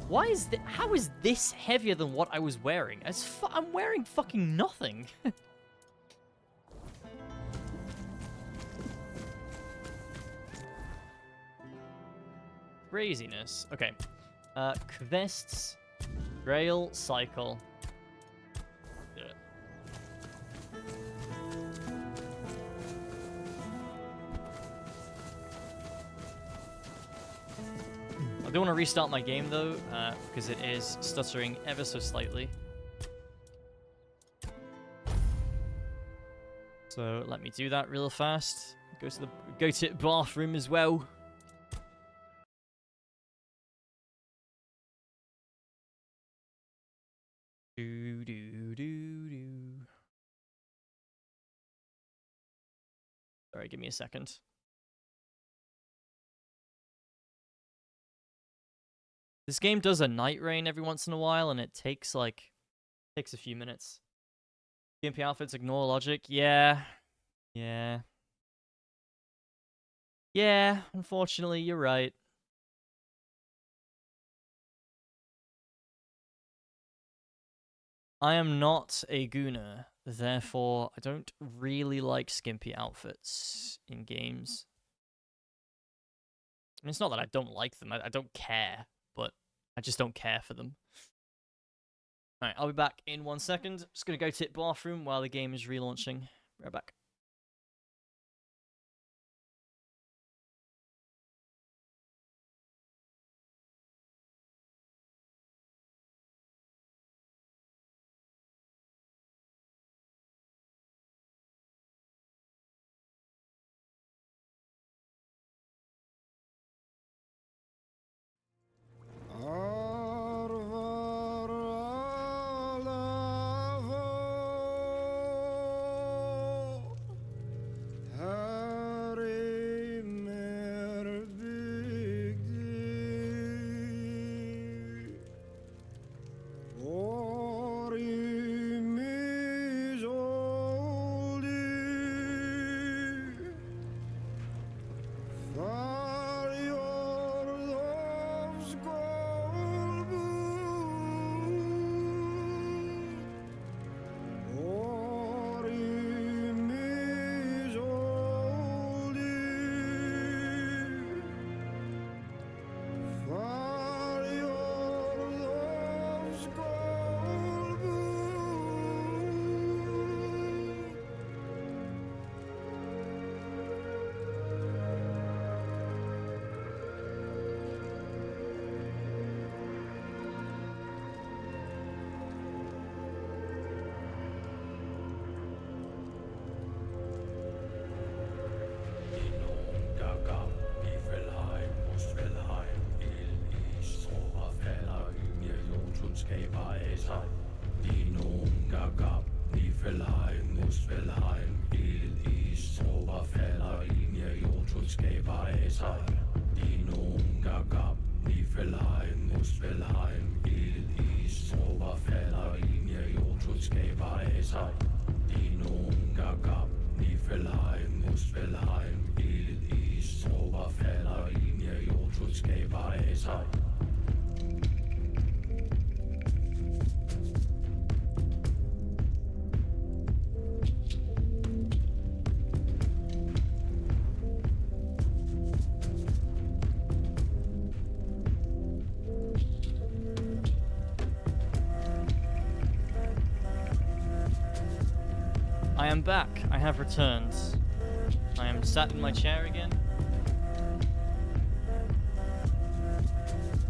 Why is how is this heavier than what I was wearing? I'm wearing fucking nothing. Craziness. Okay. Quests. Grail cycle. Do it. I do want to restart my game though, because it is stuttering ever so slightly. So let me do that real fast. Go to the bathroom as well. Sorry, give me a second. This game does a night rain every once in a while, and it takes a few minutes. Gimpy outfits ignore logic. Yeah. Yeah. Yeah, unfortunately, you're right. I am not a gooner, therefore I don't really like skimpy outfits in games. I mean, it's not that I don't like them, I don't care, but I just don't care for them. Alright, I'll be back in 1 second. Just gonna go to the bathroom while the game is relaunching. Right back. I am back. I have returned. I am sat in my chair again.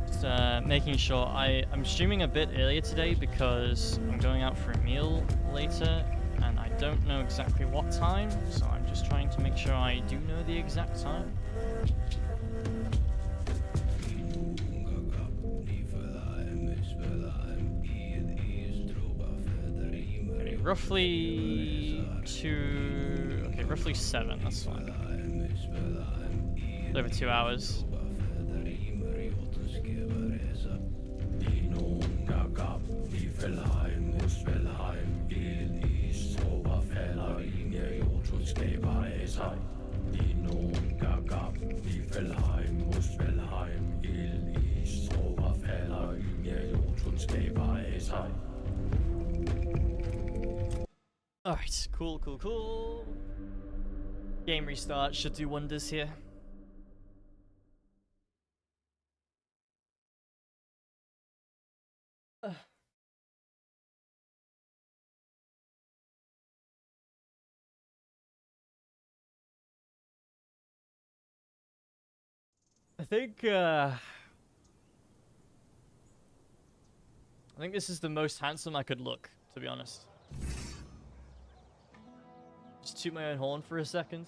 Just making sure. I'm streaming a bit earlier today because I'm going out for a meal later and I don't know exactly what time, so I'm just trying to make sure I do know the exact time. Okay, roughly roughly 7, that's fine. Over 2 hours. Alright, cool. Game restart should do wonders here. I think this is the most handsome I could look, to be honest. Just toot my own horn for a second.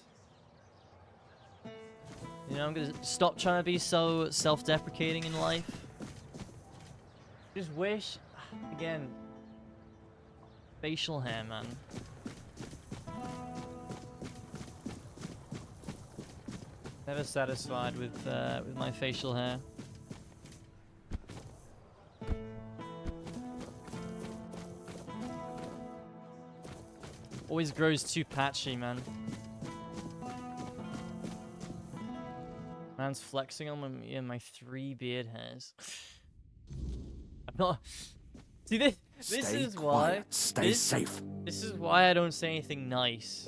You know, I'm gonna stop trying to be so self-deprecating in life. Just wish, again, facial hair, man. Never satisfied with my facial hair. Always grows too patchy, man. Man's flexing on my 3 beard hairs. I'm not. See this. This Stay is quiet. why. Stay safe. This is why I don't say anything nice.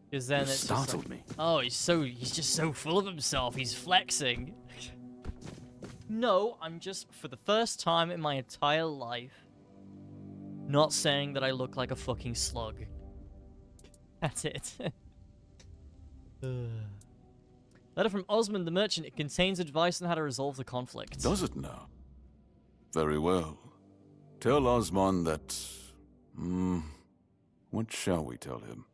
Because then You it's startled just like, me. oh, he's just so full of himself. He's flexing. No, I'm just, for the first time in my entire life, not saying that I look like a fucking slug. That's it. Letter from Osmond the Merchant. It contains advice on how to resolve the conflict. Does it now? Very well. Tell Osmond that... what shall we tell him?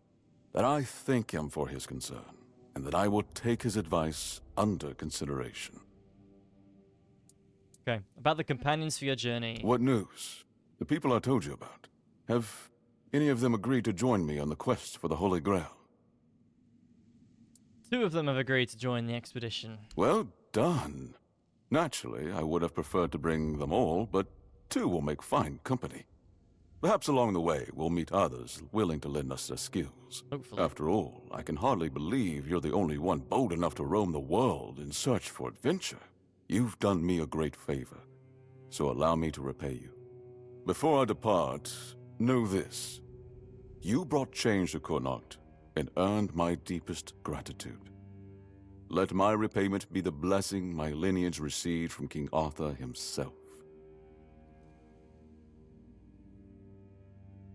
That I thank him for his concern, and that I will take his advice under consideration. Okay, about the companions for your journey. What news? The people I told you about. Have any of them agreed to join me on the quest for the Holy Grail? 2 of them have agreed to join the expedition. Well done. Naturally, I would have preferred to bring them all, but 2 will make fine company. Perhaps along the way, we'll meet others willing to lend us their skills. Hopefully. After all, I can hardly believe you're the only one bold enough to roam the world in search for adventure. You've done me a great favor, so allow me to repay you. Before I depart, know this. You brought change to Connacht and earned my deepest gratitude. Let my repayment be the blessing my lineage received from King Arthur himself.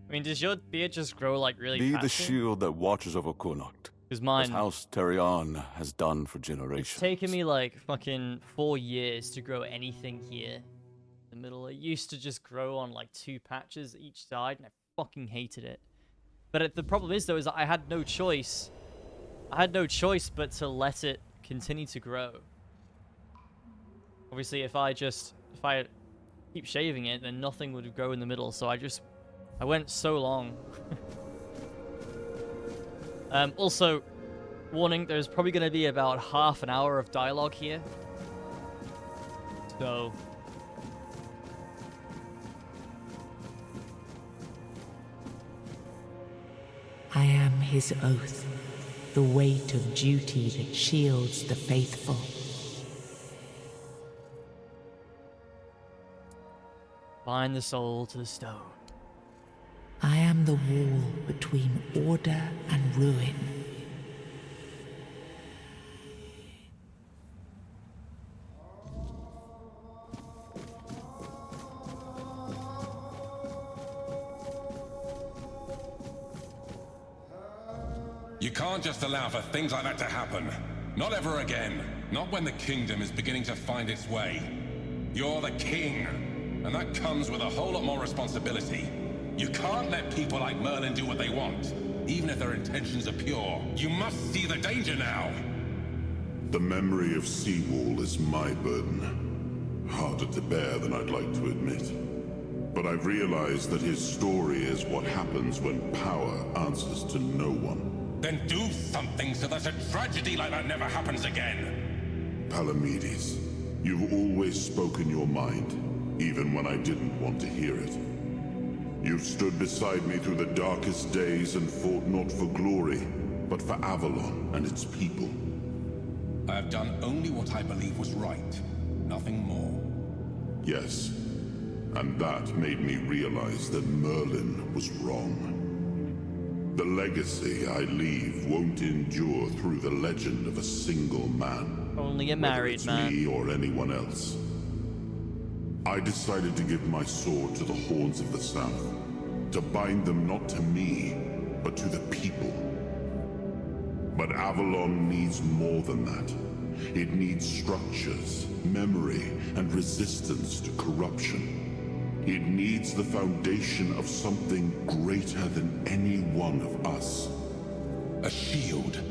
I mean, does your beard just grow like really Be patchy? the shield that watches over Connacht. 'Cause mine- as House Terrion has done for generations. It's taken me like fucking 4 years to grow anything here in the middle. It used to just grow on like 2 patches each side, and I fucking hated it. But the problem is, though, is that I had no choice. I had no choice but to let it continue to grow. Obviously, if I keep shaving it, then nothing would grow in the middle. So I went so long. Also, warning, there's probably going to be about half an hour of dialogue here. So... I am his oath, the weight of duty that shields the faithful. Bind the soul to the stone. I am the wall between order and ruin. You can't just allow for things like that to happen. Not ever again. Not when the kingdom is beginning to find its way. You're the king, and that comes with a whole lot more responsibility. You can't let people like Merlin do what they want, even if their intentions are pure. You must see the danger now. The memory of Seawall is my burden. Harder to bear than I'd like to admit. But I've realized that his story is what happens when power answers to no one. Then do something so that a tragedy like that never happens again. Palamedes, you've always spoken your mind, even when I didn't want to hear it. You've stood beside me through the darkest days and fought not for glory, but for Avalon and its people. I have done only what I believe was right, nothing more. Yes, and that made me realize that Merlin was wrong. The legacy I leave won't endure through the legend of a single man. Only a married man. Me or anyone else. I decided to give my sword to the Horns of the South, to bind them not to me, but to the people. But Avalon needs more than that. It needs structures, memory, and resistance to corruption. It needs the foundation of something greater than any one of us. A shield?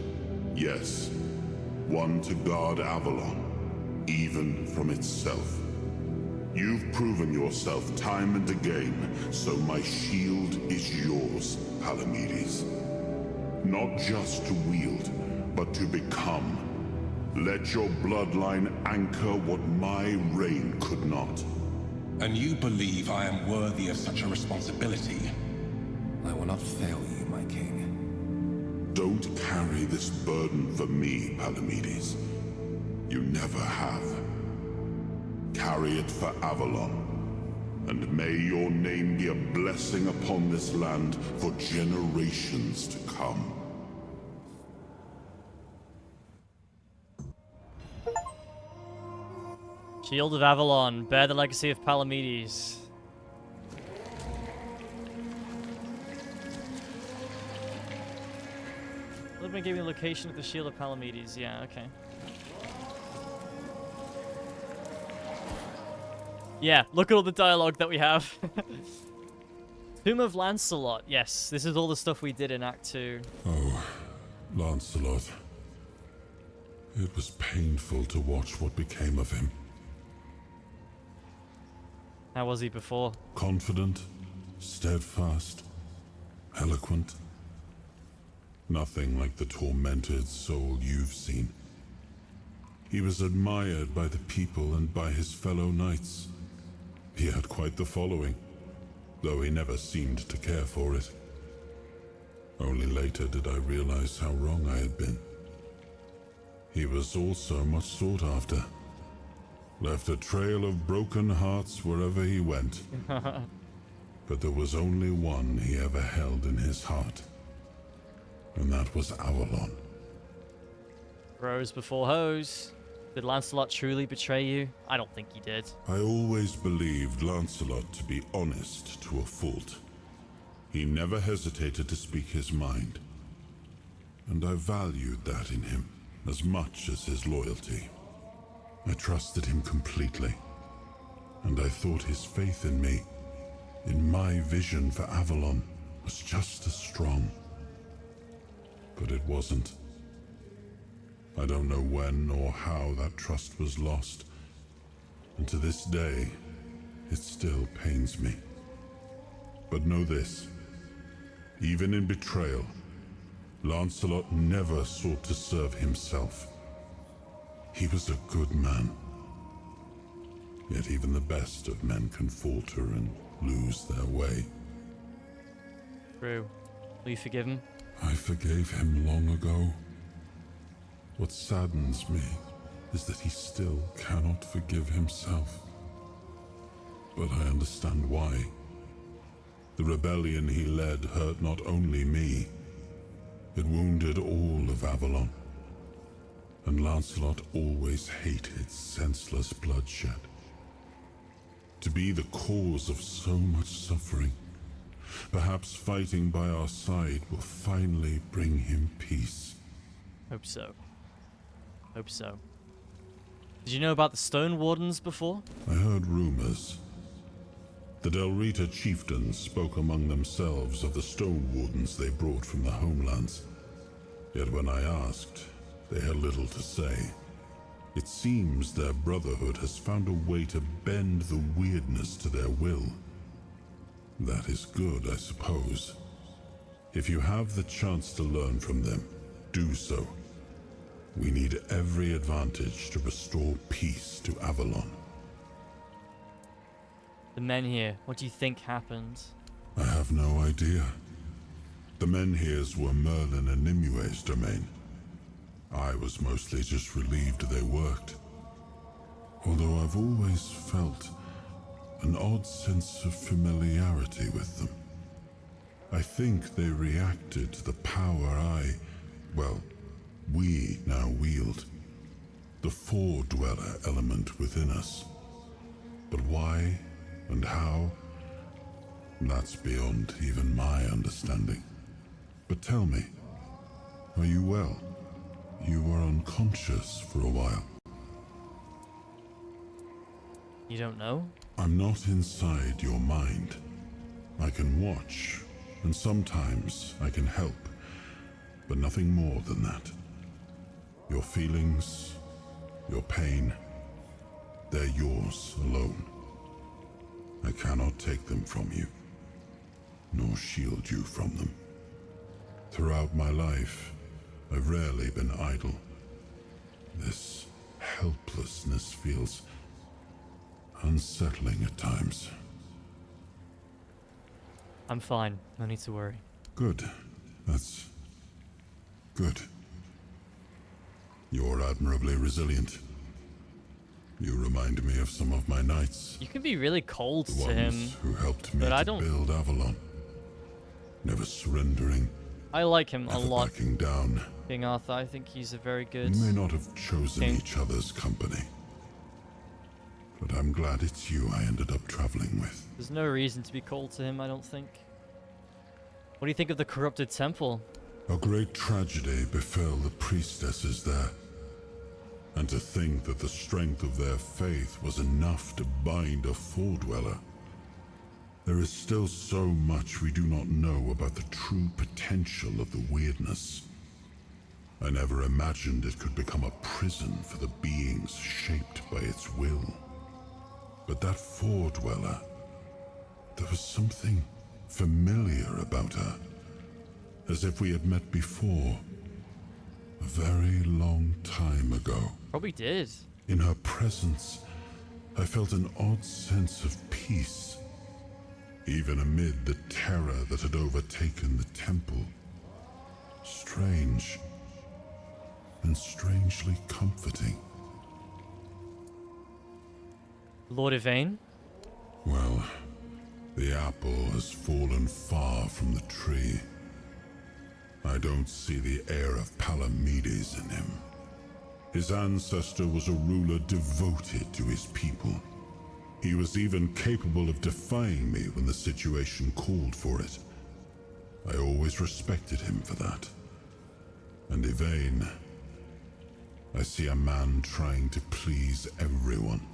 Yes. One to guard Avalon, even from itself. You've proven yourself time and again, so my shield is yours, Palamedes. Not just to wield, but to become. Let your bloodline anchor what my reign could not. And you believe I am worthy of such a responsibility? I will not fail you, my king. Don't carry this burden for me, Palamedes. You never have. Carry it for Avalon, and may your name be a blessing upon this land for generations to come. Shield of Avalon, bear the legacy of Palamedes. Livman gave me the location of the Shield of Palamedes. Yeah, okay. Yeah, look at all the dialogue that we have. Tomb of Lancelot. Yes, this is all the stuff we did in Act 2. Oh, Lancelot. It was painful to watch what became of him. How was he before? Confident, steadfast, eloquent. Nothing like the tormented soul you've seen. He was admired by the people and by his fellow knights. He had quite the following, though he never seemed to care for it. Only later did I realize how wrong I had been. He was also much sought after. Left a trail of broken hearts wherever he went. But there was only one he ever held in his heart. And that was Avalon. Bros before hoes. Did Lancelot truly betray you? I don't think he did. I always believed Lancelot to be honest to a fault. He never hesitated to speak his mind. And I valued that in him as much as his loyalty. I trusted him completely, and I thought his faith in me, in my vision for Avalon, was just as strong. But it wasn't. I don't know when or how that trust was lost, and to this day, it still pains me. But know this, even in betrayal, Lancelot never sought to serve himself. He was a good man. Yet even the best of men can falter and lose their way. True. Will you forgive him? I forgave him long ago. What saddens me is that he still cannot forgive himself. But I understand why. The rebellion he led hurt not only me, it wounded all of Avalon. And Lancelot always hated senseless bloodshed. To be the cause of so much suffering, perhaps fighting by our side will finally bring him peace. Hope so. Hope so. Did you know about the Stone Wardens before? I heard rumors. The Del Rita chieftains spoke among themselves of the Stone Wardens they brought from the homelands. Yet when I asked, they had little to say. It seems their brotherhood has found a way to bend the weirdness to their will. That is good, I suppose. If you have the chance to learn from them, do so. We need every advantage to restore peace to Avalon. The Menhir, what do you think happened? I have no idea. The Menhirs were Merlin and Nimue's domain. I was mostly just relieved they worked. Although I've always felt an odd sense of familiarity with them. I think they reacted to the power we now wield. The Four-Dweller element within us. But why and how? That's beyond even my understanding. But tell me, are you well? You were unconscious for a while. You don't know? I'm not inside your mind. I can watch, and sometimes I can help, but nothing more than that. Your feelings, your pain, they're yours alone. I cannot take them from you, nor shield you from them. Throughout my life, I've rarely been idle. This helplessness feels unsettling at times. I'm fine. No need to worry. Good. That's good. You're admirably resilient. You remind me of some of my knights. You can be really cold The to ones him, who helped me but I to don't. build Avalon. Never surrendering. I like him a Never lot. backing down. King Arthur, I think he's a very good. We may not have chosen king. each other's company, but I'm glad it's you I ended up traveling with. There's no reason to be cold to him, I don't think. What do you think of the corrupted temple? A great tragedy befell the priestesses there. And to think that the strength of their faith was enough to bind a Four-Dweller. There is still so much we do not know about the true potential of the weirdness. I never imagined it could become a prison for the beings shaped by its will. But that Four-Dweller, there was something familiar about her, as if we had met before, a very long time ago. Probably did. In her presence, I felt an odd sense of peace, even amid the terror that had overtaken the temple. Strange, and strangely comforting. Lord Yvain? Well, the apple has fallen far from the tree. I don't see the air of Palamedes in him. His ancestor was a ruler devoted to his people. He was even capable of defying me when the situation called for it. I always respected him for that. And Yvain, I see a man trying to please everyone.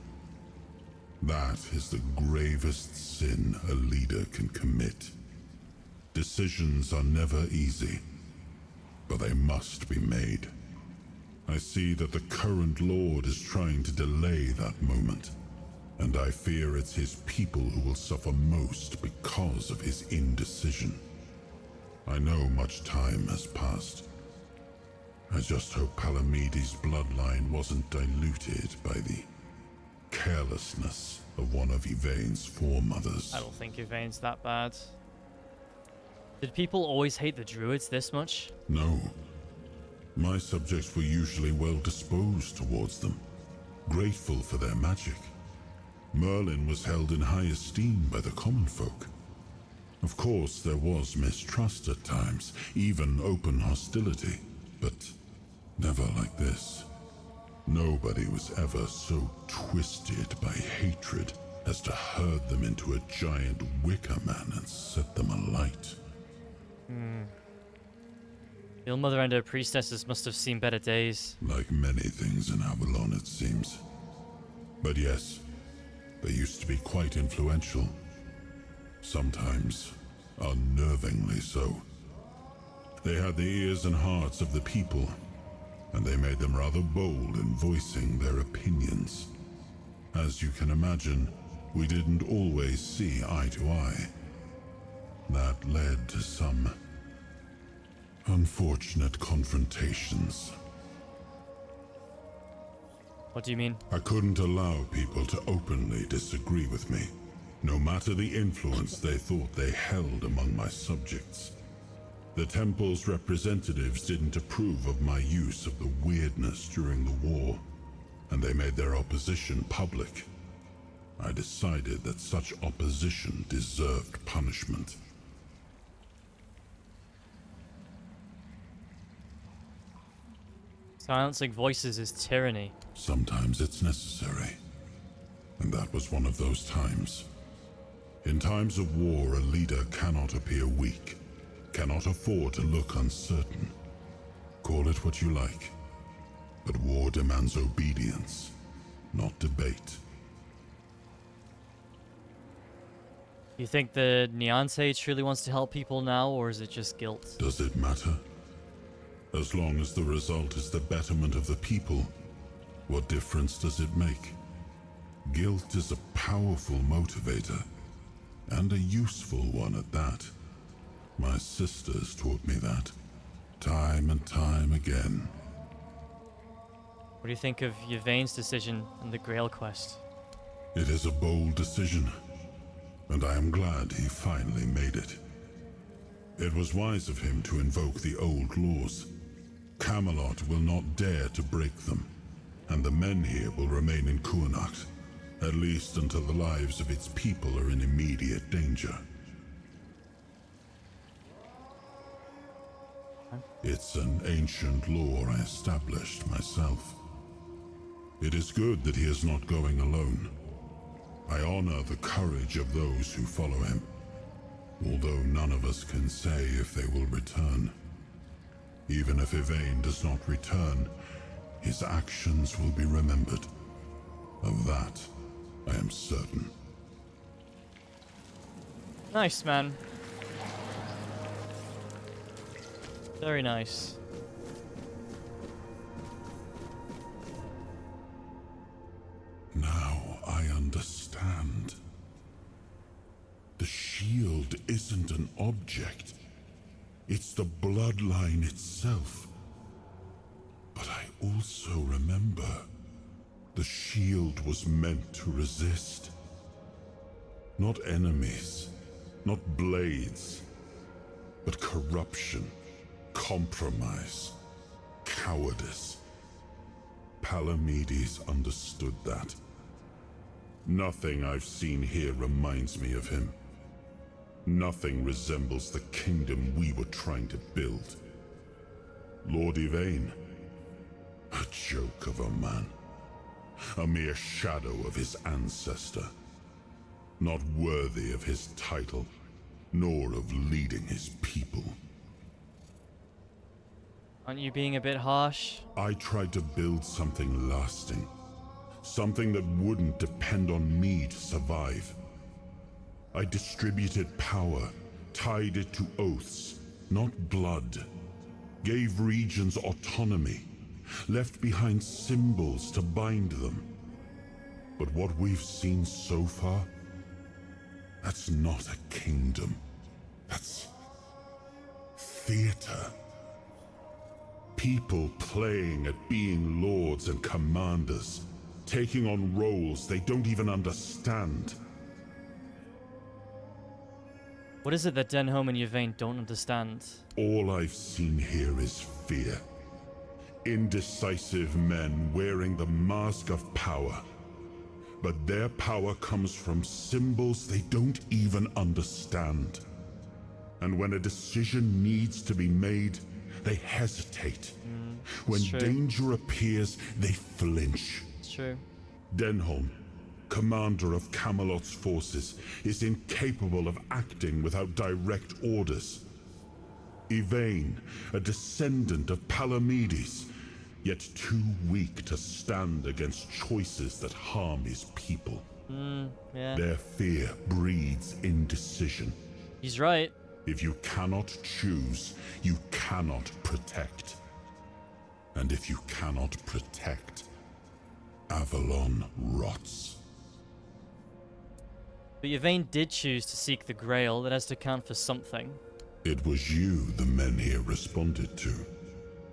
That is the gravest sin a leader can commit. Decisions are never easy, but they must be made. I see that the current Lord is trying to delay that moment, and I fear it's his people who will suffer most because of his indecision. I know much time has passed. I just hope Palamedes' bloodline wasn't diluted by the carelessness of one of Yvain's foremothers. I don't think Yvain's that bad. Did people always hate the druids this much? No. My subjects were usually well disposed towards them, grateful for their magic. Merlin was held in high esteem by the common folk. Of course, there was mistrust at times, even open hostility, but never like this. Nobody was ever so twisted by hatred as to herd them into a giant wicker man and set them alight. The Old Mother and her priestesses must have seen better days. Like many things in Avalon, it seems. But yes, they used to be quite influential. Sometimes unnervingly so. They had the ears and hearts of the people, and they made them rather bold in voicing their opinions. As you can imagine, we didn't always see eye to eye. That led to some unfortunate confrontations. What do you mean? I couldn't allow people to openly disagree with me, no matter the influence they thought they held among my subjects. The temple's representatives didn't approve of my use of the weirdness during the war, and they made their opposition public. I decided that such opposition deserved punishment. Silencing voices is tyranny. Sometimes it's necessary, and that was one of those times. In times of war, a leader cannot appear weak, cannot afford to look uncertain. Call it what you like, but war demands obedience, not debate. You think the Nianse truly wants to help people now, or is it just guilt? Does it matter? As long as the result is the betterment of the people, what difference does it make? Guilt is a powerful motivator, and a useful one at that. My sisters taught me that, time and time again. What do you think of Yvain's decision in the Grail quest? It is a bold decision, and I am glad he finally made it. It was wise of him to invoke the old laws. Camelot will not dare to break them, and the men here will remain in Kuanacht, at least until the lives of its people are in immediate danger. It's an ancient law I established myself. It is good that he is not going alone. I honor the courage of those who follow him, although none of us can say if they will return. Even if Yvain does not return, his actions will be remembered. Of that, I am certain. Nice, man. Very nice. Now I understand. The shield isn't an object. It's the bloodline itself. But I also remember the shield was meant to resist. Not enemies, not blades, but corruption, compromise, cowardice. Palamedes understood that. Nothing I've seen here reminds me of him. Nothing resembles the kingdom we were trying to build. Lord Yvain, a joke of a man. A mere shadow of his ancestor. Not worthy of his title, nor of leading his people. Aren't you being a bit harsh? I tried to build something lasting. Something that wouldn't depend on me to survive. I distributed power, tied it to oaths, not blood. Gave regions autonomy, left behind symbols to bind them. But what we've seen so far, that's not a kingdom. theater. People playing at being lords and commanders, taking on roles they don't even understand. What is it that Denholm and Yvain don't understand? All I've seen here is fear. Indecisive men wearing the mask of power. But their power comes from symbols they don't even understand. And when a decision needs to be made, they hesitate. When danger appears, they flinch. It's true. Denholm, commander of Camelot's forces, is incapable of acting without direct orders. Yvain, a descendant of Palamedes, yet too weak to stand against choices that harm his people. Yeah. Their fear breeds indecision. He's right. If you cannot choose, you cannot protect. And if you cannot protect, Avalon rots. But Yvain did choose to seek the Grail. That has to count for something. It was you the men here responded to,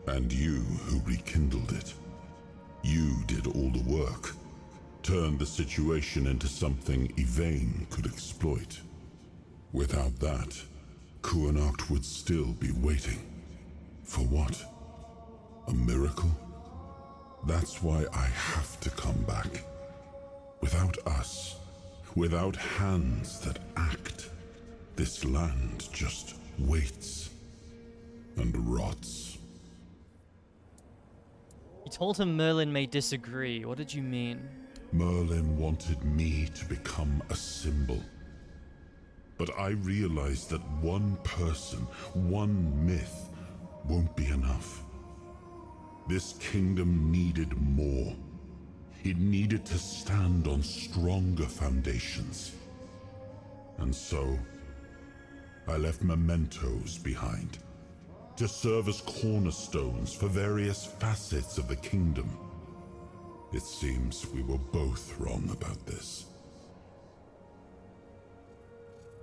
and you who rekindled it. You did all the work, turned the situation into something Yvain could exploit. Without that, Kuanacht would still be waiting. For what? A miracle? That's why I have to come back. Without us, without hands that act, this land just waits and rots. You told him Merlin may disagree. What did you mean? Merlin wanted me to become a symbol. But I realized that one person, one myth, won't be enough. This kingdom needed more. It needed to stand on stronger foundations. And so, I left mementos behind, to serve as cornerstones for various facets of the kingdom. It seems we were both wrong about this.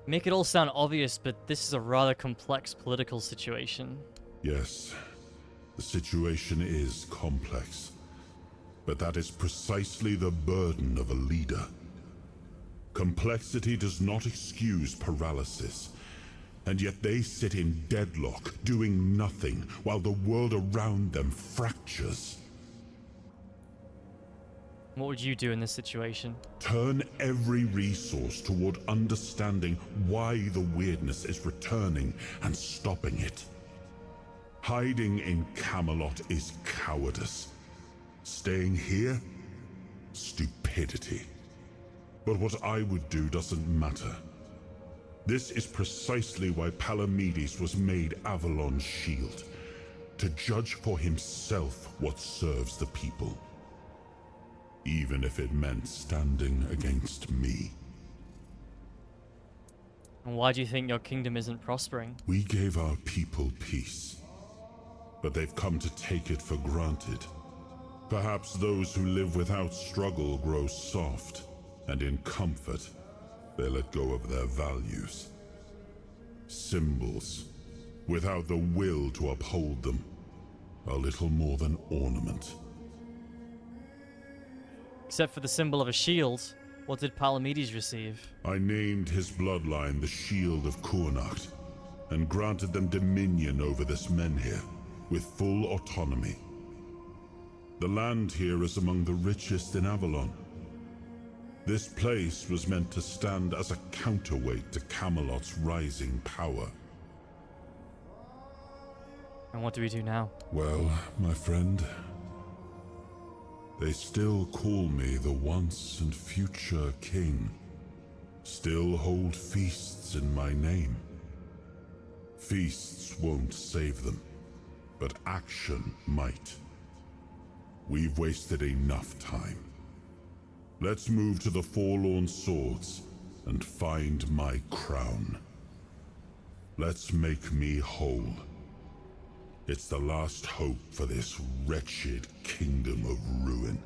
Make it all sound obvious, but this is a rather complex political situation. Yes, the situation is complex, but that is precisely the burden of a leader. Complexity does not excuse paralysis, and yet they sit in deadlock, doing nothing, while the world around them fractures. What would you do in this situation? Turn every resource toward understanding why the weirdness is returning and stopping it. Hiding in Camelot is cowardice. Staying here? Stupidity. But what I would do doesn't matter. This is precisely why Palamedes was made Avalon's shield, to judge for himself what serves the people. Even if it meant standing against me. And why do you think your kingdom isn't prospering? We gave our people peace, but they've come to take it for granted. Perhaps those who live without struggle grow soft, and in comfort, they let go of their values. Symbols, without the will to uphold them, are little more than ornament. Except for the symbol of a shield, what did Palamedes receive? I named his bloodline the Shield of Kuanacht, and granted them dominion over this menhir, with full autonomy. The land here is among the richest in Avalon. This place was meant to stand as a counterweight to Camelot's rising power. And what do we do now? Well, my friend, they still call me the once and future king. Still hold feasts in my name. Feasts won't save them, but action might. We've wasted enough time. Let's move to the Forlorn Swords and find my crown. Let's make me whole. It's the last hope for this wretched kingdom of ruin.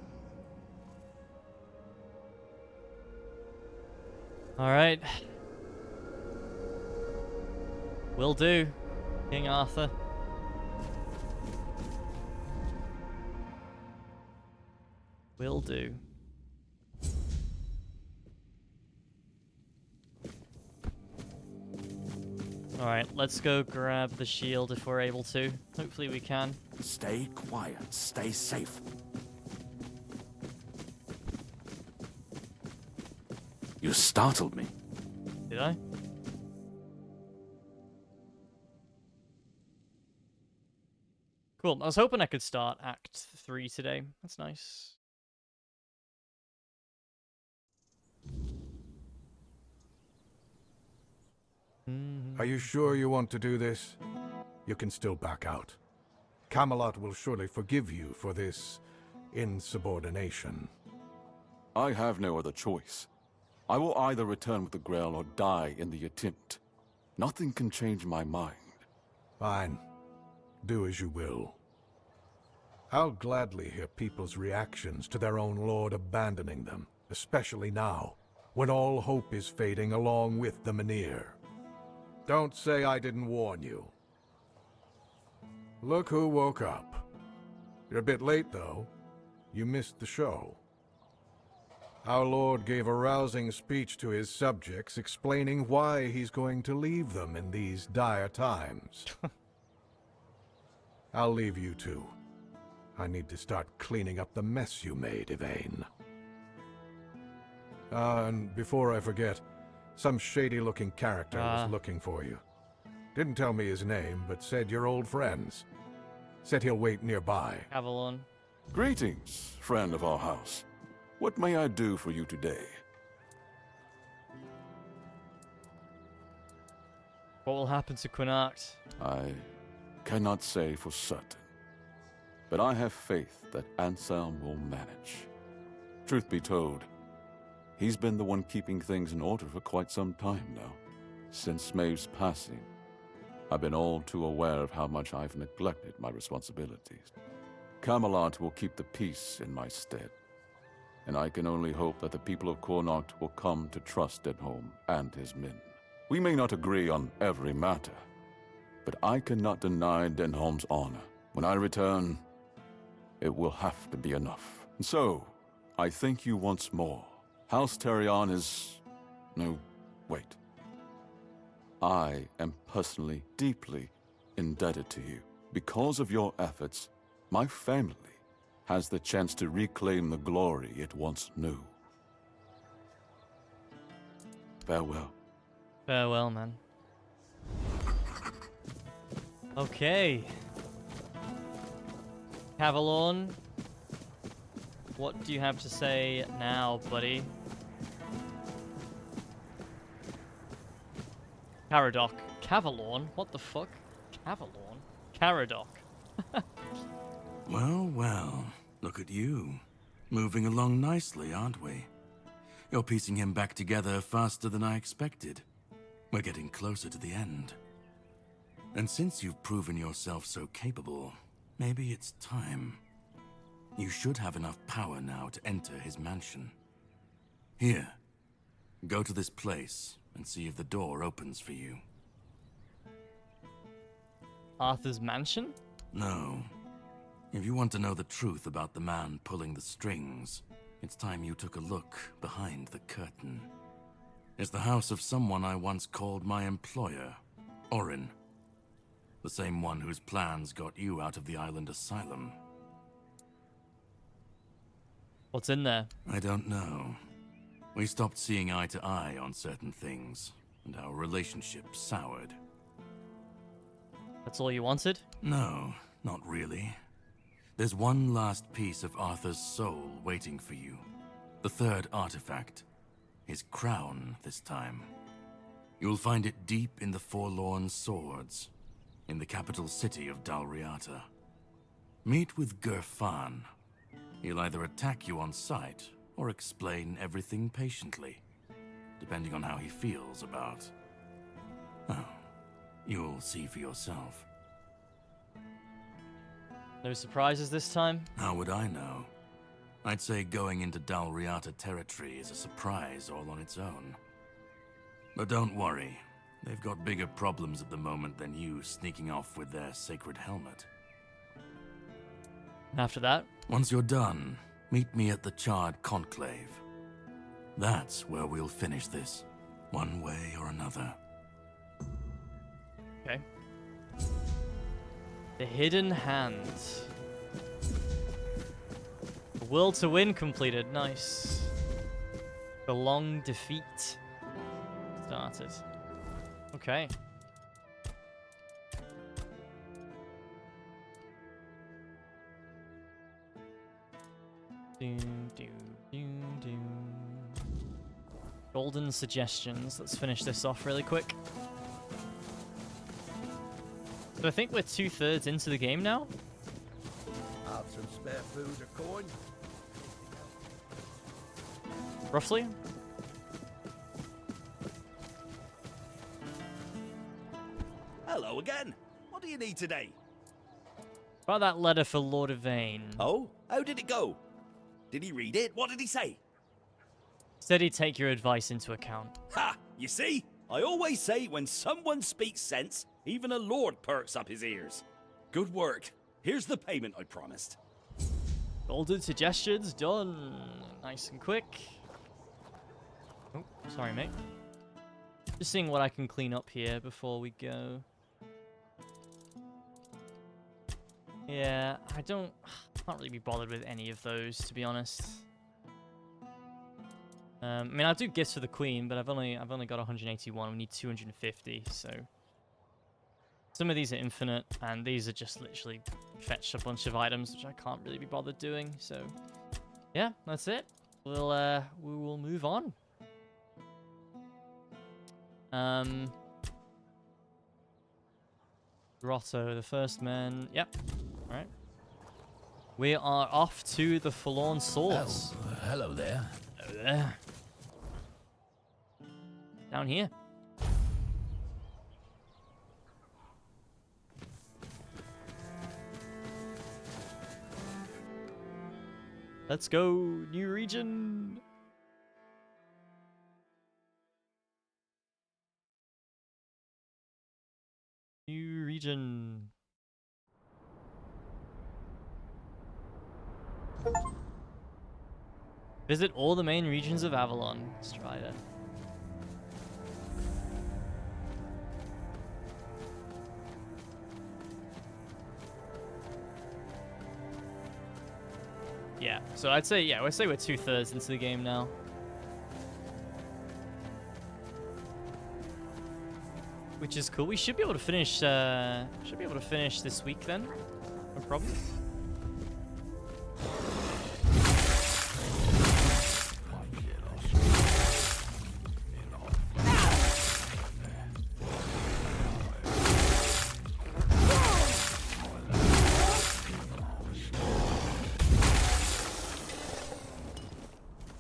Alright. Will do. King Arthur. Will do. Alright, let's go grab the shield if we're able to. Hopefully we can. Stay quiet. Stay safe. You startled me. Did I? Cool. I was hoping I could start Act 3 today. That's nice. Are you sure you want to do this? You can still back out. Camelot will surely forgive you for this insubordination. I have no other choice. I will either return with the Grail or die in the attempt. Nothing can change my mind. Fine. Do as you will. I'll gladly hear people's reactions to their own lord abandoning them, especially now, when all hope is fading along with the Menhir. Don't say I didn't warn you. Look who woke up. You're a bit late, though. You missed the show. Our Lord gave a rousing speech to his subjects explaining why he's going to leave them in these dire times. I'll leave you two. I need to start cleaning up the mess you made, Yvain. And before I forget, some shady-looking character was looking for you. Didn't tell me his name, but said you're old friends. Said he'll wait nearby. Avalon. Greetings, friend of our house. What may I do for you today? What will happen to Quinacht? I cannot say for certain, but I have faith that Anselm will manage. Truth be told, he's been the one keeping things in order for quite some time now. Since Maeve's passing, I've been all too aware of how much I've neglected my responsibilities. Camelot will keep the peace in my stead, and I can only hope that the people of Connacht will come to trust Denholm and his men. We may not agree on every matter, but I cannot deny Denholm's honor. When I return, it will have to be enough. And so, I thank you once more. House Terion is... no, wait. I am personally deeply indebted to you. Because of your efforts, my family has the chance to reclaim the glory it once knew. Farewell. Farewell, man. Okay. Avalon, what do you have to say now, buddy? Caradoc. Cavalon? What the fuck? Cavalon? Caradoc. Well, well. Look at you. Moving along nicely, aren't we? You're piecing him back together faster than I expected. We're getting closer to the end. And since you've proven yourself so capable, maybe it's time. You should have enough power now to enter his mansion. Here, go to this place and see if the door opens for you. Arthur's mansion? No. If you want to know the truth about the man pulling the strings, it's time you took a look behind the curtain. It's the house of someone I once called my employer, Orin. The same one whose plans got you out of the island asylum. What's in there? I don't know. We stopped seeing eye to eye on certain things, and our relationship soured. That's all you wanted? No, not really. There's one last piece of Arthur's soul waiting for you. The third artifact. His crown, this time. You'll find it deep in the Forlorn Swords, in the capital city of Dalriata. Meet with Gerfan. He'll either attack you on sight, or explain everything patiently, depending on how he feels about... Oh, you'll see for yourself. No surprises this time? How would I know? I'd say going into Dalriata territory is a surprise all on its own. But don't worry, They've got bigger problems at the moment than you sneaking off with their sacred helmet. After that? Once you're done, meet me at the Charred Conclave. That's where we'll finish this, one way or another. Okay. The Hidden Hand. The Will to Win completed. Nice. The Long Defeat started. Okay. Golden suggestions. Let's finish this off really quick. So I think we're 2/3 into the game now. Have some spare food or coin? Roughly. Hello again. What do you need today? About that letter for Lord Yvain. Oh, how did it go? Did he read it? What did he say? Said he'd take your advice into account. Ha! You see? I always say when someone speaks sense, even a lord perks up his ears. Good work. Here's the payment I promised. Golden suggestions done. Nice and quick. Oh, sorry, mate. Just seeing what I can clean up here before we go. Yeah, I can't really be bothered with any of those, to be honest. I mean, I'll do gifts for the queen, but I've only got 181. We need 250, so some of these are infinite, and these are just literally fetch a bunch of items, which I can't really be bothered doing. So, yeah, that's it. We will move on. Grotto, the first man. Yep. All right. We are off to the Forlorn Swords. Oh, hello there. Hello there. Down here. Let's go, new region. New region. Visit all the main regions of Avalon. Strider. Yeah, so I'd say, yeah, we're 2/3 into the game now. Which is cool. We should be able to finish, this week then. No problem.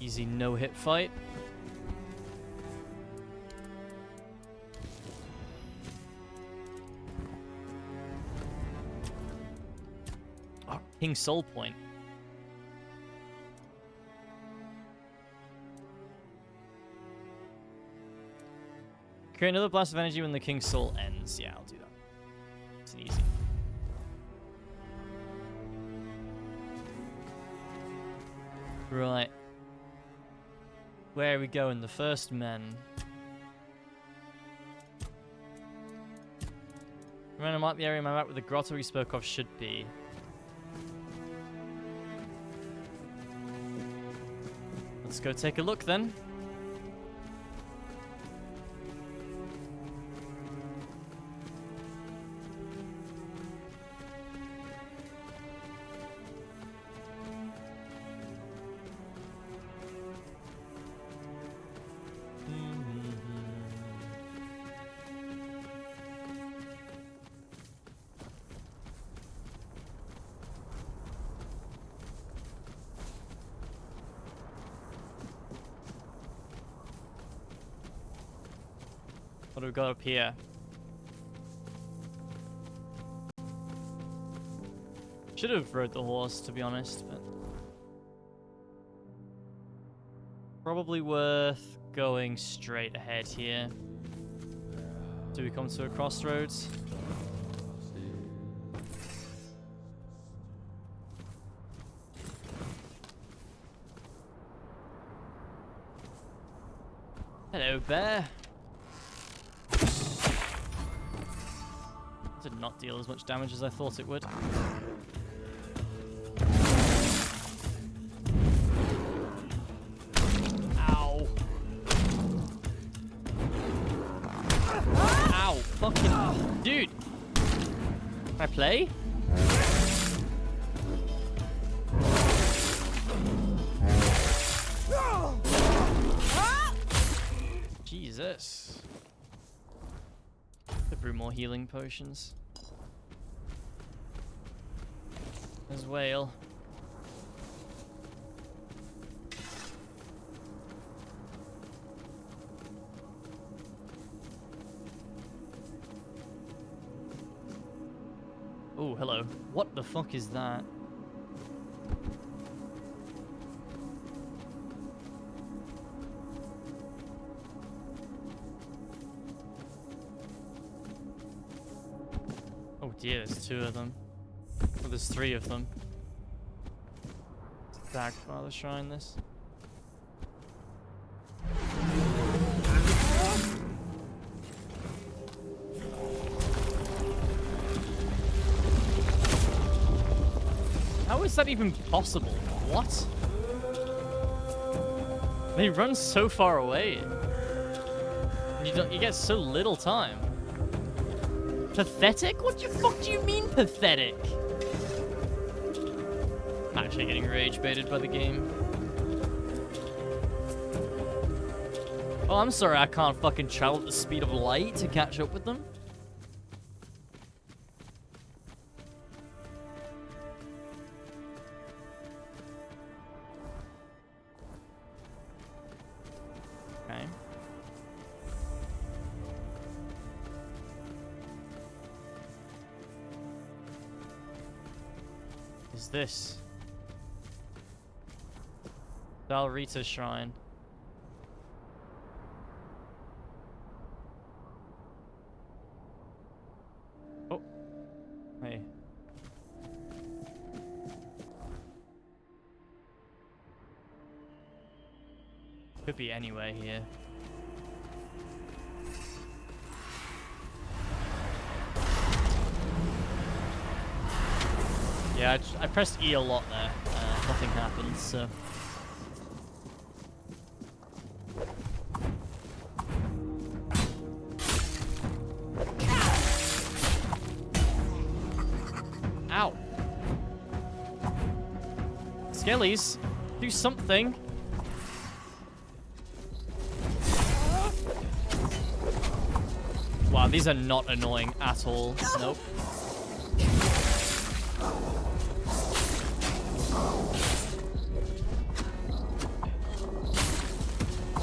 Easy no-hit fight. King Soul Point. Create another blast of energy when the King's Soul ends. Yeah, I'll do that. It's easy. Right. Where are we going? The first men. Remember, mark the area on my map where the grotto we spoke of should be. Let's go take a look then. What do we got up here? Should have rode the horse, to be honest, but probably worth going straight ahead here. Do we come to a crossroads? Hello, bear. Did not deal as much damage as I thought it would. Ow. Ow. Fucking... Dude. Can I play? Jesus. Could brew more healing potions. There's whale. Oh, hello. What the fuck is that? Oh dear, there's 2 of them. Well, there's 3 of them. It's a Dagfather Shrine, this. How is that even possible? What? They run so far away. You get so little time. Pathetic? What the fuck do you mean pathetic? I'm actually getting rage baited by the game. Oh, I'm sorry I can't fucking travel at the speed of light to catch up with them. Okay. Is this Dalrita's shrine? Oh, hey. Could be anywhere here. Yeah, I pressed E a lot there. Nothing happened, so... Ow! Skellies, do something! Wow, these are not annoying at all. Nope.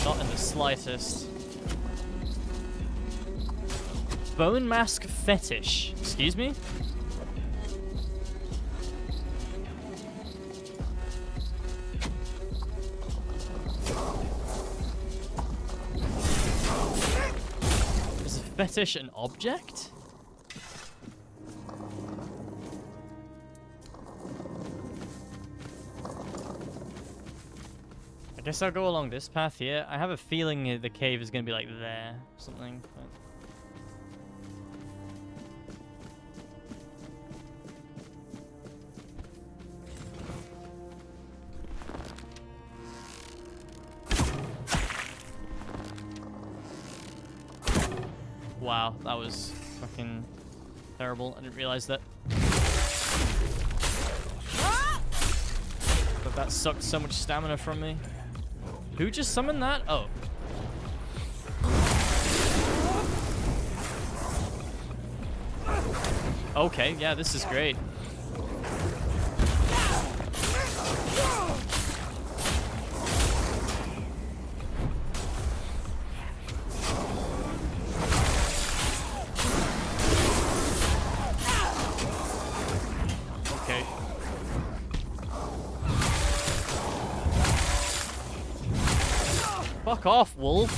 Not in the slightest. Bone mask fetish. Excuse me? Is a fetish an object? I guess I'll go along this path here. I have a feeling the cave is going to be like there or something. But... Wow, that was fucking terrible. I didn't realize that. But that sucked so much stamina from me. Who just summoned that? Oh. Okay, yeah, this is great. Fuck off, wolf.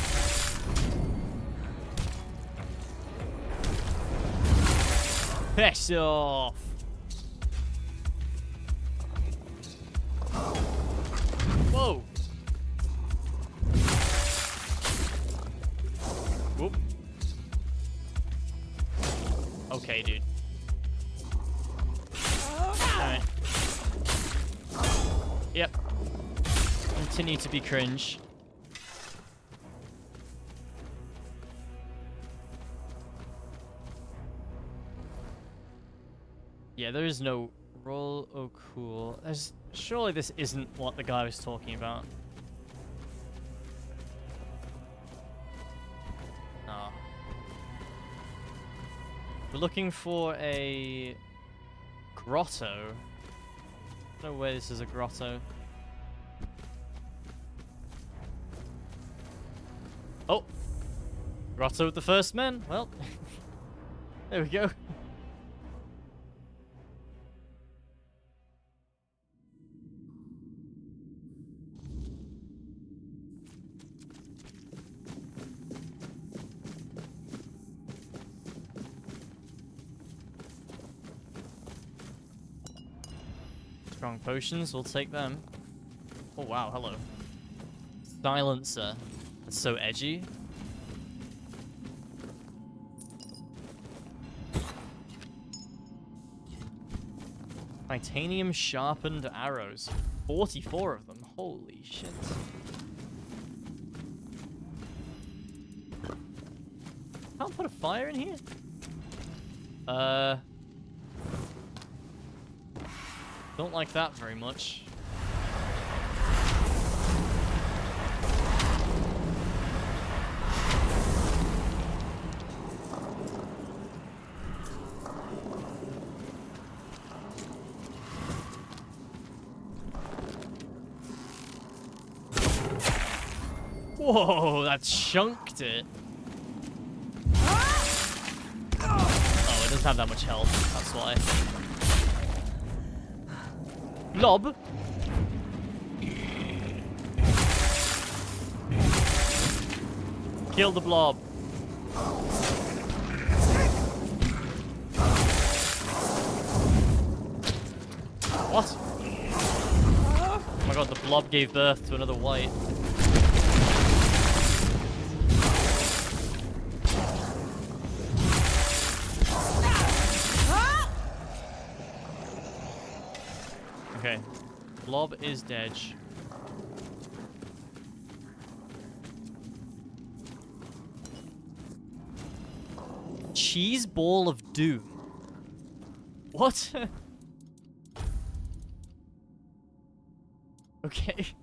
Piss off! Whoa! Whoop. Okay, dude. Alright. Yep. Continue to be cringe. Yeah, there is no roll. Oh, cool. Surely this isn't what the guy was talking about. No. We're looking for a grotto. I don't know where this is a grotto. Oh! Grotto with the first men. Well, there we go. Strong potions, we'll take them. Oh wow, hello. Silencer. That's so edgy. Titanium sharpened arrows. 44 of them. Holy shit. Can't put a fire in here? Don't like that very much. Whoa, that chunked it. Oh, it doesn't have that much health, that's why. Blob? Kill the blob. What? Oh my god, the blob gave birth to another white. Okay, blob is dead. Cheese ball of doom. What? Okay.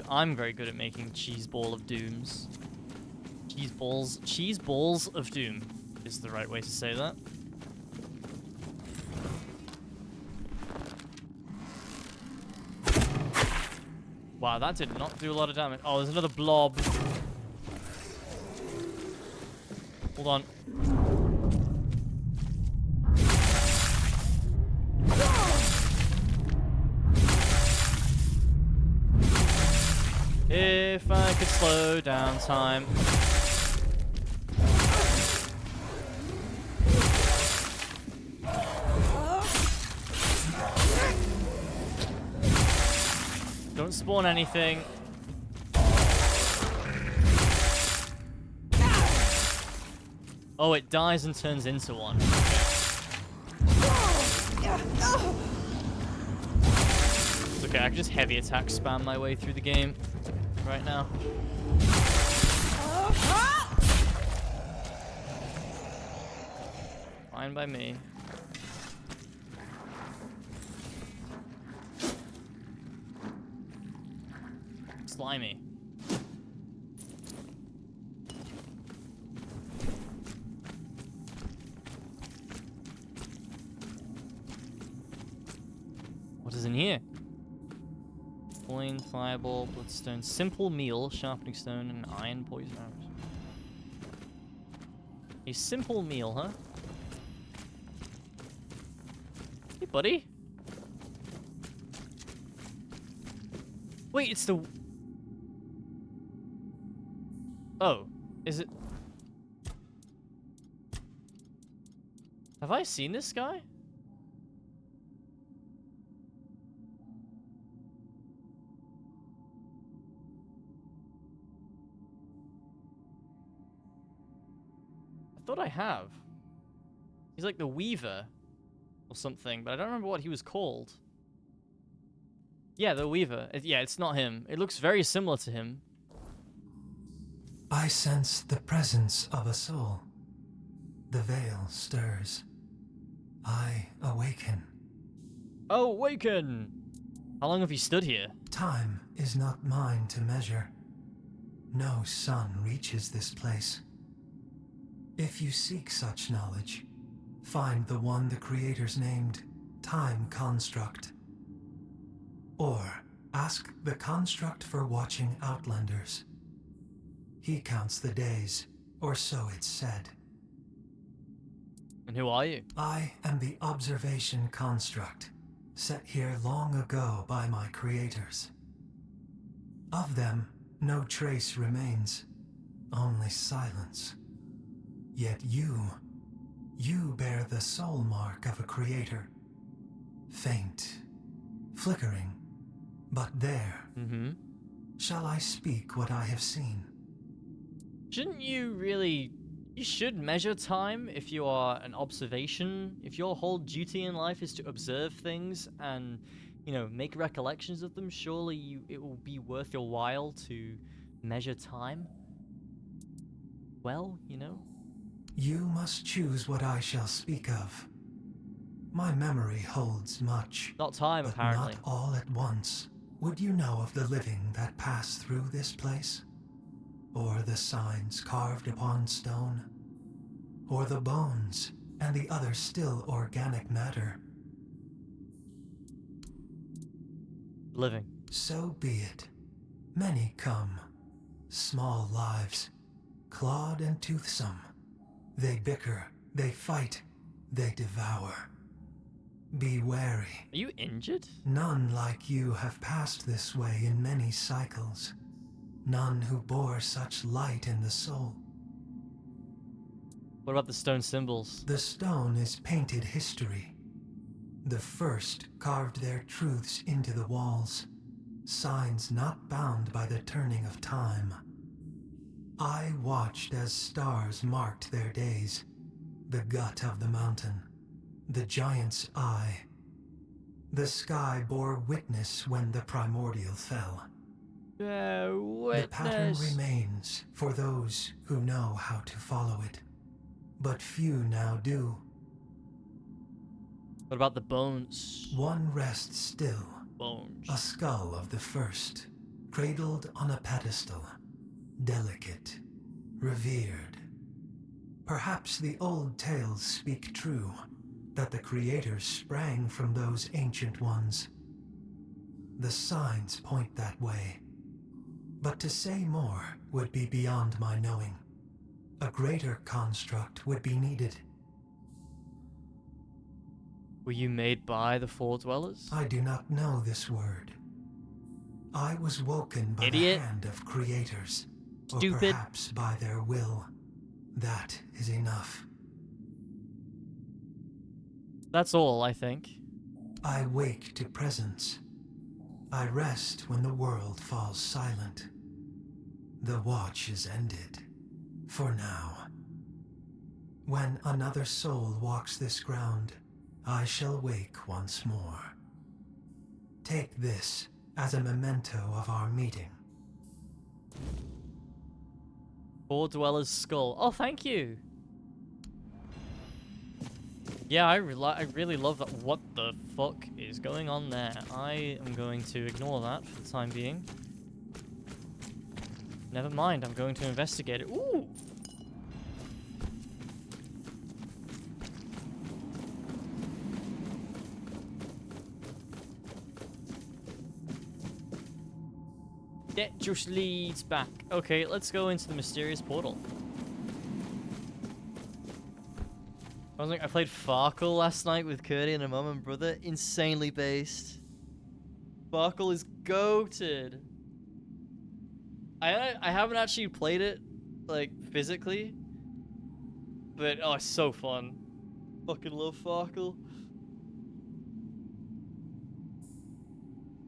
I'm very good at making cheese ball of dooms. Cheese balls of doom is the right way to say that. Wow, that did not do a lot of damage. Oh, there's another blob. Hold on. If I could slow down time. Don't spawn anything. Oh, it dies and turns into one. It's okay, I can just heavy attack spam my way through the game right now. Fine by me. Slimy. What is in here? Coin, fireball, bloodstone, simple meal, sharpening stone, and iron poison arrows. A simple meal, huh? buddy? Wait, it's the... Oh, is it... Have I seen this guy? I thought I have. He's like the Weaver or something, but I don't remember what he was called. Yeah, the Weaver. Yeah, it's not him. It looks very similar to him. I sense the presence of a soul. The veil stirs. I awaken. Awaken! How long have you stood here? Time is not mine to measure. No sun reaches this place. If you seek such knowledge, find the one the creators named Time Construct. Or ask the Construct for watching Outlanders. He counts the days, or so it's said. And who are you? I am the Observation Construct, set here long ago by my creators. Of them, no trace remains, only silence. Yet you bear the soul mark of a creator. Faint, flickering, but there. Shall I speak what I have seen? Shouldn't you really... You should measure time if you are an observation. If your whole duty in life is to observe things and, you know, make recollections of them, surely it will be worth your while to measure time. Well, you know. You must choose what I shall speak of. My memory holds much. Not time, but apparently. Not all at once. Would you know of the living that pass through this place? Or the signs carved upon stone? Or the bones and the other still organic matter? Living. So be it. Many come. Small lives. Clawed and toothsome. They bicker, they fight, they devour. Be wary. Are you injured? None like you have passed this way in many cycles. None who bore such light in the soul. What about the stone symbols? The stone is painted history. The first carved their truths into the walls, signs not bound by the turning of time. I watched as stars marked their days, the gut of the mountain, the giant's eye. The sky bore witness when the primordial fell. The pattern remains for those who know how to follow it, but few now do. What about the bones? One rests still. Bones. A skull of the first, cradled on a pedestal, delicate, revered. Perhaps the old tales speak true, that the creators sprang from those ancient ones. The signs point that way. But to say more would be beyond my knowing. A greater construct would be needed. Were you made by the Four Dwellers? I do not know this word. I was woken by the hand of creators. Or perhaps by their will. That is enough. That's all, I think. I wake to presence. I rest when the world falls silent. The watch is ended. For now. When another soul walks this ground, I shall wake once more. Take this as a memento of our meeting. Four Dwellers skull. Oh, thank you. Yeah, I really love that. What the fuck is going on there? I am going to ignore that for the time being. Never mind, I'm going to investigate it. Ooh! That just leads back. Okay, let's go into the mysterious portal. I played Farkle last night with Curdy and her mum and brother. Insanely based. Farkle is goated. I haven't actually played it, like, physically. But, oh, it's so fun. Fucking love Farkle.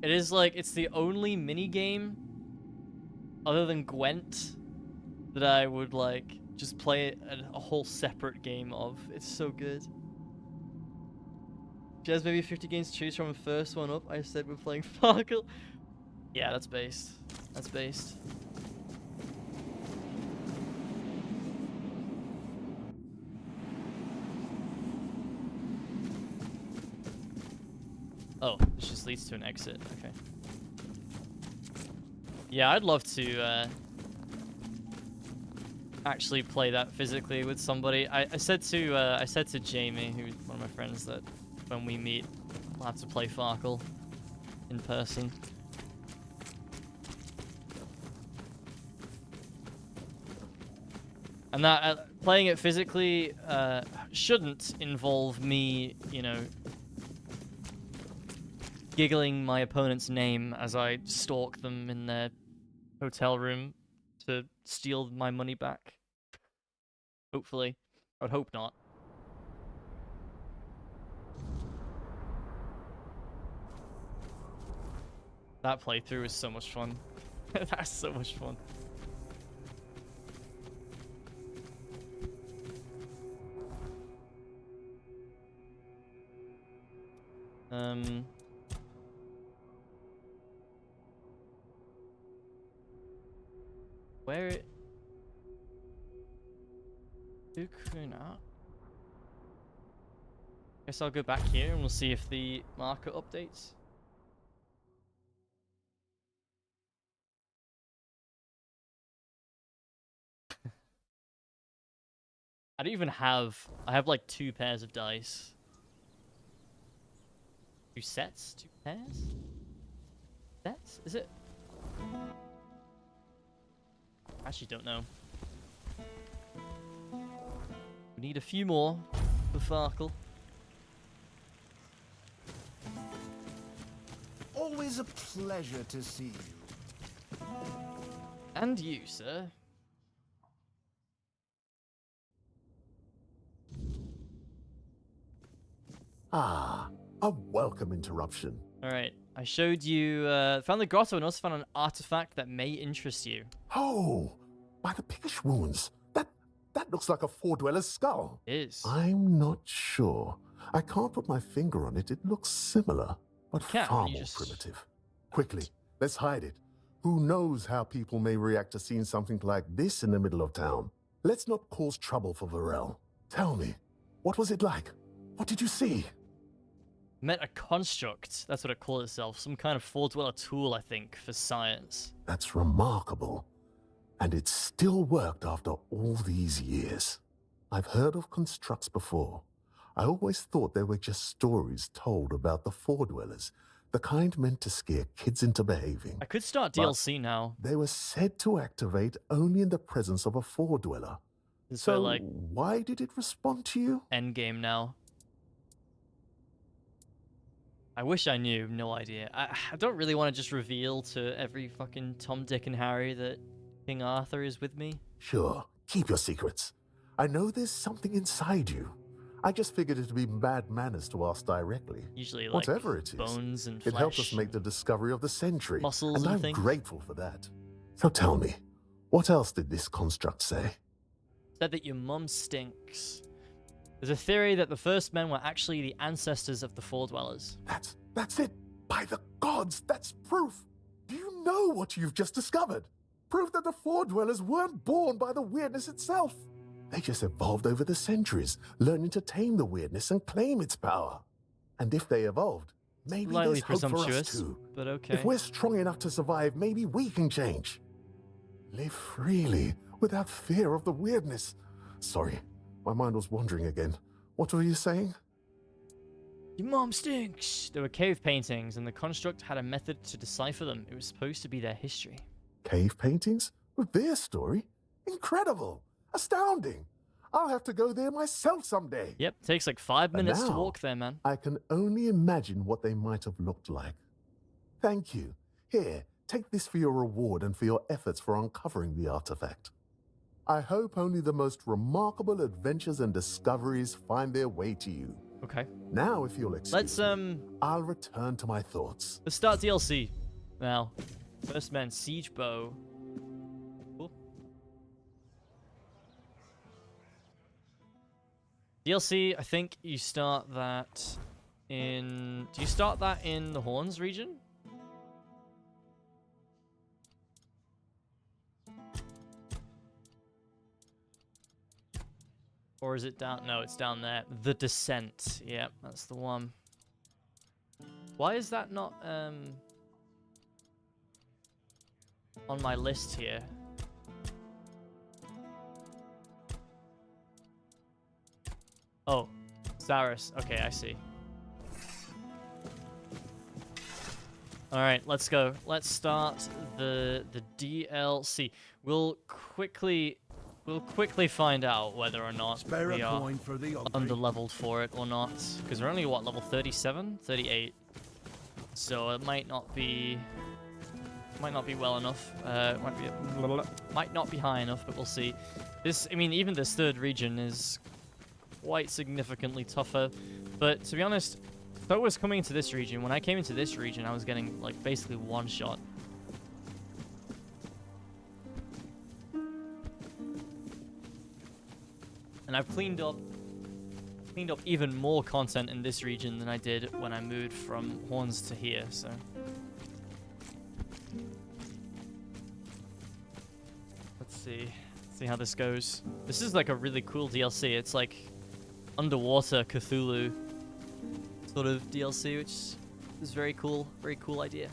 It is, like, it's the only mini-game, other than Gwent, that I would, like, just play a whole separate game of. It's so good. She has maybe 50 games to choose from, the first one up. I said we're playing Farkle. Yeah, that's based. That's based. Oh, this just leads to an exit. Okay. Yeah, I'd love to actually play that physically with somebody. I said to Jamie, who's one of my friends, that when we meet, we'll have to play Farkle in person. And that playing it physically shouldn't involve me, you know, giggling my opponent's name as I stalk them in their hotel room to steal my money back. Hopefully. I would hope not. That playthrough is so much fun. That's so much fun. Where it... Guess I'll go back here and we'll see if the marker updates. I don't even have... I have like 2 pairs of dice. 2 sets? 2 pairs? Sets? Is it? I actually don't know. We need a few more for Farkle. Always a pleasure to see you. And you, sir. Ah, a welcome interruption. Alright, I showed you, found the grotto and also found an artifact that may interest you. Oh, by the pickish wounds. That looks like a four-dweller's skull. It is. I'm not sure. I can't put my finger on it. It looks similar, but far more primitive. Quickly, let's hide it. Who knows how people may react to seeing something like this in the middle of town? Let's not cause trouble for Varel. Tell me, what was it like? What did you see? Met a construct, that's what it called itself. Some kind of four-dweller tool, I think, for science. That's remarkable. And it still worked after all these years. I've heard of constructs before. I always thought they were just stories told about the four-dwellers, the kind meant to scare kids into behaving. I could start DLC now. They were said to activate only in the presence of a four-dweller. So, like, why did it respond to you? Endgame now. I wish I knew, no idea. I don't really want to just reveal to every fucking Tom, Dick, and Harry that King Arthur is with me. Sure, keep your secrets. I know there's something inside you. I just figured it'd be bad manners to ask directly. Usually, like, whatever it is, bones and it flesh, helped us make the discovery of the century, muscles and and I'm things. grateful for that. So tell me, what else did this construct say? Said that your mum stinks. There's a theory that the first men were actually the ancestors of the Four Dwellers. That's it. By the gods, that's proof. Do you know what you've just discovered? Proof that the Four Dwellers weren't born by the weirdness itself. They just evolved over the centuries, learning to tame the weirdness and claim its power. And if they evolved, maybe Slightly there's hope for us presumptuous, too. but okay. If we're strong enough to survive, maybe we can change. Live freely, without fear of the weirdness. Sorry, my mind was wandering again. What were you saying? Your mom stinks! There were cave paintings, and the construct had a method to decipher them. It was supposed to be their history. Cave paintings? With their story? Incredible! Astounding! I'll have to go there myself someday. Yep, takes like 5 minutes to now, walk there, man. I can only imagine what they might have looked like. Thank you. Here, take this for your reward and for your efforts for uncovering the artifact. I hope only the most remarkable adventures and discoveries find their way to you. Okay. Now, if you'll excuse me, I'll return to my thoughts. Let's start DLC now. First man, siege bow. Cool. DLC, I think you start that in... Do you start that in the Horns region? Or is it down? No, it's down there. The Descent. Yeah, that's the one. Why is that not on my list here? Oh, Zaris. Okay, I see. All right, let's go. Let's start the DLC. We'll quickly find out whether or not we are underleveled for it or not, because we're only what, level 37, 38. So it might not be well enough. Might not be high enough, but we'll see. This, I mean, even this third region is quite significantly tougher. But to be honest, if I was coming into this region, when I came into this region, I was getting like basically one shot. And I've cleaned up even more content in this region than I did when I moved from Horns to here, so. Let's see how this goes. This is like a really cool DLC. It's like underwater Cthulhu sort of DLC, which is very cool idea.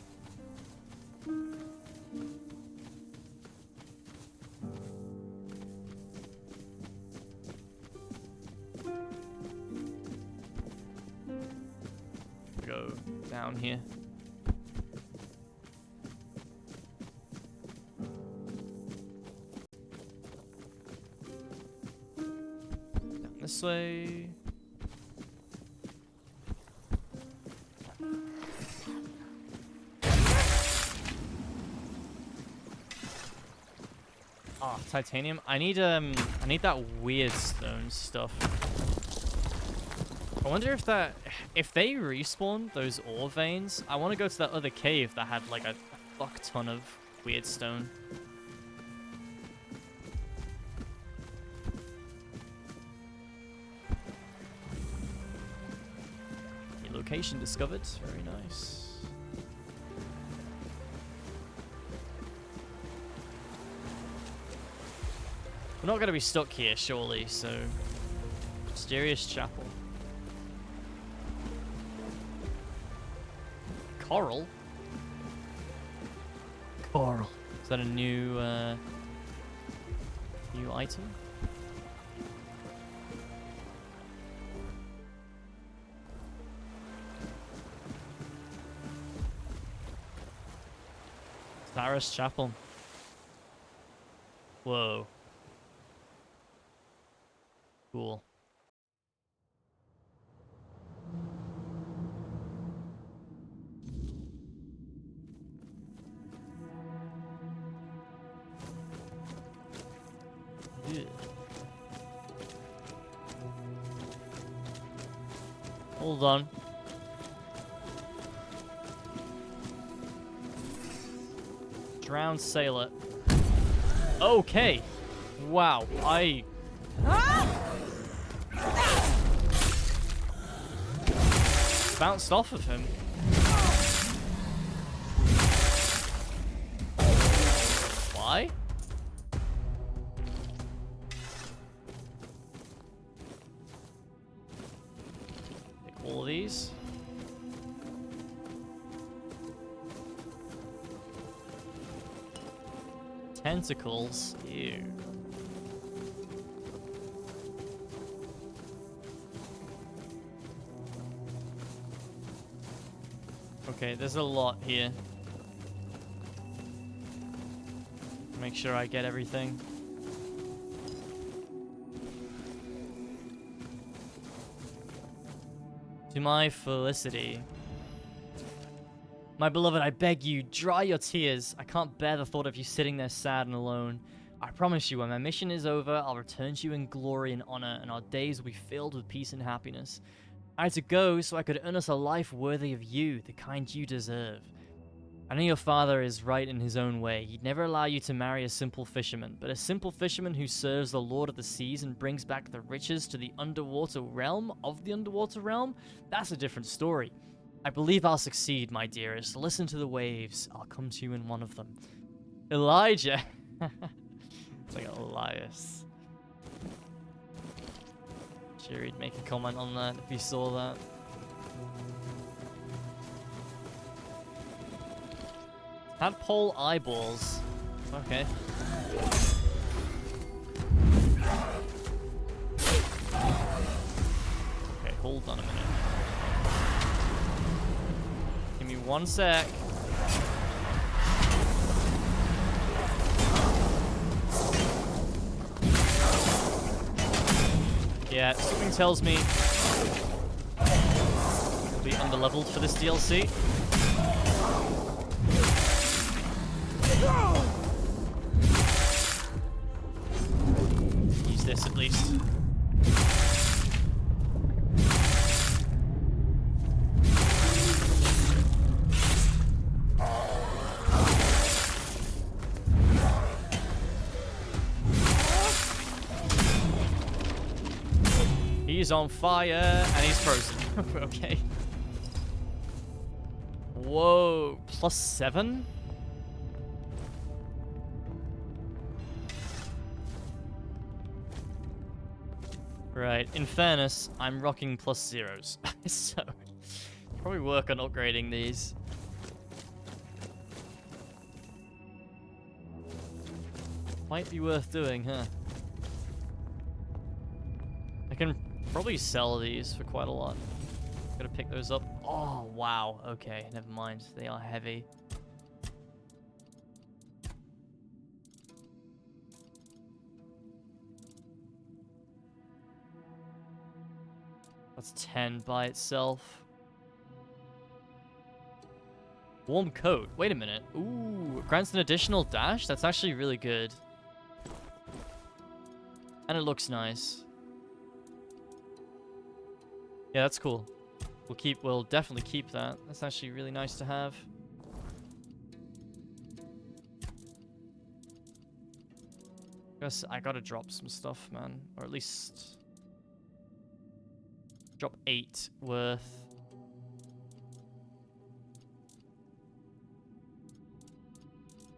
Go down here. Down this way. Ah, titanium. I need that weird stone stuff. I wonder if they respawn those ore veins, I want to go to that other cave that had like a fuck ton of weird stone. New location discovered. Very nice. We're not going to be stuck here, surely, so... Mysterious Chapel. Coral? Coral. Is that a new item? Sarah's Chapel. Whoa. Cool. Yeah. Hold on. Drowned sailor. Okay. Wow. Bounced off of him. Why? Take all of these. Tentacles. Ew. Okay, there's a lot here. Make sure I get everything. To my felicity. My beloved, I beg you, dry your tears. I can't bear the thought of you sitting there sad and alone. I promise you, when my mission is over, I'll return to you in glory and honor, and our days will be filled with peace and happiness. I had to go so I could earn us a life worthy of you, the kind you deserve. I know your father is right in his own way. He'd never allow you to marry a simple fisherman, but a simple fisherman who serves the Lord of the Seas and brings back the riches to the underwater realm of the underwater realm? That's a different story. I believe I'll succeed, my dearest. Listen to the waves. I'll come to you in one of them. Elijah. It's like Elias. Sure, he'd make a comment on that if he saw that. Tadpole eyeballs. Okay. Okay, hold on a minute. Give me 1 sec. Yeah, something tells me we'll be underleveled for this DLC. Use this at least. He's on fire and he's frozen. Okay. Whoa, +7? Right, in fairness, I'm rocking +0s. So, probably work on upgrading these. Might be worth doing, huh? I can probably sell these for quite a lot. Gotta pick those up. Oh, wow. Okay, never mind. They are heavy. That's 10 by itself. Warm coat. Wait a minute. Ooh, grants an additional dash? That's actually really good. And it looks nice. Yeah, that's cool. We'll definitely keep that. That's actually really nice to have. Guess I gotta drop some stuff, man. Or at least drop 8 worth.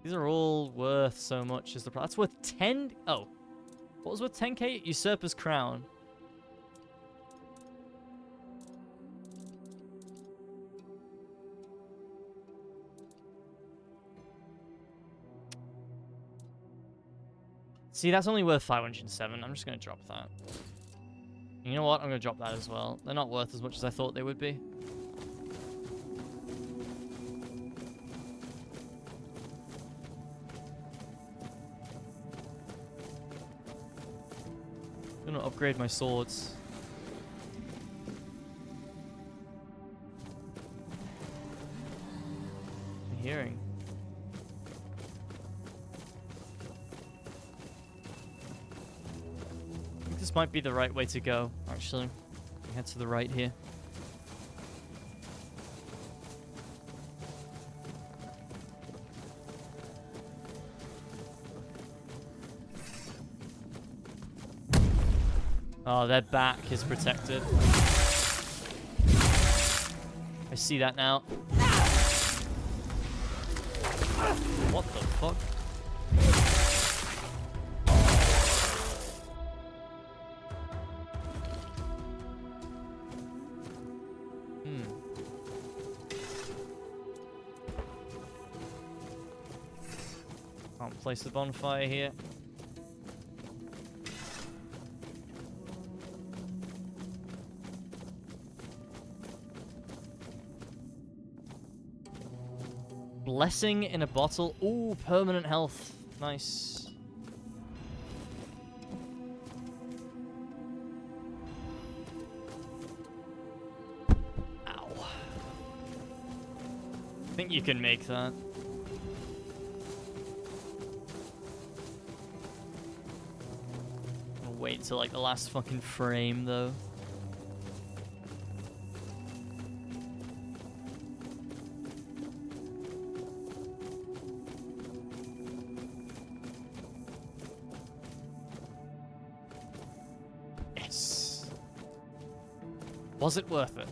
These are all worth so much as the price. That's worth 10. Oh, what was worth 10k? Usurper's Crown. See, that's only worth 507. I'm just going to drop that. You know what? I'm going to drop that as well. They're not worth as much as I thought they would be. I'm going to upgrade my swords. I'm hearing. This might be the right way to go, actually. Head to the right here. Oh, their back is protected. I see that now. What the fuck? Place the bonfire here. Blessing in a bottle. Ooh, permanent health. Nice. I think you can make that. I'll wait till like the last fucking frame though. Yes. Was it worth it?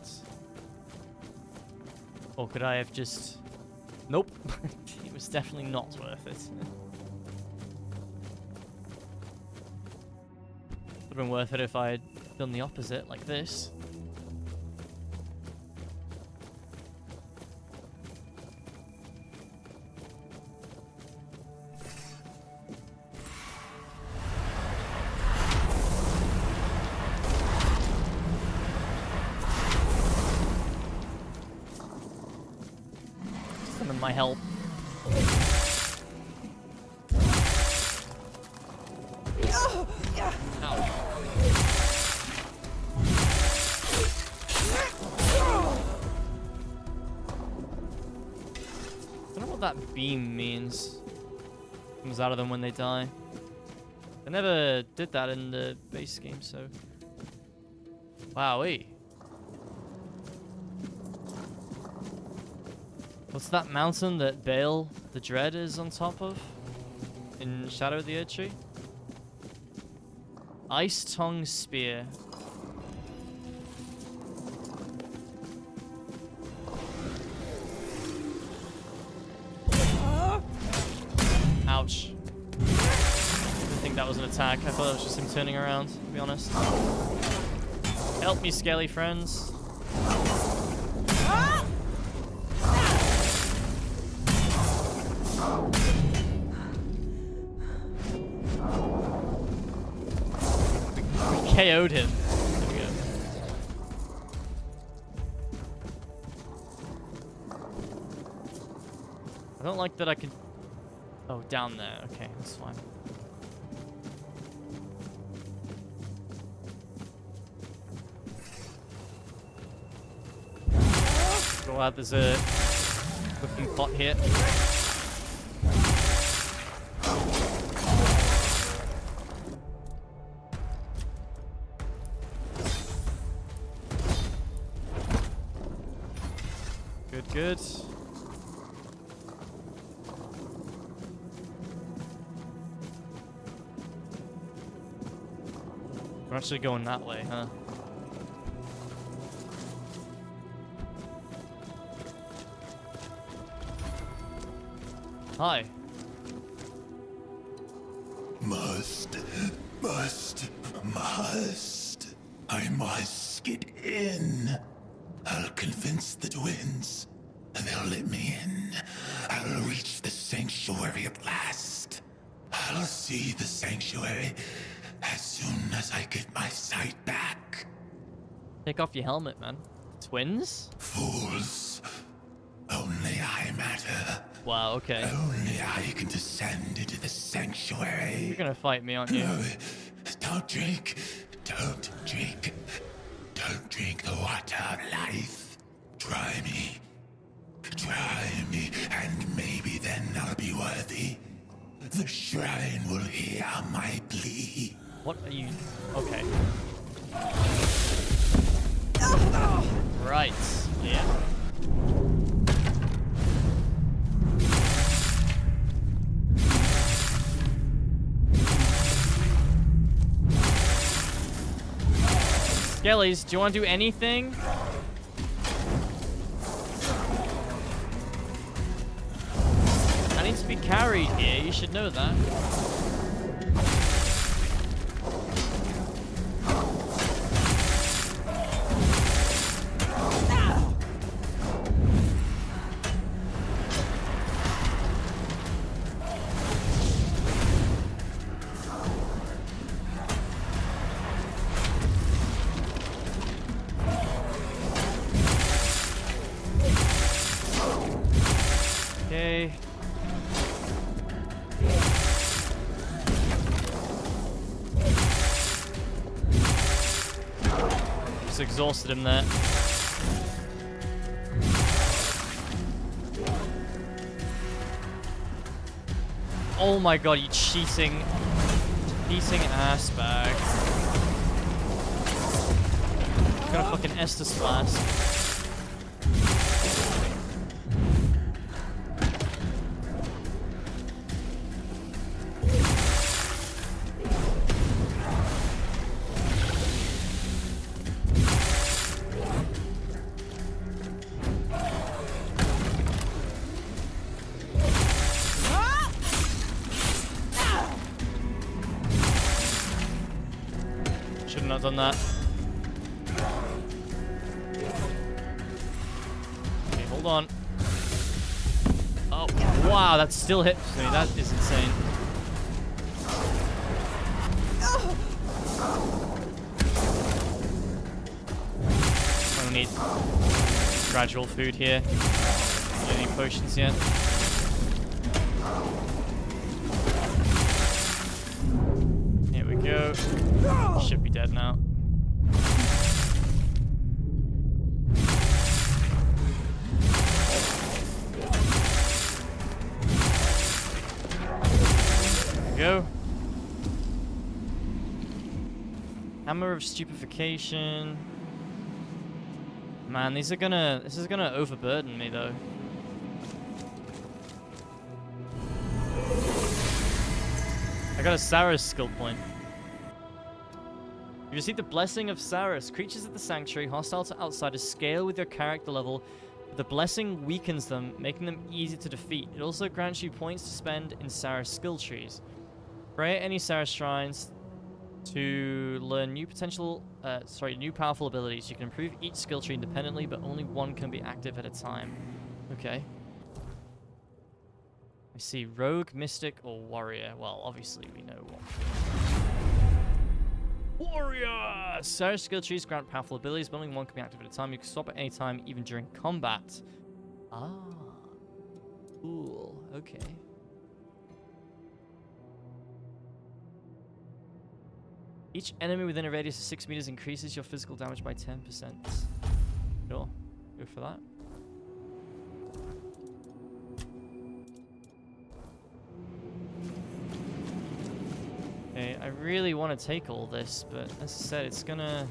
Or could I have just... Nope. It was definitely not worth it. Would have been worth it if I had done the opposite, like this. My help. I don't know what that beam means. Comes out of them when they die. I never did that in the base game, so. Wowee. What's that mountain that Bale the Dread is on top of? In Shadow of the Erdtree? Ice Tongue Spear. Ouch. I didn't think that was an attack. I thought it was just him turning around, to be honest. Help me, scaly friends. KO'd him. There we go. I don't like that I can... Oh, down there. Okay, that's fine. Go out, there's a looking bot here. Good. We're actually going that way, huh? Hi. Must. I must get in. I'll convince the twins. They'll let me in. I'll reach the sanctuary at last. I'll see the sanctuary as soon as I get my sight back. Take off your helmet, man. Twins? Fools. Only I matter. Wow, okay. Only I can descend into the sanctuary. You're gonna fight me, aren't you? No, don't drink. Don't drink. Don't drink the water of life. Try me. Try me, and maybe then I'll be worthy. The shrine will hear my plea. What are you... Okay. Right. Yeah. Skellies, do you want to do anything? I need to be carried here, you should know that. Okay. Just exhausted him there. Oh my god, you cheating ass bag. Got a fucking Estus Flask. Shouldn't have done that. Okay, hold on. Oh, wow, that still hits me. That is insane. I don't need gradual food here. Don't need potions yet. Here we go. Should be dead now. There we go. Hammer of Stupefaction. Man, this is gonna overburden me though. I got a Saris skill point. You receive the Blessing of Saris. Creatures at the Sanctuary, hostile to outsiders, scale with your character level. The blessing weakens them, making them easy to defeat. It also grants you points to spend in Saris skill trees. Pray at any Saris shrines to learn new new powerful abilities. You can improve each skill tree independently, but only one can be active at a time. Okay. I see Rogue, Mystic, or Warrior. Well, obviously we know what. Warrior! Saris skill trees grant powerful abilities, but only one can be active at a time. You can swap at any time, even during combat. Ah. Cool. Okay. Each enemy within a radius of 6 meters increases your physical damage by 10%. Sure. Go for that. Okay, I really want to take all this, but as I said, it's gonna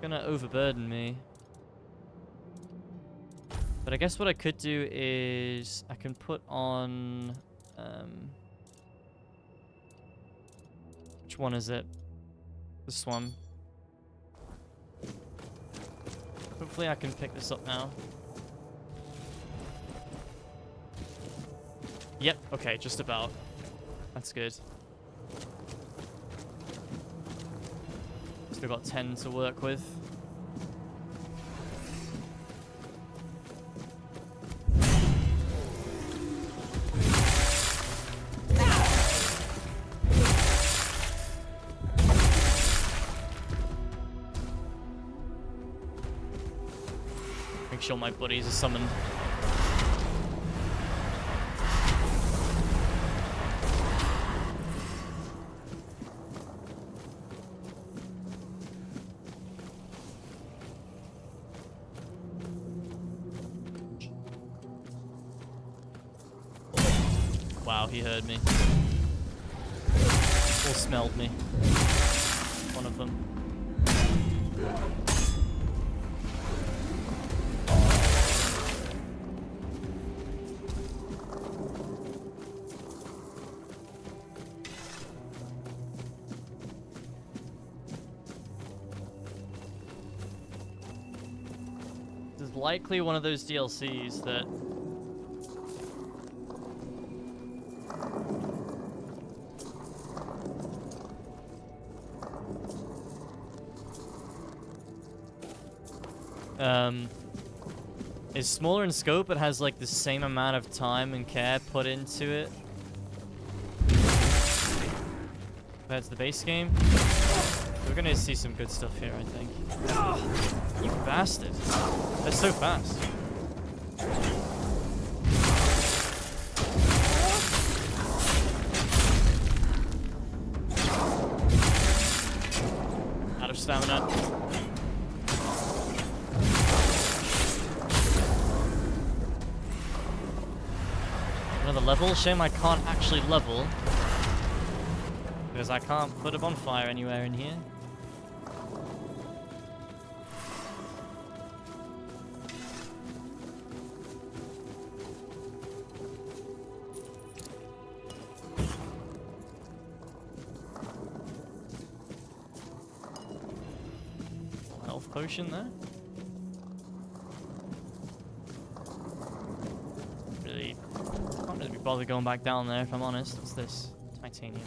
overburden me. But I guess what I could do is I can put on which one is it? This one. Hopefully I can pick this up now. Yep, okay, just about. That's good. Still got 10 to work with. Make sure my buddies are summoned. Wow, he heard me. Or smelled me. One of them. This is likely one of those DLCs that is smaller in scope, but has like the same amount of time and care put into it compared to the base game. We're gonna see some good stuff here, I think. You bastard! That's so fast. Out of stamina. Another level. Shame I can't actually level. Because I can't put a bonfire anywhere in here. Health potion there. Really, can't really be bothered going back down there if I'm honest. What's this? Titanium.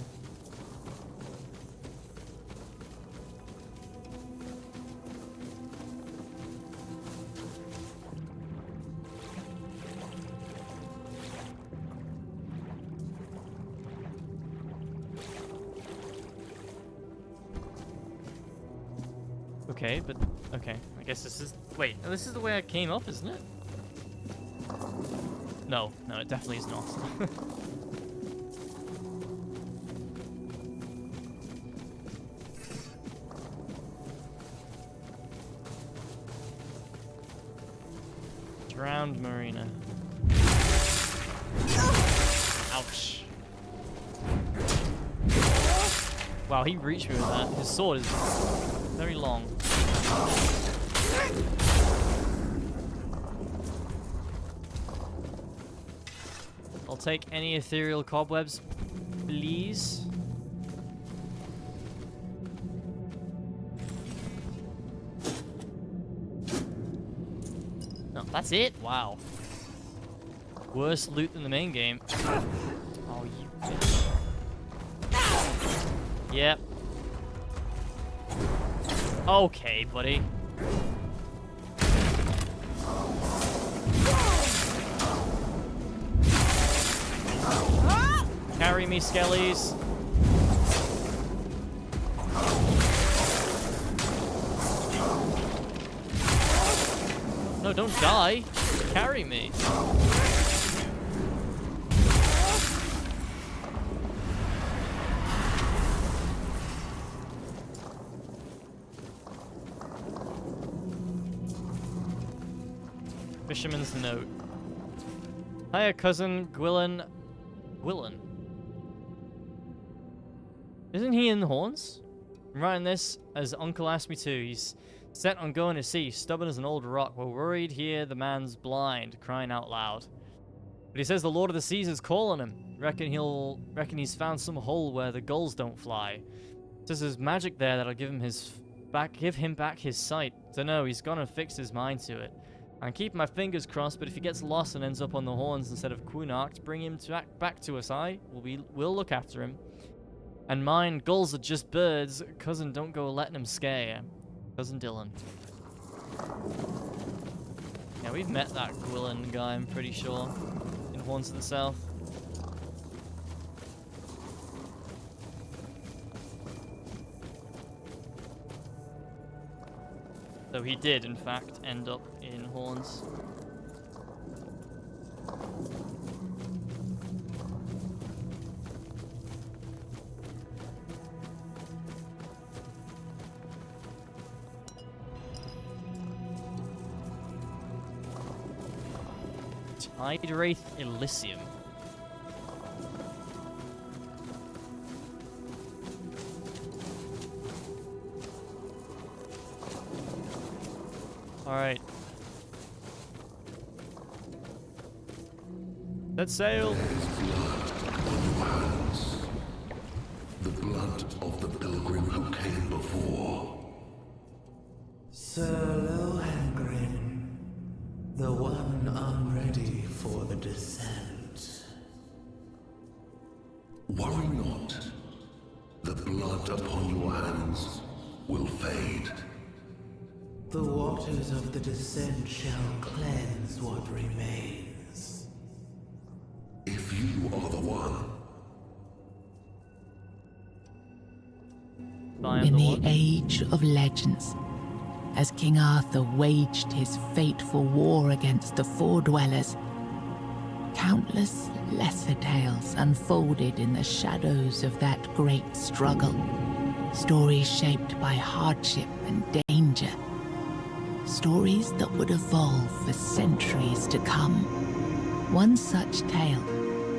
Okay, but okay. I guess this is. Wait, this is the way I came up, isn't it? No, it definitely is not. Drowned Marina. Ouch. Wow, he reached me with that. His sword is very long. I'll take any ethereal cobwebs, please. No, that's it? Wow. Worse loot than the main game. Oh, you bitch. Yep. Okay, buddy. Carry me, skellies. No, don't die. Carry me. Fisherman's note. Hiya, cousin Gwilyn. Gwilyn? Isn't he in the Horns? I'm writing this as Uncle asked me to. He's set on going to sea, stubborn as an old rock. We're worried here the man's blind, crying out loud. But he says the Lord of the Seas is calling him. Reckon he's found some hole where the gulls don't fly. Says there's magic there that'll give him back his sight. Dunno, he's gonna fix his mind to it. I keep my fingers crossed, but if he gets lost and ends up on the Horns instead of Quinarcht, bring him back to us, aye? We'll look after him. And mind, gulls are just birds. Cousin, don't go letting them scare you. Cousin Dylan. Yeah, we've met that Gwilyn guy, I'm pretty sure, in Horns of the South. So he did, in fact, end up in Horns. Tide Wraith Elysium. Alright. Let's sail. The blood of the pilgrim who came before. Sir Lohengrin, the one unready for the descent. Worry not. The blood upon your hands will fade. The waters of the descent shall cleanse what remains. If you are the one. In the age of legends, as King Arthur waged his fateful war against the Four-Dwellers, countless lesser tales unfolded in the shadows of that great struggle. Stories shaped by hardship and danger. Stories that would evolve for centuries to come. One such tale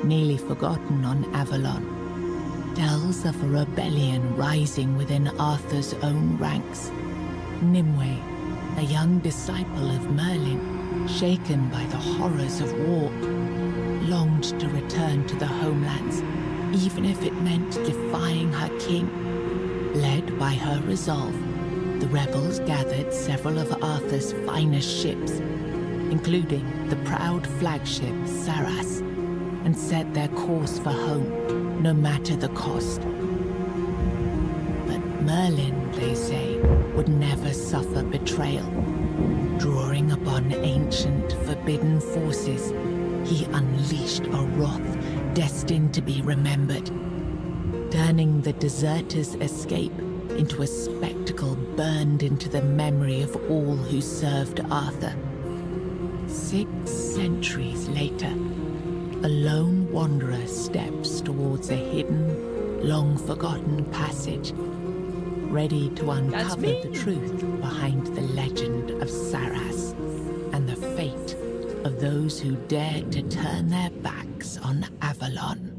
nearly forgotten on Avalon, tells of a rebellion rising within Arthur's own ranks. Nimue, a young disciple of Merlin, shaken by the horrors of war, longed to return to the homelands, even if it meant defying her king. Led by her resolve, the rebels gathered several of Arthur's finest ships, including the proud flagship Saras, and set their course for home, no matter the cost. But Merlin, they say, would never suffer betrayal. Drawing upon ancient, forbidden forces, he unleashed a wrath destined to be remembered, turning the deserters' escape into a spectacle burned into the memory of all who served Arthur. 6 centuries later, a lone wanderer steps towards a hidden, long-forgotten passage, ready to uncover the truth behind the legend of Saras and the fate of those who dared to turn their backs on Avalon.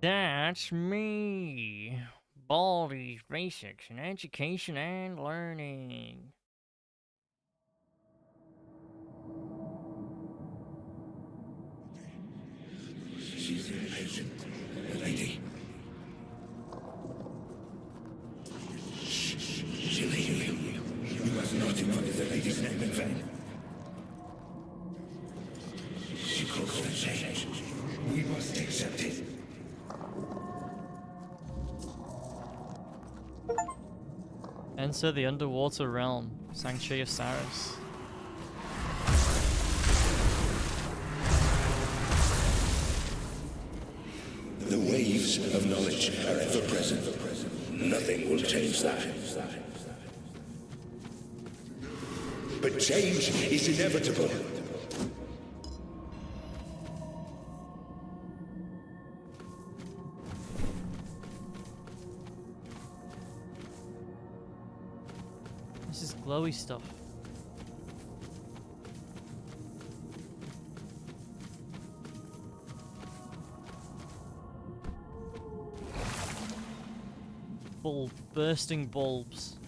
That's me. Baldi's Basics in Education and Learning. She's impatient, the lady. She'll hear you. You must not invoke the lady's name in vain. She calls for change. We must accept it. Enter the underwater realm, Sanctuary of Saras. The waves of knowledge are ever present. Nothing will change that. But change is inevitable. This is glowy stuff. Bursting bulbs.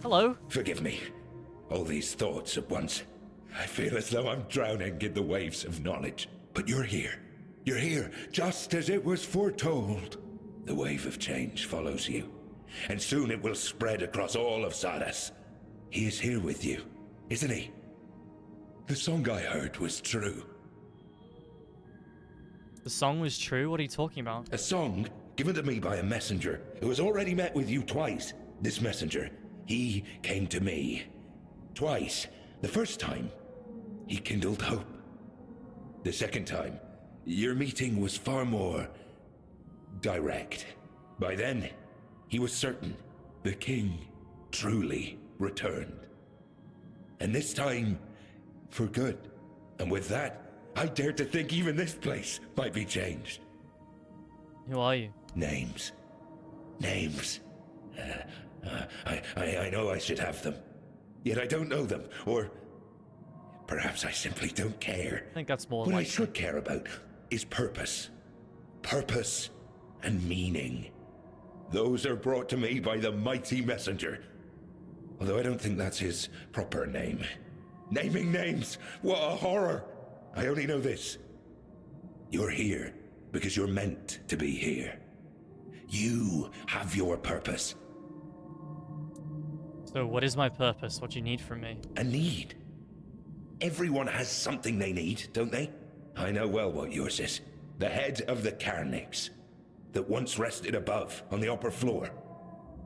Hello. Forgive me. All these thoughts at once. I feel as though I'm drowning in the waves of knowledge. But you're here. You're here, just as it was foretold. The wave of change follows you. And soon it will spread across all of Saras. He is here with you, isn't he? The song I heard was true. The song was true? What are you talking about? A song given to me by a messenger who has already met with you twice. This messenger, he came to me. Twice. The first time, he kindled hope. The second time, your meeting was far more direct. By then, he was certain the king truly returned. And this time, for good. And with that, I dared to think even this place might be changed. Who are you? Names. Names. I know I should have them. Yet I don't know them. Or perhaps I simply don't care. I think that's more What likely. I should care about is purpose. Purpose and meaning. Those are brought to me by the mighty messenger. Although I don't think that's his proper name. Naming names! What a horror! I only know this. You're here because you're meant to be here. You have your purpose. So what is my purpose? What do you need from me? A need. Everyone has something they need, don't they? I know well what yours is. The head of the Carnix, that once rested above on the upper floor.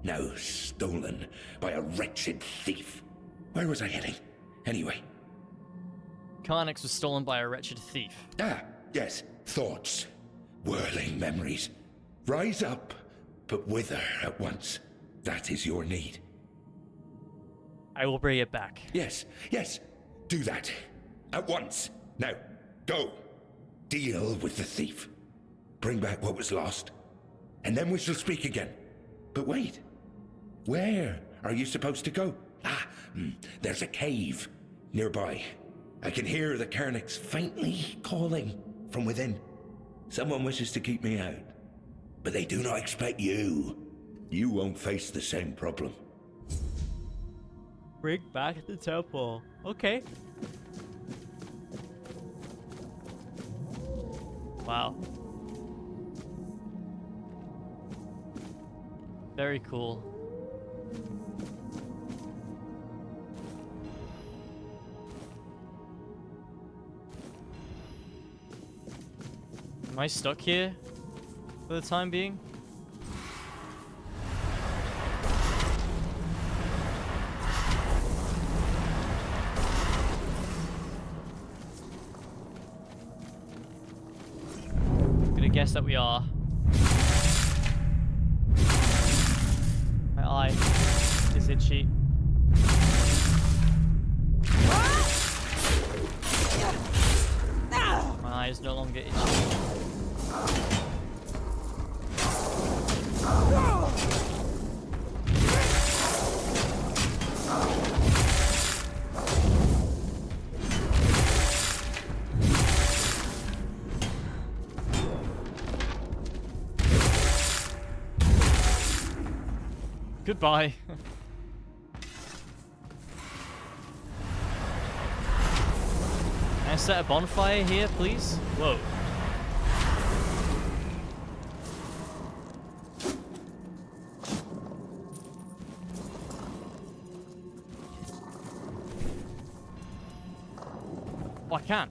Now stolen by a wretched thief. Where was I heading? Anyway. Carnix was stolen by a wretched thief. Ah, yes. Thoughts. Whirling memories. Rise up, but wither at once. That is your need. I will bring it back. Yes, yes. Do that. At once. Now, go. Deal with the thief. Bring back what was lost. And then we shall speak again. But wait. Where are you supposed to go? There's a cave. Nearby, I can hear the Carnix faintly calling from within. Someone wishes to keep me out, but they do not expect you. You won't face the same problem. Bring back the temple. Okay. Wow. Very cool. Am I stuck here for the time being? I'm gonna guess that we are. My eye is itchy. My eye is no longer itchy. Goodbye. Can I set a bonfire here, please? Whoa. Oh, I can.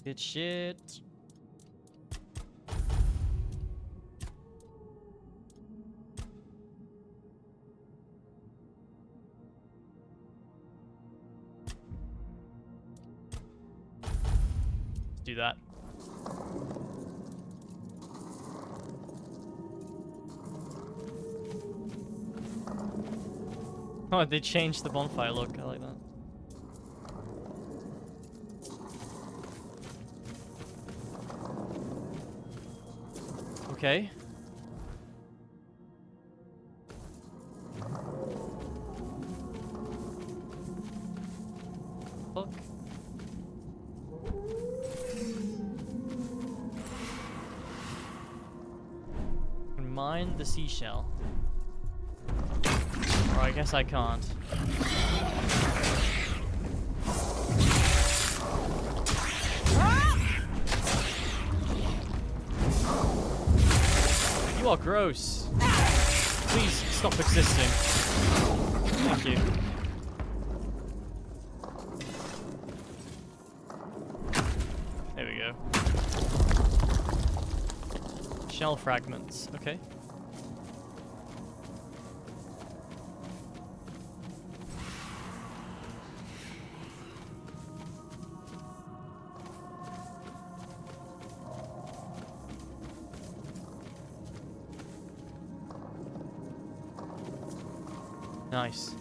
Good shit. Do that. Oh, they changed the bonfire look. I like that. Okay. Fuck. Mine the seashell. Or I guess I can't. You are gross. Please stop existing. Thank you. There we go. Shell fragments, okay. Nice.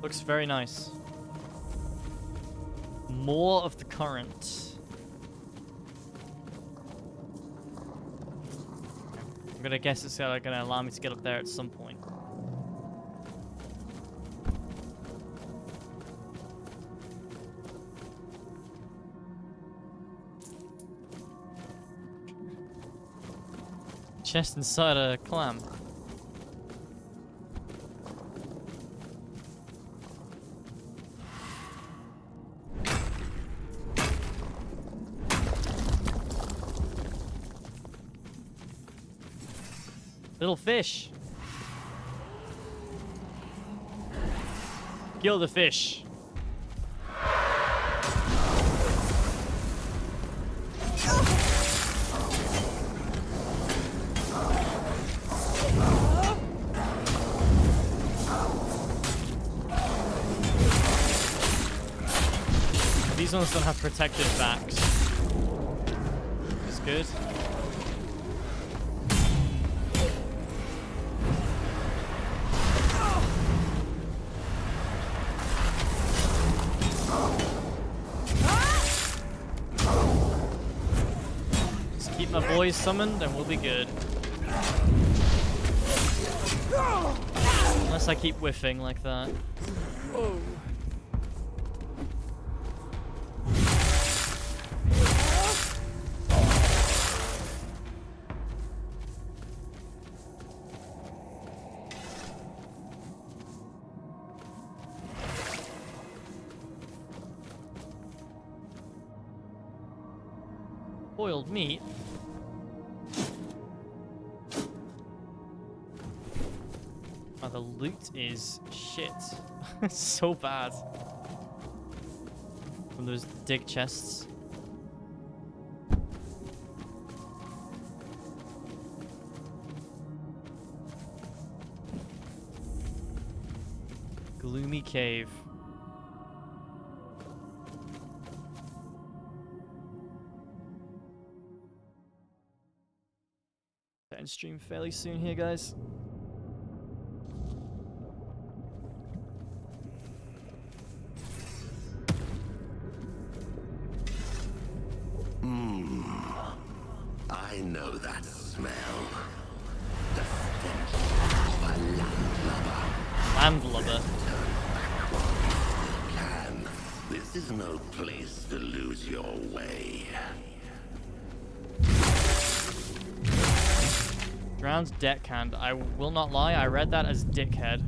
Looks very nice. More of the current. I'm gonna guess it's gonna allow me to get up there at some point. Chest inside a clam. Little fish. Kill the fish. These ones don't have protected backs. It's good. Keep my boys summoned and we'll be good. Unless I keep whiffing like that. Oh. Boiled meat. Oh, the loot is shit. It's so bad. From those dig chests. Gloomy cave. End stream fairly soon here, guys. I know that smell. The stench of a landlubber. Landlubber? Can. This is no place to lose your way. Drowned deckhand. I will not lie, I read that as dickhead.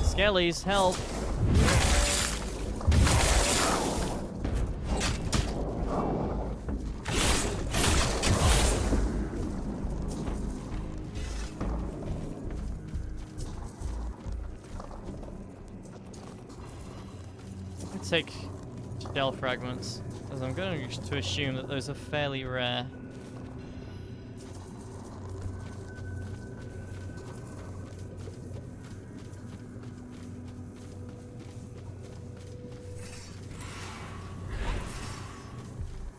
Skellies, help! Take shell fragments, as I'm going to assume that those are fairly rare.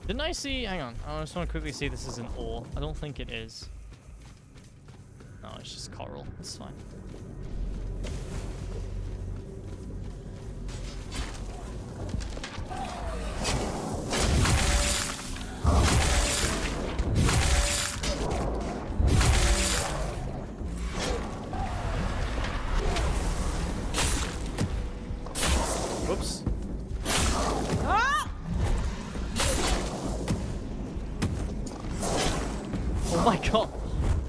Didn't I see? Hang on, I just want to quickly see this is an ore. I don't think it is. No, it's just coral. It's fine. Whoops. Ah! Oh my god.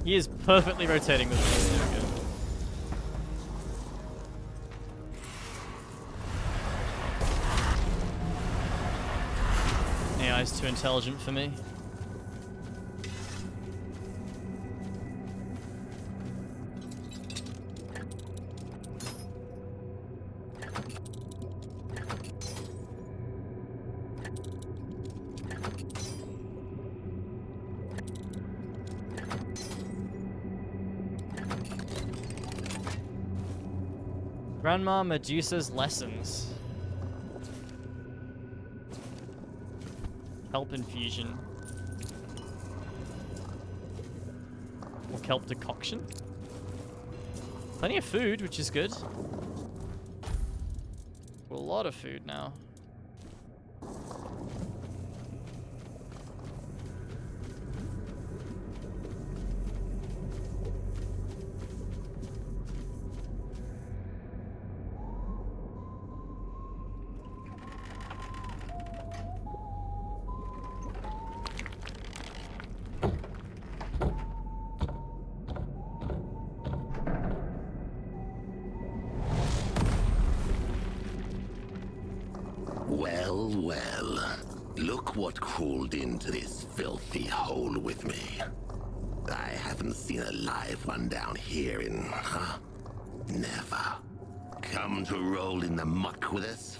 He is perfectly rotating with this. There we go. AI is too intelligent for me. Grandma Medusa's lessons. Kelp infusion. Or kelp decoction. Plenty of food, which is good. A lot of food now. Well, well. Look what crawled into this filthy hole with me. I haven't seen a live one down here in, never. Come to roll in the muck with us?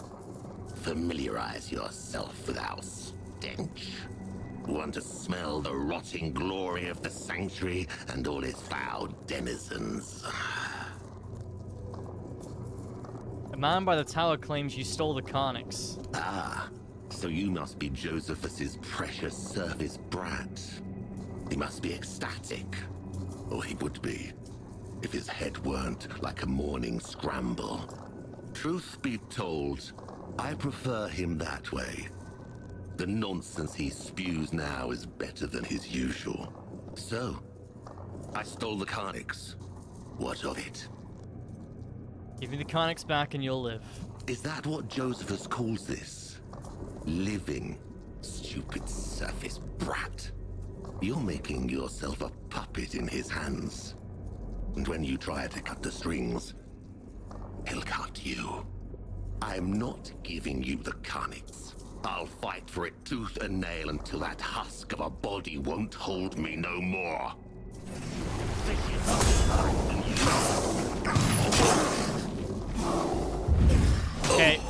Familiarize yourself with our stench. Want to smell the rotting glory of the sanctuary and all its foul denizens. A man by the tower claims you stole the Carnix. Ah, so you must be Josephus's precious service brat. He must be ecstatic. Or he would be, if his head weren't like a morning scramble. Truth be told, I prefer him that way. The nonsense he spews now is better than his usual. So, I stole the Carnix. What of it? Give me the Carnix back and you'll live. Is that what Josephus calls this? Living, stupid surface brat. You're making yourself a puppet in his hands. And when you try to cut the strings, he'll cut you. I'm not giving you the Carnix. I'll fight for it tooth and nail until that husk of a body won't hold me no more. Okay.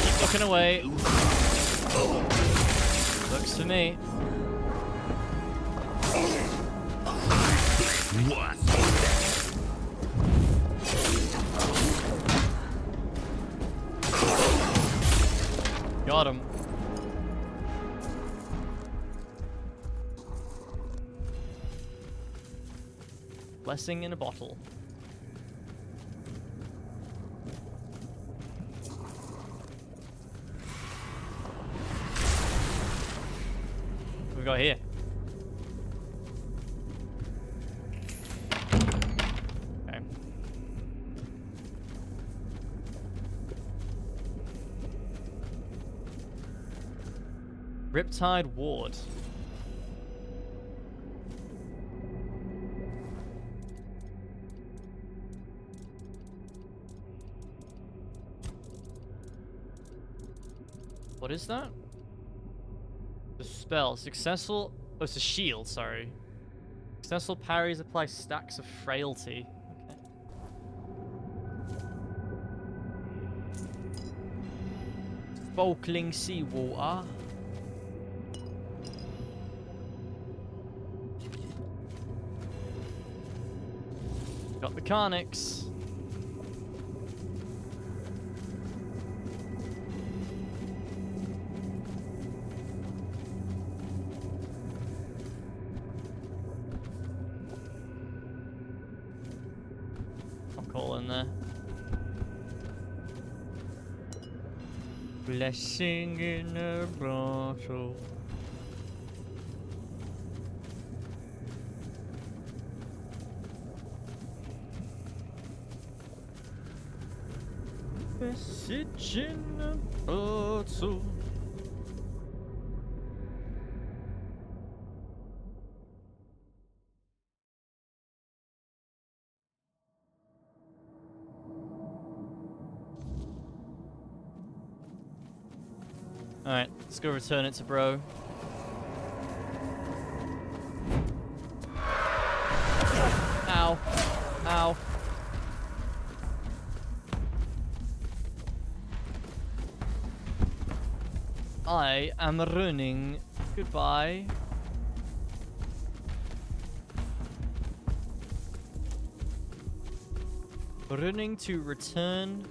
Keep looking away. Looks to me. Got him. Blessing in a bottle. What we got here? Okay. Riptide Ward. What is that? The spell. Successful... Oh, it's a shield, sorry. Successful parries apply stacks of frailty. Okay. Sparkling seawater. Got the Carnix. In there. Blessing in a bottle. Message in a bottle. Alright, let's go return it to bro. Ow. Ow. I am running. Goodbye. Running to return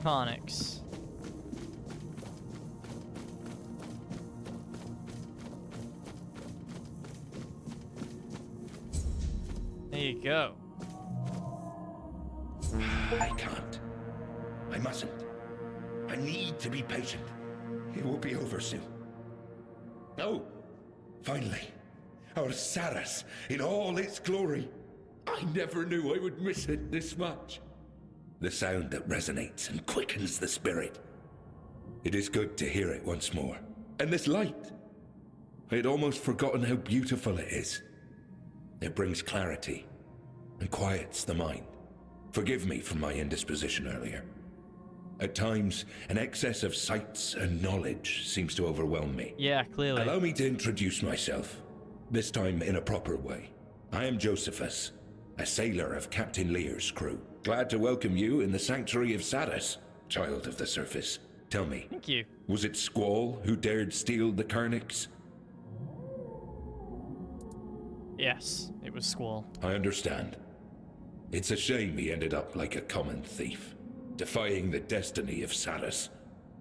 Carnix. There you go. I can't. I mustn't. I need to be patient. It will be over soon. Oh, finally. Our Saras in all its glory. I never knew I would miss it this much. The sound that resonates and quickens the spirit. It is good to hear it once more. And this light. I had almost forgotten how beautiful it is. It brings clarity and quiets the mind. Forgive me for my indisposition earlier. At times, an excess of sights and knowledge seems to overwhelm me. Yeah, clearly. Allow me to introduce myself, this time in a proper way. I am Josephus, a sailor of Captain Lear's crew. Glad to welcome you in the sanctuary of Sadis, child of the surface. Tell me. Thank you. Was it Squall who dared steal the Carnix? Yes, it was Squall. I understand. It's a shame he ended up like a common thief, defying the destiny of Sadis.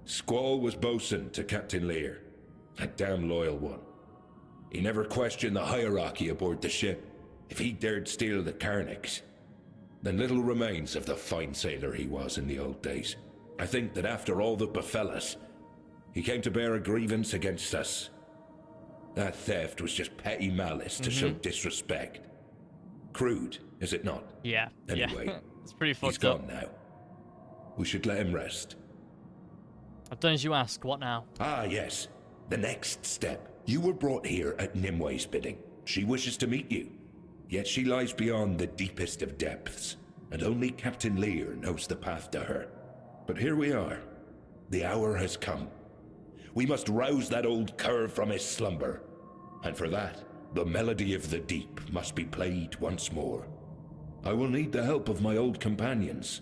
Squall was bosun to Captain Lear, a damn loyal one. He never questioned the hierarchy aboard the ship. If he dared steal the Carnix, then little remains of the fine sailor he was in the old days. I think that after all that befell us, he came to bear a grievance against us. That theft was just petty malice to show disrespect. Crude, is it not? Yeah. Anyway, yeah. It's pretty fucked he's gone up. now. We should let him rest. I've done as you ask. What now? Ah, yes. The next step. You were brought here at Nimwe's bidding. She wishes to meet you. Yet she lies beyond the deepest of depths, and only Captain Lear knows the path to her. But here we are. The hour has come. We must rouse that old cur from his slumber. And for that, the melody of the deep must be played once more. I will need the help of my old companions,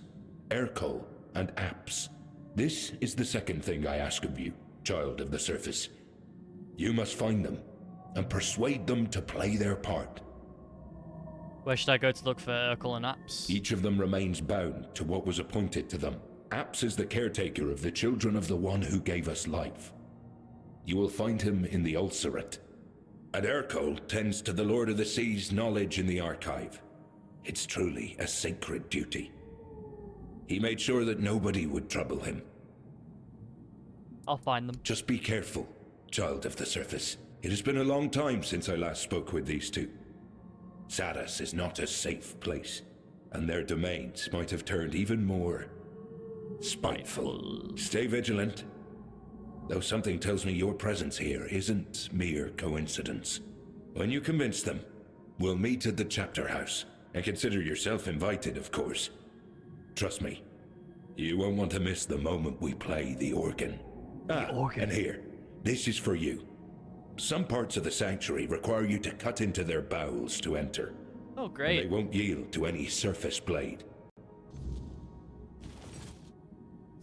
Ercole and Apps. This is the second thing I ask of you, child of the surface. You must find them and persuade them to play their part. Where should I go to look for Urkel and Apps? Each of them remains bound to what was appointed to them. Apps is the caretaker of the children of the one who gave us life. You will find him in the Ulcerate. And Ercole tends to the Lord of the Sea's knowledge in the archive. It's truly a sacred duty. He made sure that nobody would trouble him. I'll find them. Just be careful, child of the surface. It has been a long time since I last spoke with these two. Sadis is not a safe place, and their domains might have turned even more spiteful. Stay vigilant, though something tells me your presence here isn't mere coincidence. When you convince them, we'll meet at the chapter house, and consider yourself invited, of course. Trust me, you won't want to miss the moment we play the organ. And here, this is for you. Some parts of the sanctuary require you to cut into their bowels to enter. Oh, great. And they won't yield to any surface blade.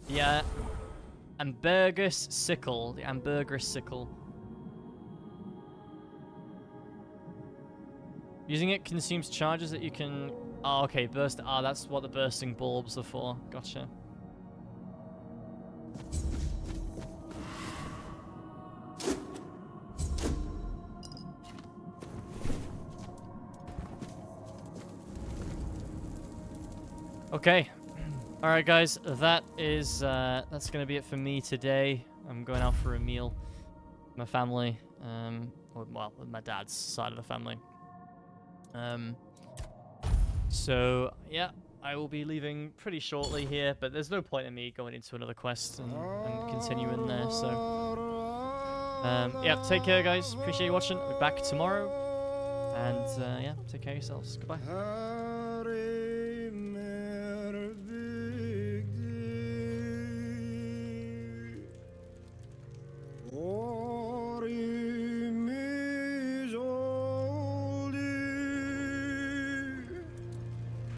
Yeah. Ambergris sickle. The Ambergris sickle. Using it consumes charges that you can... Oh, okay, burst... Ah, that's what the bursting bulbs are for. Gotcha. Okay. Alright guys, that is that's gonna be it for me today. I'm going out for a meal with my family. Well, with my dad's side of the family. So yeah, I will be leaving pretty shortly here, but there's no point in me going into another quest and continuing there, so yeah, take care guys, appreciate you watching. I'll be back tomorrow, and yeah, take care of yourselves, goodbye.